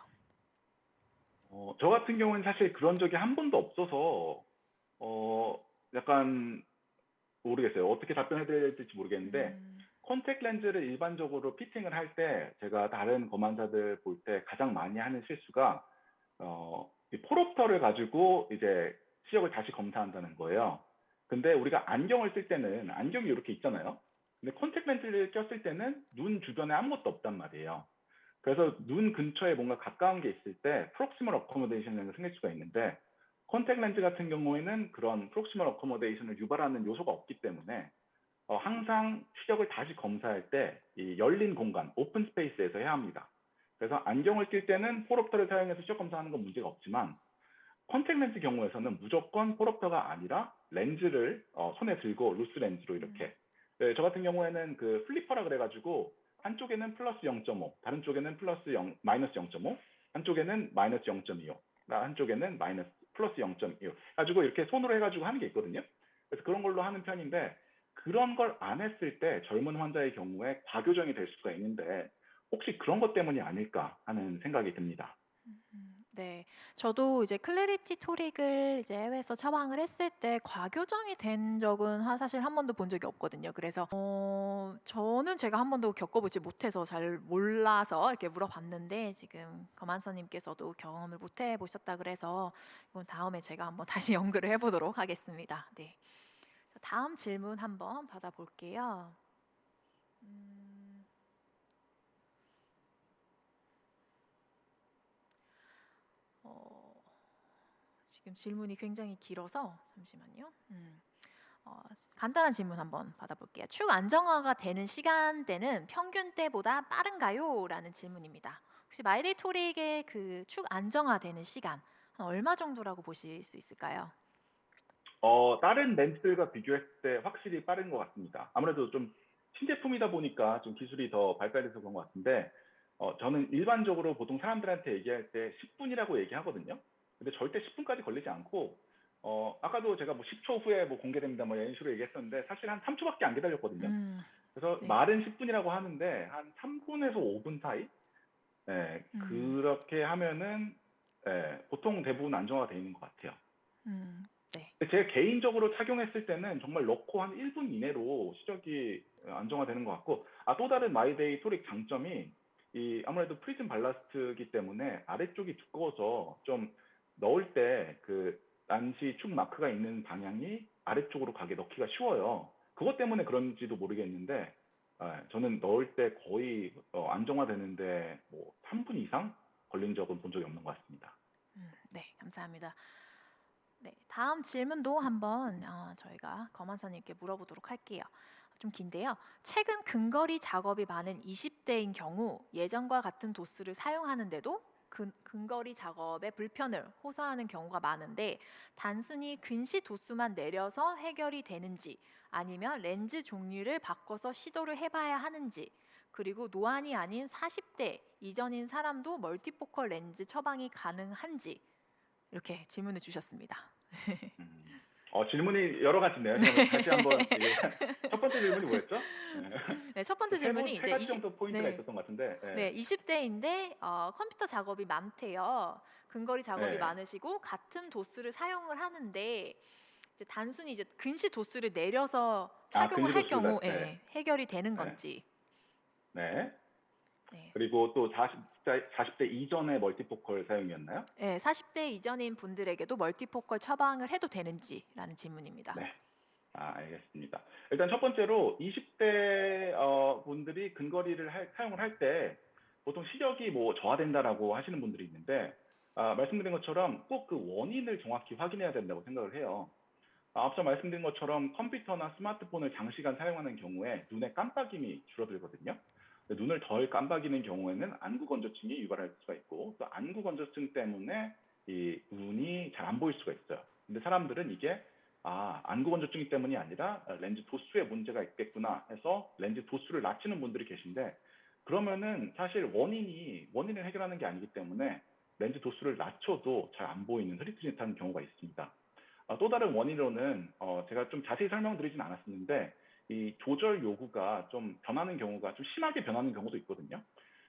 [SPEAKER 5] 저 같은 경우는 사실 그런 적이 한 번도 없어서 약간 모르겠어요. 어떻게 답변해드려야 될지 모르겠는데 콘택트 렌즈를 일반적으로 피팅을 할 때 제가 다른 검안사들 볼 때 가장 많이 하는 실수가 이 폴옵터를 가지고 이제 시력을 다시 검사한다는 거예요. 근데 우리가 안경을 쓸 때는 안경이 이렇게 있잖아요. 근데 콘택트 렌즈를 꼈을 때는 눈 주변에 아무것도 없단 말이에요. 그래서 눈 근처에 뭔가 가까운 게 있을 때 프록시멀 어코모데이션이 생길 수가 있는데 콘택트 렌즈 같은 경우에는 그런 프록시멀 어코모데이션을 유발하는 요소가 없기 때문에 항상 시력을 다시 검사할 때 이 열린 공간, 오픈 스페이스에서 해야 합니다. 그래서 안경을 낄 때는 폴옵터를 사용해서 시력 검사하는 건 문제가 없지만 콘택트 렌즈 경우에서는 무조건 폴옵터가 아니라 렌즈를 손에 들고 루스 렌즈로 이렇게 저 같은 경우에는 그 플리퍼라 그래가지고 한쪽에는 플러스 0.5, 다른 쪽에는 마이너스 0.5, 한쪽에는 마이너스 0.25, 한쪽에는 플러스 0.25 가지고 이렇게 손으로 해가지고 하는 게 있거든요. 그래서 그런 걸로 하는 편인데 그런 걸 안 했을 때 젊은 환자의 경우에 과교정이 될 수가 있는데 혹시 그런 것 때문이 아닐까 하는 생각이 듭니다.
[SPEAKER 4] 네, 저도 이제 클래리티 토릭을 이제 해외에서 처방을 했을 때 과교정이 된 적은 사실 한 번도 본 적이 없거든요. 그래서 저는 제가 한 번도 겪어보지 못해서 잘 몰라서 이렇게 물어봤는데 지금 검안사님께서도 경험을 못 해보셨다 그래서 이건 다음에 제가 한번 다시 연구를 해보도록 하겠습니다. 네, 다음 질문 한번 받아볼게요. 지금 질문이 굉장히 길어서 잠시만요. 간단한 질문 한번 받아볼게요. 축 안정화가 되는 시간대는 평균 때보다 빠른가요? 라는 질문입니다. 혹시 마이데이 토릭의 그 축 안정화되는 시간 얼마 정도라고 보실 수 있을까요?
[SPEAKER 5] 다른 렌즈들과 비교했을 때 확실히 빠른 것 같습니다. 아무래도 좀 신제품이다 보니까 좀 기술이 더 발달돼서 그런 것 같은데 저는 일반적으로 보통 사람들한테 얘기할 때 10분이라고 얘기하거든요. 근데 절대 10분까지 걸리지 않고 아까도 제가 뭐 10초 후에 뭐 공개됩니다 뭐 이런 식으로 얘기했었는데 사실 한 3초밖에 안 기다렸거든요. 그래서
[SPEAKER 4] 네.
[SPEAKER 5] 말은 10분이라고 하는데 한 3분에서 5분 사이 그렇게 하면은 보통 대부분 안정화가 돼 있는 것 같아요.
[SPEAKER 4] 네.
[SPEAKER 5] 제가 개인적으로 착용했을 때는 정말 넣고 한 1분 이내로 시력이 안정화되는 것 같고 또 다른 마이데이 토릭 장점이 이 아무래도 프리즘 발라스트이기 때문에 아래쪽이 두꺼워서 좀 넣을 때 그 난시 축 마크가 있는 방향이 아래쪽으로 가게 넣기가 쉬워요. 그것 때문에 그런지도 모르겠는데 저는 넣을 때 거의 안정화되는데 뭐 3분 이상 걸린 적은 본 적이 없는 것 같습니다.
[SPEAKER 4] 네, 감사합니다. 네, 다음 질문도 한번 저희가 검안사님께 물어보도록 할게요. 좀 긴데요. 최근 근거리 작업이 많은 20대인 경우 예전과 같은 도수를 사용하는데도 근거리 작업에 불편을 호소하는 경우가 많은데 단순히 근시 도수만 내려서 해결이 되는지 아니면 렌즈 종류를 바꿔서 시도를 해봐야 하는지 그리고 노안이 아닌 40대 이전인 사람도 멀티포컬 렌즈 처방이 가능한지 이렇게 질문을 주셨습니다.
[SPEAKER 5] 질문이 여러 가지네요. 다시 한번 첫 번째 질문이 뭐였죠?
[SPEAKER 4] 네, 첫 번째 질문이
[SPEAKER 5] 세 가지 정도 포인트가 있었던 것 같은데.
[SPEAKER 4] 네, 20대인데 컴퓨터 작업이 많대요. 근거리 작업이
[SPEAKER 5] 네.
[SPEAKER 4] 많으시고 같은 도수를 사용을 하는데 이제 단순히 이제 근시 도수를 내려서 착용을 할
[SPEAKER 5] 근시
[SPEAKER 4] 경우
[SPEAKER 5] 도수를,
[SPEAKER 4] 해결이 되는
[SPEAKER 5] 네.
[SPEAKER 4] 건지.
[SPEAKER 5] 네.
[SPEAKER 4] 네.
[SPEAKER 5] 그리고 또 40대 이전의 멀티포컬 사용이었나요?
[SPEAKER 4] 네, 40대 이전인 분들에게도 멀티포컬 처방을 해도 되는지라는 질문입니다.
[SPEAKER 5] 네. 알겠습니다. 일단 첫 번째로 20대 분들이 근거리를 사용을 할 때 보통 시력이 뭐 저하된다라고 하시는 분들이 있는데 말씀드린 것처럼 꼭 그 원인을 정확히 확인해야 된다고 생각을 해요. 앞서 말씀드린 것처럼 컴퓨터나 스마트폰을 장시간 사용하는 경우에 눈의 깜빡임이 줄어들거든요. 근데 눈을 덜 깜빡이는 경우에는 안구 건조증이 유발할 수가 있고 또 안구 건조증 때문에 이 눈이 잘 안 보일 수가 있어요. 근데 사람들은 이게 안구 건조증이 때문이 아니라 렌즈 도수에 문제가 있겠구나 해서 렌즈 도수를 낮추는 분들이 계신데 그러면은 사실 원인을 해결하는 게 아니기 때문에 렌즈 도수를 낮춰도 잘 안 보이는 흐릿흐릿한 경우가 있습니다. 또 다른 원인으로는 제가 좀 자세히 설명드리진 않았었는데 이 조절 요구가 좀 변하는 경우가 좀 심하게 변하는 경우도 있거든요.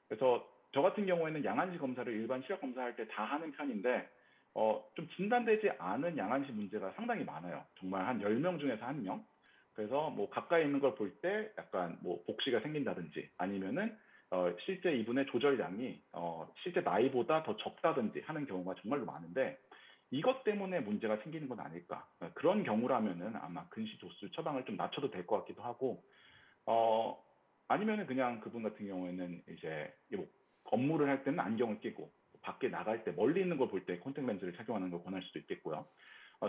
[SPEAKER 5] 그래서 저 같은 경우에는 양안시 검사를 일반 시력 검사할 때 다 하는 편인데 좀 진단되지 않은 양안시 문제가 상당히 많아요. 정말 한 10명 중에서 1명. 그래서 뭐 가까이 있는 걸 볼 때 약간 뭐 복시가 생긴다든지 아니면은 실제 이분의 조절량이 실제 나이보다 더 적다든지 하는 경우가 정말로 많은데 이것 때문에 문제가 생기는 건 아닐까. 그런 경우라면은 아마 근시 도수 처방을 좀 낮춰도 될 것 같기도 하고, 아니면은 그냥 그분 같은 경우에는 이제 뭐 업무를 할 때는 안경을 끼고 밖에 나갈 때 멀리 있는 걸 볼 때 콘택 렌즈를 착용하는 걸 권할 수도 있겠고요.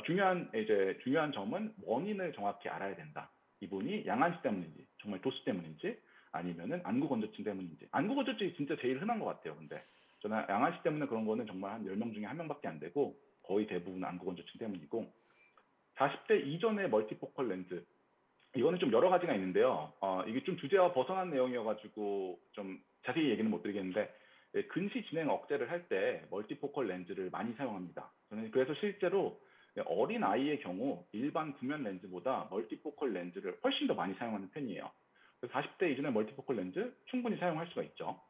[SPEAKER 5] 중요한 점은 원인을 정확히 알아야 된다. 이분이 양안시 때문인지, 정말 도수 때문인지, 아니면은 안구 건조증 때문인지. 안구 건조증이 진짜 제일 흔한 것 같아요. 근데 저는 양안시 때문에 그런 거는 정말 한 10명 중에 1명밖에 안 되고 거의 대부분 안구 건조증 때문이고 40대 이전의 멀티포컬 렌즈 이거는 좀 여러 가지가 있는데요. 이게 좀 주제와 벗어난 내용이어가지고 좀 자세히 얘기는 못 드리겠는데 근시 진행 억제를 할 때 멀티포컬 렌즈를 많이 사용합니다. 저는 그래서 실제로 어린 아이의 경우 일반 구면 렌즈보다 멀티포컬 렌즈를 훨씬 더 많이 사용하는 편이에요. 그래서 40대 이전의 멀티포컬 렌즈 충분히 사용할 수가 있죠.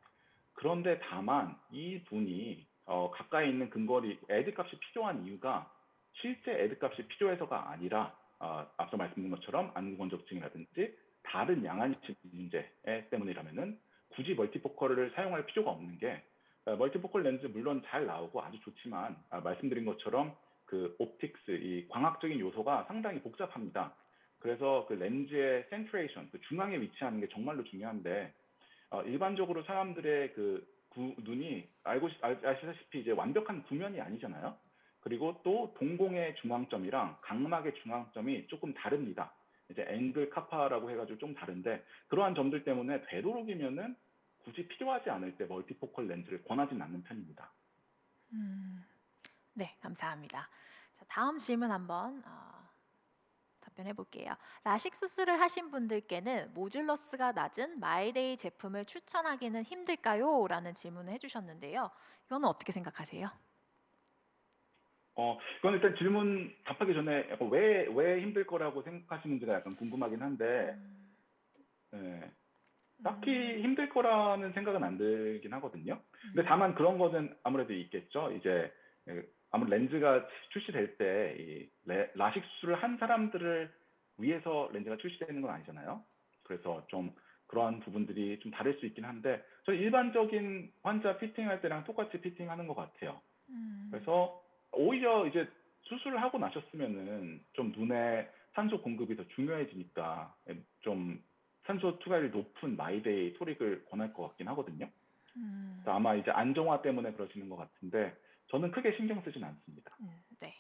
[SPEAKER 5] 그런데 다만 이 분이 가까이 있는 근거리 애드 값이 필요한 이유가 실제 애드 값이 필요해서가 아니라 앞서 말씀드린 것처럼 안구 건조증이라든지 다른 양안시 문제 때문이라면은 굳이 멀티포컬을 사용할 필요가 없는 게 멀티포컬 렌즈 물론 잘 나오고 아주 좋지만 말씀드린 것처럼 그 옵틱스 이 광학적인 요소가 상당히 복잡합니다. 그래서 그 렌즈의 센트레이션 그 중앙에 위치하는 게 정말로 중요한데 일반적으로 사람들의 그 눈이 아시다시피 이제 완벽한 구면이 아니잖아요. 그리고 또 동공의 중앙점이랑 각막의 중앙점이 조금 다릅니다. 이제 앵글 카파라고 해가지고 좀 다른데 그러한 점들 때문에 되도록이면은 굳이 필요하지 않을 때 멀티포컬 렌즈를 권하진 않는 편입니다.
[SPEAKER 4] 네, 감사합니다. 자, 다음 질문 한번 답변해 볼게요. 라식 수술을 하신 분들께는 모듈러스가 낮은 마이데이 제품을 추천하기는 힘들까요? 라는 질문을 해주셨는데요. 이거는 어떻게 생각하세요?
[SPEAKER 5] 그건 일단 질문 답하기 전에 약간 왜 힘들 거라고 생각하시는지가 약간 궁금하긴 한데, 예, 딱히 힘들 거라는 생각은 안 들긴 하거든요. 근데 다만 그런 거는 아무래도 있겠죠. 이제 아무래도 렌즈가 출시될 때 이 라식 수술을 한 사람들을 위해서 렌즈가 출시되는 건 아니잖아요. 그래서 좀 그러한 부분들이 좀 다를 수 있긴 한데, 저는 일반적인 환자 피팅할 때랑 똑같이 피팅하는 것 같아요. 그래서 오히려 이제 수술을 하고 나셨으면은 좀 눈에 산소 공급이 더 중요해지니까 좀 산소 투과율이 높은 마이데이 토릭을 권할 것 같긴 하거든요. 그래서 아마 이제 안정화 때문에 그러시는 것 같은데 저는 크게 신경 쓰진 않습니다.
[SPEAKER 4] 네.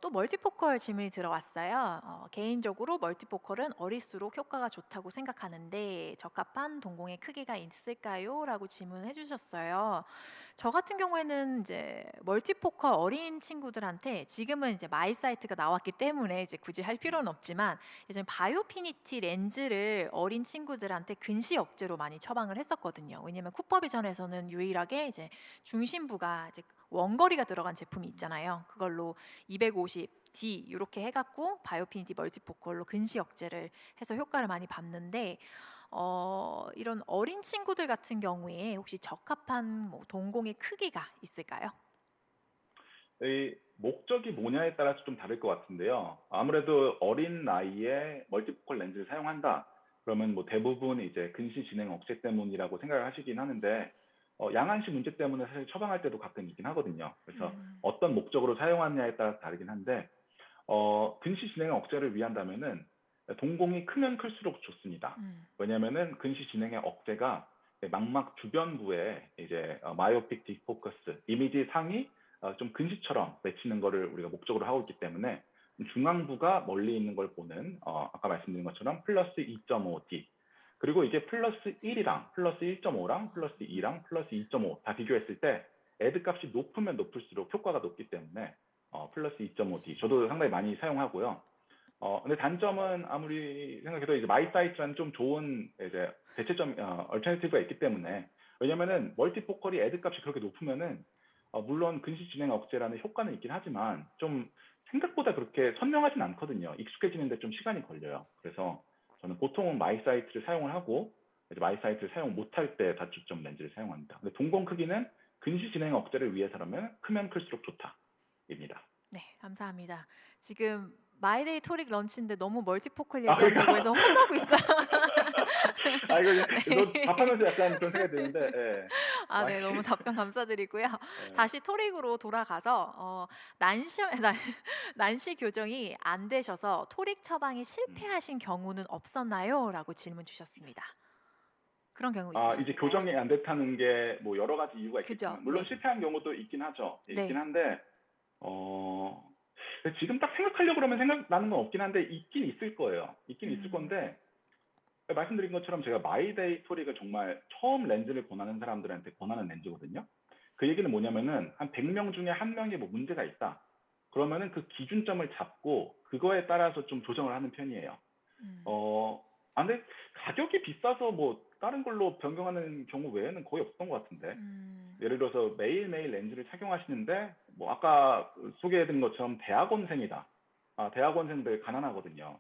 [SPEAKER 4] 또 멀티포컬 질문이 들어왔어요. 개인적으로 멀티포컬은 어릴수록 효과가 좋다고 생각하는데 적합한 동공의 크기가 있을까요? 라고 질문을 해주셨어요. 저 같은 경우에는 이제 멀티포컬 어린 친구들한테 지금은 이제 마이사이트가 나왔기 때문에 이제 굳이 할 필요는 없지만 예전에 바이오피니티 렌즈를 어린 친구들한테 근시 억제로 많이 처방을 했었거든요. 왜냐면 쿠퍼비전에서는 유일하게 이제 중심부가 이제 원거리가 들어간 제품이 있잖아요. 그걸로 250D 이렇게 해갖고 바이오피니티 멀티포컬로 근시 억제를 해서 효과를 많이 봤는데 이런 어린 친구들 같은 경우에 혹시 적합한 뭐 동공의 크기가 있을까요?
[SPEAKER 5] 이 목적이 뭐냐에 따라서 좀 다를 것 같은데요. 아무래도 어린 나이에 멀티포컬 렌즈를 사용한다. 그러면 뭐 대부분 이제 근시 진행 억제 때문이라고 생각을 하시긴 하는데 양안시 문제 때문에 사실 처방할 때도 가끔 있긴 하거든요. 그래서 어떤 목적으로 사용하느냐에 따라서 다르긴 한데 근시 진행 억제를 위한다면은 동공이 크면 클수록 좋습니다. 왜냐면은 근시 진행의 억제가 망막 주변부에 이제 마이오픽 디포커스 이미지 상이 좀 근시처럼 맺히는 거를 우리가 목적으로 하고 있기 때문에 중앙부가 멀리 있는 걸 보는 아까 말씀드린 것처럼 플러스 2.5D 그리고 이게 플러스 1이랑 플러스 1.5랑 플러스 2랑 플러스 2.5 다 비교했을 때 애드 값이 높으면 높을수록 효과가 높기 때문에 플러스 2.5D 저도 상당히 많이 사용하고요. 근데 단점은 아무리 생각해도 이제 마이사이트라는 좀 좋은 이제 대체점, 얼터너티브가 있기 때문에 왜냐면은 멀티포컬이 애드 값이 그렇게 높으면은 물론 근시 진행 억제라는 효과는 있긴 하지만 좀 생각보다 그렇게 선명하진 않거든요. 익숙해지는데 좀 시간이 걸려요. 그래서 저는 보통은 마이사이트를 사용을 하고 이제 마이사이트를 사용 못할 때 다초점 렌즈를 사용합니다. 근데 동공 크기는 근시 진행 억제를 위해서라면 크면 클수록 좋다입니다.
[SPEAKER 4] 네, 감사합니다. 지금 마이데이 토릭 런치인데 너무 멀티포컬
[SPEAKER 5] 아,
[SPEAKER 4] 얘기한다고 해서 혼나고 있어요.
[SPEAKER 5] 아, 이거 너
[SPEAKER 4] 네.
[SPEAKER 5] 답하면서 약간 그런 생각이 드는데, 예.
[SPEAKER 4] 아, 네, 너무 답변 감사드리고요.
[SPEAKER 5] 예.
[SPEAKER 4] 다시 토릭으로 돌아가서 난시 난시 교정이 안 되셔서 토릭 처방이 실패하신 경우는 없었나요?라고 질문 주셨습니다. 그런 경우
[SPEAKER 5] 아, 이제
[SPEAKER 4] 있으셨을까요?
[SPEAKER 5] 교정이 안 됐다는 게 뭐 여러 가지 이유가
[SPEAKER 4] 그죠?
[SPEAKER 5] 있겠지만, 물론
[SPEAKER 4] 네.
[SPEAKER 5] 실패한 경우도 있긴 하죠. 있긴
[SPEAKER 4] 네.
[SPEAKER 5] 한데, 어, 지금 딱 생각하려고 그러면 생각나는 건 없긴 한데, 있긴 있을 거예요. 있긴 있을 건데, 말씀드린 것처럼 제가 마이데이 토릭을 정말 처음 렌즈를 권하는 사람들한테 권하는 렌즈거든요. 그 얘기는 뭐냐면은 한 100명 중에 한 명이 뭐 문제가 있다. 그러면은 그 기준점을 잡고 그거에 따라서 좀 조정을 하는 편이에요.
[SPEAKER 4] 음.
[SPEAKER 5] 근데 가격이 비싸서 뭐 다른 걸로 변경하는 경우 외에는 거의 없던 것 같은데.
[SPEAKER 4] 음.
[SPEAKER 5] 예를 들어서 매일매일 렌즈를 착용하시는데 뭐 아까 소개해드린 것처럼 대학원생이다. 대학원생들 가난하거든요.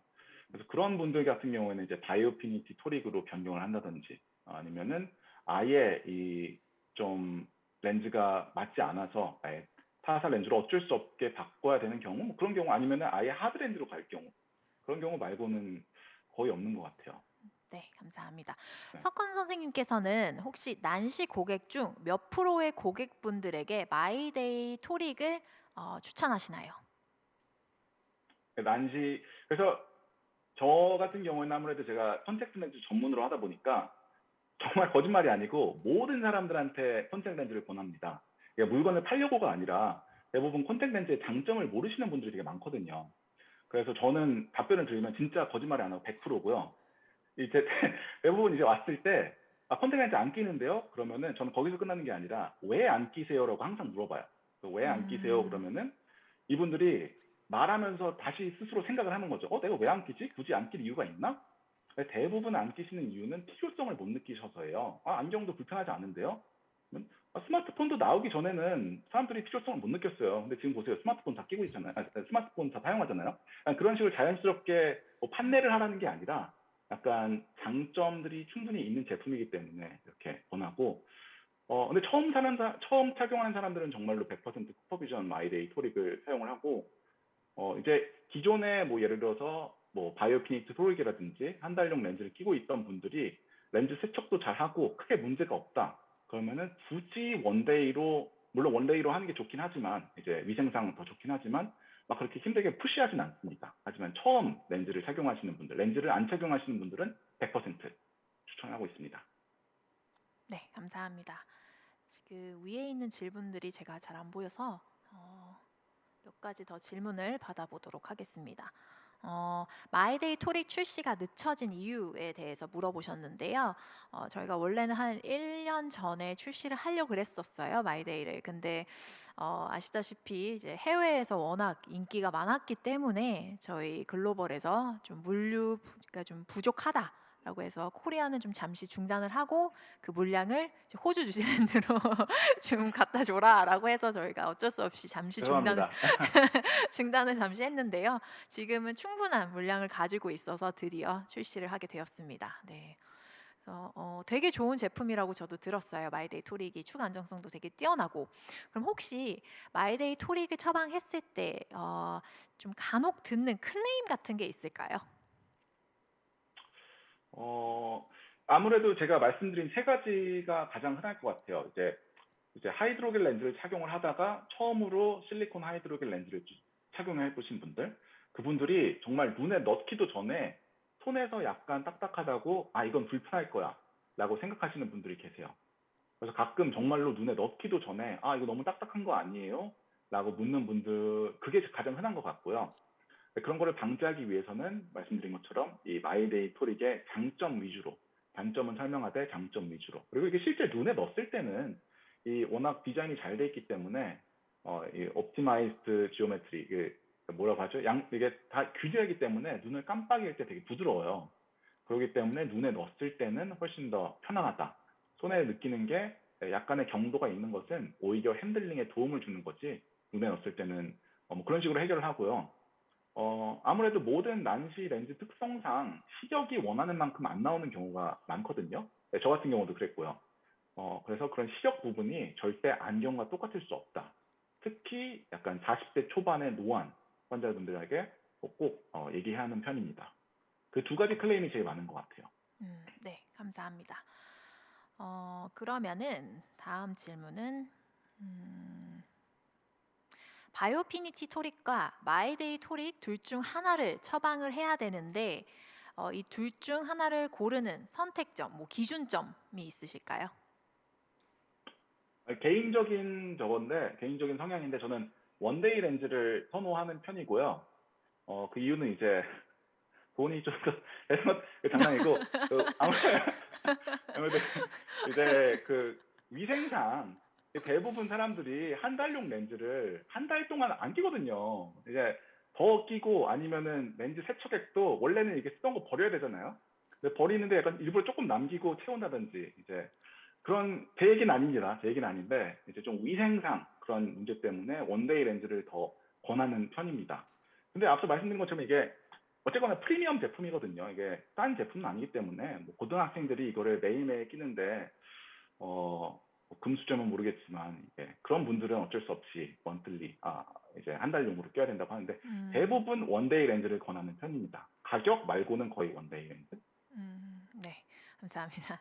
[SPEAKER 5] 그래서 그런 분들 같은 경우에는 이제 바이오피니티 토릭으로 변경을 한다든지 아니면은 아예 이 좀 렌즈가 맞지 않아서 아예 타사 렌즈로 어쩔 수 없게 바꿔야 되는 경우 뭐 그런 경우 아니면은 아예 하드 렌즈로 갈 경우 그런 경우 말고는 거의 없는 것 같아요.
[SPEAKER 4] 네, 감사합니다.
[SPEAKER 5] 네.
[SPEAKER 4] 석헌 선생님께서는 혹시 난시 고객 중 몇 프로의 고객분들에게 마이데이 토릭을 추천하시나요?
[SPEAKER 5] 난시 그래서 저 같은 경우에는 아무래도 제가 컨택트 렌즈 전문으로 하다 보니까 정말 거짓말이 아니고 모든 사람들한테 컨택 렌즈를 권합니다. 그러니까 물건을 팔려고가 아니라 대부분 컨택 렌즈의 장점을 모르시는 분들이 되게 많거든요. 그래서 저는 답변을 드리면 진짜 거짓말이 안 하고 100%고요. 이제 대부분 이제 왔을 때 컨택 렌즈 안 끼는데요? 그러면은 저는 거기서 끝나는 게 아니라 왜 안 끼세요라고 항상 물어봐요. 왜 안 끼세요? 그러면은 이분들이 말하면서 다시 스스로 생각을 하는 거죠. 내가 왜 안 끼지? 굳이 안 낄 이유가 있나? 대부분 안 끼시는 이유는 필요성을 못 느끼셔서예요. 안경도 불편하지 않은데요? 스마트폰도 나오기 전에는 사람들이 필요성을 못 느꼈어요. 근데 지금 보세요. 스마트폰 다 끼고 있잖아요. 스마트폰 다 사용하잖아요. 그런 식으로 자연스럽게 뭐 판매를 하라는 게 아니라 약간 장점들이 충분히 있는 제품이기 때문에 이렇게 권하고 근데 처음 착용하는 사람들은 정말로 100% 쿠퍼비전 마이데이 토릭을 사용을 하고 이제 기존에 뭐 예를 들어서 뭐 바이오피니트 토릭이라든지 한 달용 렌즈를 끼고 있던 분들이 렌즈 세척도 잘 하고 크게 문제가 없다. 그러면은 굳이 원데이로 물론 원데이로 하는 게 좋긴 하지만 이제 위생상 더 좋긴 하지만 막 그렇게 힘들게 푸시하진 않습니다. 하지만 처음 렌즈를 착용하시는 분들, 렌즈를 안 착용하시는 분들은 100% 추천하고 있습니다.
[SPEAKER 4] 네, 감사합니다. 지금 위에 있는 질문들이 제가 잘 안 보여서 몇 가지 더 질문을 받아보도록 하겠습니다. 마이데이 토릭 출시가 늦춰진 이유에 대해서 물어보셨는데요. 저희가 원래는 한 1년 전에 출시를 하려고 그랬었어요, 마이데이를. 근데 아시다시피 이제 해외에서 워낙 인기가 많았기 때문에 저희 글로벌에서 좀 물류가 좀 부족하다. 라고 해서 코리아는 좀 잠시 중단을 하고 그 물량을 이제 호주, 뉴질랜드로 좀 갖다 줘라라고 해서 저희가 어쩔 수 없이 잠시
[SPEAKER 5] 죄송합니다.
[SPEAKER 4] 중단을 잠시 했는데요. 지금은 충분한 물량을 가지고 있어서 드디어 출시를 하게 되었습니다. 네. 그래서 되게 좋은 제품이라고 저도 들었어요. 마이데이 토릭이 추가 안정성도 되게 뛰어나고. 그럼 혹시 마이데이 토릭을 처방했을 때 좀 간혹 듣는 클레임 같은 게 있을까요?
[SPEAKER 5] 아무래도 제가 말씀드린 세 가지가 가장 흔할 것 같아요. 이제 하이드로겔 렌즈를 착용을 하다가 처음으로 실리콘 하이드로겔 렌즈를 착용해 보신 분들, 그분들이 정말 눈에 넣기도 전에 손에서 약간 딱딱하다고 이건 불편할 거야 라고 생각하시는 분들이 계세요. 그래서 가끔 정말로 눈에 넣기도 전에 이거 너무 딱딱한 거 아니에요? 라고 묻는 분들, 그게 가장 흔한 것 같고요. 그런 거를 방지하기 위해서는 말씀드린 것처럼 이 마이데이 토릭의 장점 위주로, 단점은 설명하되 장점 위주로. 그리고 이게 실제 눈에 넣었을 때는 이 워낙 디자인이 잘 돼 있기 때문에 이 옵티마이즈드 지오메트리, 이게 뭐라고 하죠? 이게 다 균일하기 때문에 눈을 깜빡일 때 되게 부드러워요. 그렇기 때문에 눈에 넣었을 때는 훨씬 더 편안하다. 손에 느끼는 게 약간의 경도가 있는 것은 오히려 핸들링에 도움을 주는 거지, 눈에 넣었을 때는 뭐 그런 식으로 해결을 하고요. 아무래도 모든 난시 렌즈 특성상 시력이 원하는 만큼 안 나오는 경우가 많거든요. 네, 저 같은 경우도 그랬고요. 그래서 그런 시력 부분이 절대 안경과 똑같을 수 없다. 특히 약간 40대 초반의 노안 환자분들에게 꼭 얘기해야 하는 편입니다. 그 두 가지 클레임이 제일 많은 것 같아요.
[SPEAKER 4] 네, 감사합니다. 그러면은 다음 질문은 바이오피니티 토릭과 마이데이 토릭 둘 중 하나를 처방을 해야 되는데 이 둘 중 하나를 고르는 선택점, 뭐 기준점이 있으실까요?
[SPEAKER 5] 개인적인 개인적인 성향인데 저는 원데이 렌즈를 선호하는 편이고요. 그 이유는 이제 돈이 좀 더 해서 장난이고 아무래도 이제 그 위생상 대부분 사람들이 한 달용 렌즈를 한 달 동안 안 끼거든요. 이제 더 끼고 아니면은 렌즈 세척액도 원래는 이게 쓰던 거 버려야 되잖아요. 근데 버리는데 약간 일부러 조금 남기고 채운다든지 이제 그런 제 얘기는 아닙니다. 제 얘기는 아닌데 이제 좀 위생상 그런 문제 때문에 원데이 렌즈를 더 권하는 편입니다. 근데 앞서 말씀드린 것처럼 이게 어쨌거나 프리미엄 제품이거든요. 이게 싼 제품은 아니기 때문에 뭐 고등학생들이 이거를 매일매일 끼는데 뭐 금수저는 모르겠지만 그런 분들은 어쩔 수 없이 먼틀리 이제 한 달용으로 껴야 된다고 하는데 대부분 원데이 렌즈를 권하는 편입니다. 가격 말고는 거의 원데이 렌즈.
[SPEAKER 4] 네, 감사합니다.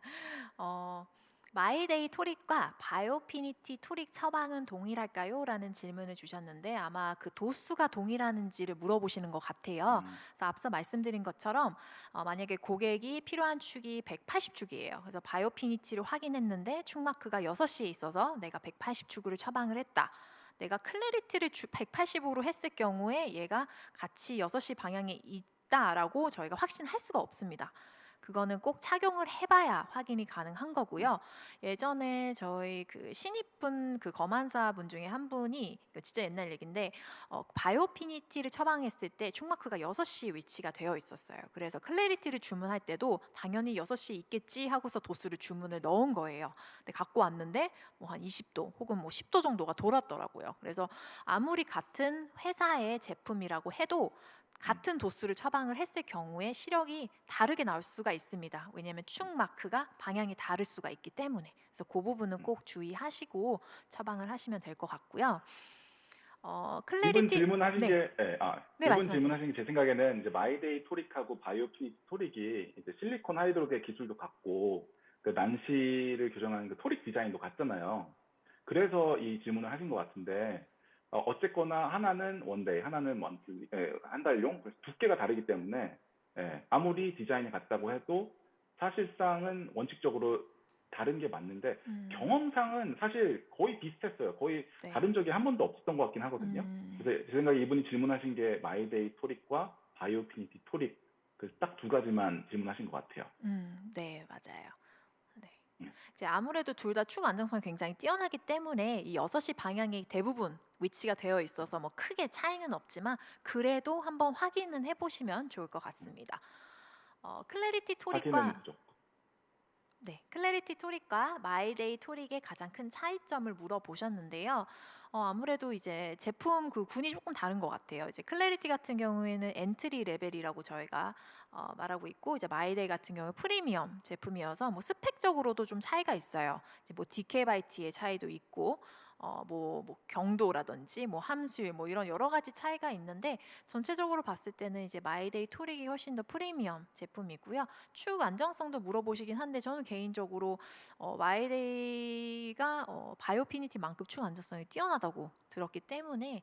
[SPEAKER 4] 마이데이 토릭과 바이오피니티 토릭 처방은 동일할까요? 라는 질문을 주셨는데 아마 그 도수가 동일한지를 물어보시는 것 같아요. 그래서 앞서 말씀드린 것처럼 만약에 고객이 필요한 축이 180축이에요. 그래서 바이오피니티를 확인했는데 축 마크가 6시에 있어서 내가 180축으로 처방을 했다. 내가 클래리티를 180으로 했을 경우에 얘가 같이 6시 방향에 있다라고 저희가 확신할 수가 없습니다. 그거는 꼭 착용을 해봐야 확인이 가능한 거고요. 예전에 저희 그 신입분 그 검안사 분 중에 한 분이 진짜 옛날 얘기인데 바이오피니티를 처방했을 때 축마크가 6시 위치가 되어 있었어요. 그래서 클래리티를 주문할 때도 당연히 6시 있겠지 하고서 도수를 주문을 넣은 거예요. 근데 갖고 왔는데 뭐 한 20도 혹은 뭐 10도 정도가 돌았더라고요. 그래서 아무리 같은 회사의 제품이라고 해도 같은 도수를 처방을 했을 경우에 시력이 다르게 나올 수가 있습니다. 왜냐하면 축 마크가 방향이 다를 수가 있기 때문에. 그래서 그 부분은 꼭 주의하시고 처방을 하시면 될 것 같고요.
[SPEAKER 5] 이분
[SPEAKER 4] 클래리티
[SPEAKER 5] 질문하신
[SPEAKER 4] 네.
[SPEAKER 5] 게
[SPEAKER 4] 네,
[SPEAKER 5] 이분
[SPEAKER 4] 말씀하세요.
[SPEAKER 5] 질문하신 게 제 생각에는 이제 마이데이 토릭하고 바이오피니티 토릭이 이제 실리콘 하이드로겔 기술도 같고 그 난시를 교정하는 그 토릭 디자인도 같잖아요. 그래서 이 질문을 하신 것 같은데 어쨌거나 하나는 원데이, 하나는 먼틀리, 한 달용, 그래서 두께가 다르기 때문에 아무리 디자인이 같다고 해도 사실상은 원칙적으로 다른 게 맞는데 경험상은 사실 거의 비슷했어요. 거의
[SPEAKER 4] 네.
[SPEAKER 5] 다른 적이 한 번도 없었던 것 같긴 하거든요. 그래서 제 생각에 이분이 질문하신 게 마이데이 토릭과 바이오피니티 토릭 그 딱 두 가지만 질문하신 것 같아요.
[SPEAKER 4] 네, 맞아요. 네. 이제 아무래도 둘 다 축 안정성이 굉장히 뛰어나기 때문에 이 6시 방향이 대부분 위치가 되어 있어서 뭐 크게 차이는 없지만 그래도 한번 확인은 해보시면 좋을 것 같습니다. 클래리티 토릭과
[SPEAKER 5] 확인은 무조건.
[SPEAKER 4] 네, 클래리티 토릭과 마이데이 토릭의 가장 큰 차이점을 물어보셨는데요. 아무래도 이제 제품 그 군이 조금 다른 것 같아요. 이제 클래리티 같은 경우에는 엔트리 레벨이라고 저희가 말하고 있고, 이제 마이데이 같은 경우 프리미엄 제품이어서 뭐 스펙적으로도 좀 차이가 있어요. 이제 뭐 DK 바이 T의 차이도 있고, 뭐 경도라든지 뭐 함수율 뭐 이런 여러 가지 차이가 있는데 전체적으로 봤을 때는 이제 마이데이 토릭이 훨씬 더 프리미엄 제품이고요. 축 안정성도 물어보시긴 한데 저는 개인적으로 마이데이가 바이오피니티만큼 축 안정성이 뛰어나다고 들었기 때문에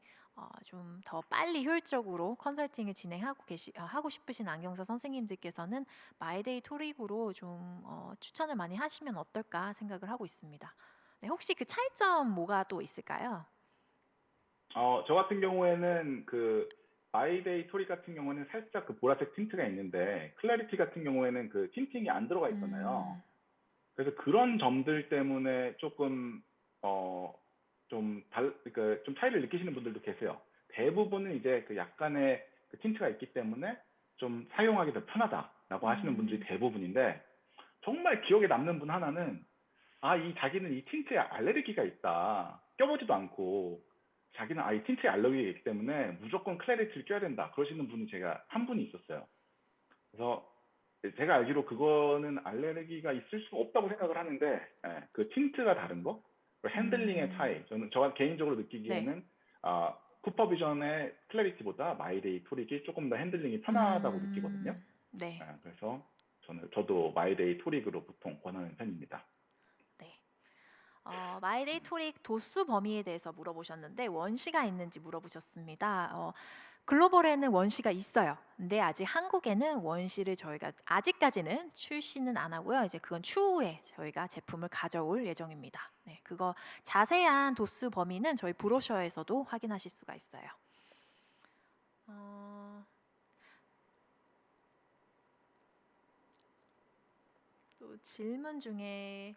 [SPEAKER 4] 좀 더 빨리 효율적으로 컨설팅을 진행하고 하고 싶으신 안경사 선생님들께서는 마이데이 토릭으로 좀 추천을 많이 하시면 어떨까 생각을 하고 있습니다. 네, 혹시 그 차이점 뭐가 또 있을까요?
[SPEAKER 5] 저 같은 경우에는 그 마이데이 토릭 같은 경우는 살짝 그 보라색 틴트가 있는데 클래리티 같은 경우에는 그 틴팅이 안 들어가 있잖아요. 그래서 그런 점들 때문에 조금 그러니까 좀 차이를 느끼시는 분들도 계세요. 대부분은 이제 그 약간의 그 틴트가 있기 때문에 좀 사용하기 더 편하다라고 하시는 분들이 대부분인데, 정말 기억에 남는 분 하나는 이 자기는 이 틴트에 알레르기가 있다. 껴보지도 않고 자기는 이 틴트에 알레르기가 있기 때문에 무조건 클래리티를 껴야 된다. 그러시는 분이 제가 한 분이 있었어요. 그래서 제가 알기로 그거는 알레르기가 있을 수가 없다고 생각을 하는데, 그 틴트가 다른 거, 그 핸들링의 차이. 저 개인적으로 느끼기에는 쿠퍼비전의 클래리티보다 마이데이 토릭이 조금 더 핸들링이 편하다고 느끼거든요.
[SPEAKER 4] 네.
[SPEAKER 5] 그래서 저도 마이데이 토릭으로 보통 권하는 편입니다.
[SPEAKER 4] 네. 마이데이 토릭 도수 범위에 대해서 물어보셨는데 원시가 있는지 물어보셨습니다. 글로벌에는 원시가 있어요. 근데 아직 한국에는 원시를 저희가 아직까지는 출시는 안 하고요. 이제 그건 추후에 저희가 제품을 가져올 예정입니다. 네, 그거 자세한 도수 범위는 저희 브로셔에서도 확인하실 수가 있어요. 또 질문 중에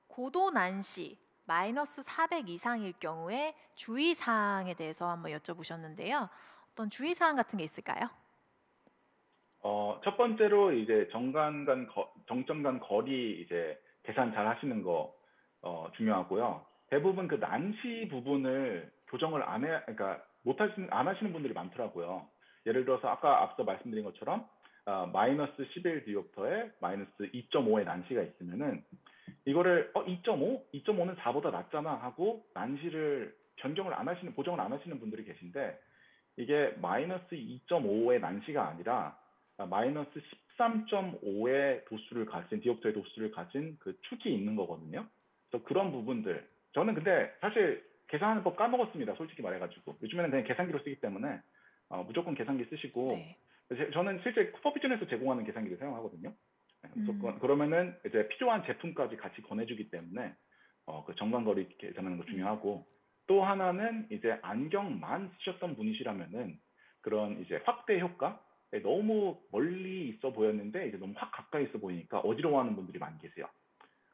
[SPEAKER 4] 고도 난시 마이너스 400 이상일 경우에 주의사항에 대해서 한번 여쭤보셨는데요. 어떤 주의사항 같은 게 있을까요?
[SPEAKER 5] 첫 번째로 이제 정점 간 거리 이제 계산 잘 하시는 거 중요하고요. 대부분 그 난시 부분을 조정을 그러니까 안 하시는 분들이 많더라고요. 예를 들어서 아까 앞서 말씀드린 것처럼 마이너스 11 디옵터에 마이너스 2.5의 난시가 있으면은 이거를 2.5? 2.5는 4보다 낮잖아 하고 난시를 보정을 안 하시는 분들이 계신데, 이게 마이너스 2.5의 난시가 아니라 마이너스 13.5의 디옵터의 도수를 가진 그 축이 있는 거거든요. 그래서 그런 부분들, 저는 근데 사실 계산하는 법 까먹었습니다. 솔직히 말해가지고. 요즘에는 그냥 계산기로 쓰기 때문에 무조건 계산기 쓰시고,
[SPEAKER 4] 네.
[SPEAKER 5] 저는 실제 쿠퍼비전에서 제공하는 계산기를 사용하거든요. 무조건. 그러면은 이제 필요한 제품까지 같이 권해주기 때문에 그 정강거리 계산하는 거 중요하고, 또 하나는 이제 안경만 쓰셨던 분이시라면은 그런 이제 확대 효과, 너무 멀리 있어 보였는데 이제 너무 확 가까이 있어 보이니까 어지러워하는 분들이 많이 계세요.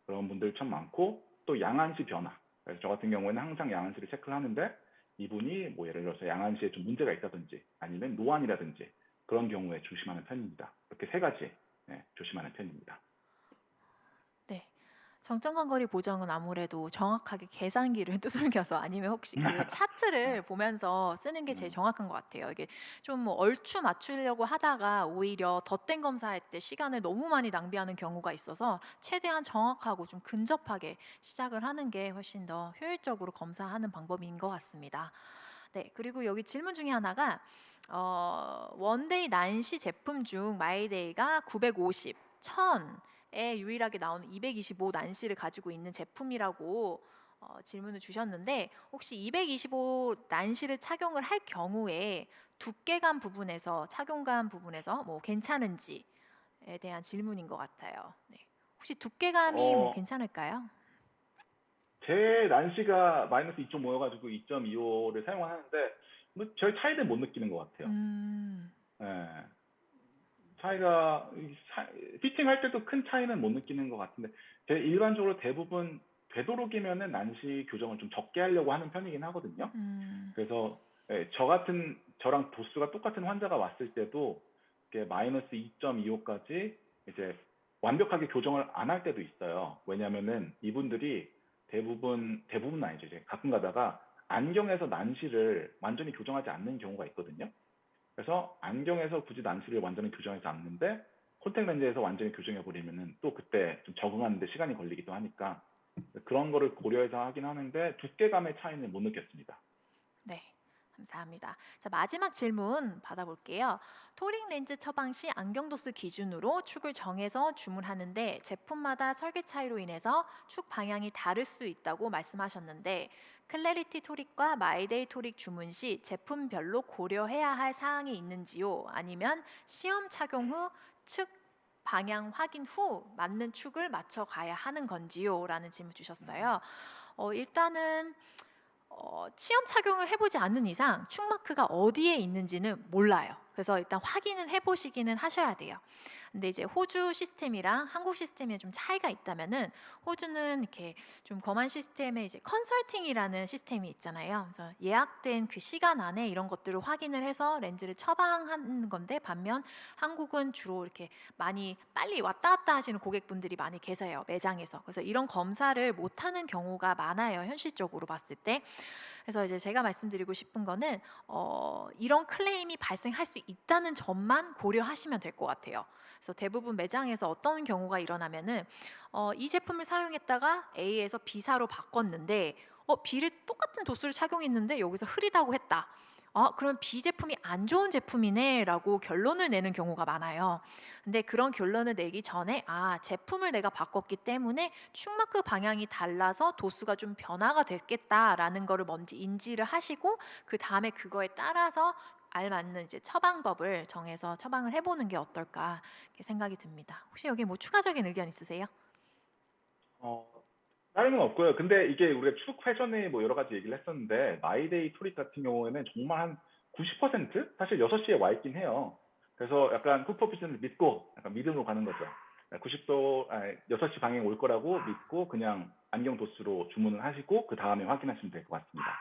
[SPEAKER 5] 그런 분들 참 많고, 또 양안시 변화. 그래서 저 같은 경우에는 항상 양안시를 체크를 하는데, 이분이 뭐 예를 들어서 양안시에 좀 문제가 있다든지 아니면 노안이라든지 그런 경우에 조심하는 편입니다. 이렇게 세 가지 조심하는 편입니다.
[SPEAKER 4] 네. 정점 거리 보정은 아무래도 정확하게 계산기를 두들겨서 아니면 혹시 그 차트를 보면서 쓰는 게 제일 정확한 것 같아요. 이게 좀 뭐 얼추 맞추려고 하다가 오히려 덧댄 검사할 때 시간을 너무 많이 낭비하는 경우가 있어서 최대한 정확하고 좀 근접하게 시작을 하는 게 훨씬 더 효율적으로 검사하는 방법인 것 같습니다. 네, 그리고 여기 질문 중에 하나가 원데이 난시 제품 중 마이데이가 950, 1000에 유일하게 나오는 225 난시를 가지고 있는 제품이라고 질문을 주셨는데, 혹시 225 난시를 착용을 할 경우에 두께감 부분에서 착용감 부분에서 뭐 괜찮은지에 대한 질문인 것 같아요. 네. 혹시 두께감이 뭐 괜찮을까요?
[SPEAKER 5] 제 난시가 마이너스 2.5여가지고 2.25를 사용하는데 뭐 별 차이는 못 느끼는 것 같아요. 예. 차이가 피팅할 때도 큰 차이는 못 느끼는 것 같은데, 일반적으로 대부분 되도록이면은 난시 교정을 좀 적게 하려고 하는 편이긴 하거든요. 그래서 저랑 도수가 똑같은 환자가 왔을 때도 마이너스 2.25까지 이제 완벽하게 교정을 안 할 때도 있어요. 왜냐면은 이분들이 대부분은 아니죠. 이제 가끔 가다가 안경에서 난시를 완전히 교정하지 않는 경우가 있거든요. 그래서 안경에서 굳이 난시를 완전히 교정하지 않는데 콘택 렌즈에서 완전히 교정해 버리면은 또 그때 좀 적응하는데 시간이 걸리기도 하니까 그런 거를 고려해서 하긴 하는데 두께감의 차이는 못 느꼈습니다.
[SPEAKER 4] 네, 감사합니다. 자, 마지막 질문 받아볼게요. 토릭 렌즈 처방 시 안경 도수 기준으로 축을 정해서 주문하는데 제품마다 설계 차이로 인해서 축 방향이 다를 수 있다고 말씀하셨는데, 클래리티 토릭과 마이데이 토릭 주문 시 제품별로 고려해야 할 사항이 있는지요? 아니면 시험 착용 후 축 방향 확인 후 맞는 축을 맞춰 가야 하는 건지요? 라는 질문 주셨어요. 일단은 시험 착용을 해보지 않는 이상 축마크가 어디에 있는지는 몰라요. 그래서 일단 확인은 해보시기는 하셔야 돼요. 근데 이제 호주 시스템이랑 한국 시스템에 좀 차이가 있다면은 호주는 이렇게 좀 검안 시스템에 이제 컨설팅이라는 시스템이 있잖아요. 그래서 예약된 그 시간 안에 이런 것들을 확인을 해서 렌즈를 처방하는 건데, 반면 한국은 주로 이렇게 많이 빨리 왔다 갔다 하시는 고객분들이 많이 계세요, 매장에서. 그래서 이런 검사를 못하는 경우가 많아요, 현실적으로 봤을 때. 그래서 이제 제가 말씀드리고 싶은 거는 이런 클레임이 발생할 수 있다는 점만 고려하시면 될 것 같아요. 그래서 대부분 매장에서 어떤 경우가 일어나면은 이 제품을 사용했다가 A에서 B사로 바꿨는데 B를 똑같은 도수를 착용했는데 여기서 흐리다고 했다. 그럼 B 제품이 안 좋은 제품이네라고 결론을 내는 경우가 많아요. 근데 그런 결론을 내기 전에 제품을 내가 바꿨기 때문에 축마크 방향이 달라서 도수가 좀 변화가 됐겠다라는 거를 먼저 인지를 하시고, 그 다음에 그거에 따라서 알맞는 이제 처방법을 정해서 처방을 해보는 게 어떨까 이렇게 생각이 듭니다. 혹시 여기 뭐 추가적인 의견 있으세요?
[SPEAKER 5] 다른 건 없고요. 근데 이게 우리가 추석 회전에 뭐 여러 가지 얘기를 했었는데, 마이데이 토릭 같은 경우에는 정말 한 90% 사실 6시에 와 있긴 해요. 그래서 약간 쿠퍼비전을 믿고 약간 믿음으로 가는 거죠. 6시 방향에 올 거라고 믿고 그냥 안경 도수로 주문을 하시고 그 다음에 확인하시면 될 것 같습니다.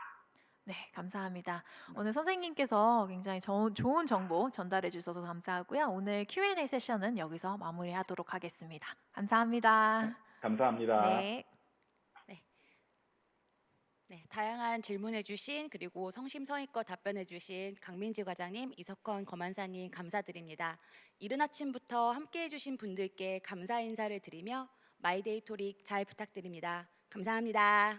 [SPEAKER 4] 네, 감사합니다. 오늘 선생님께서 굉장히 좋은 정보 전달해 주셔서 감사하고요. 오늘 Q&A 세션은 여기서 마무리하도록 하겠습니다. 감사합니다.
[SPEAKER 5] 감사합니다.
[SPEAKER 4] 네.
[SPEAKER 1] 네, 다양한 질문해주신 그리고 성심성의껏 답변해주신 강민지 과장님, 이석헌 검안사님 감사드립니다. 이른 아침부터 함께해주신 분들께 감사 인사를 드리며 마이데이 토릭 잘 부탁드립니다. 감사합니다.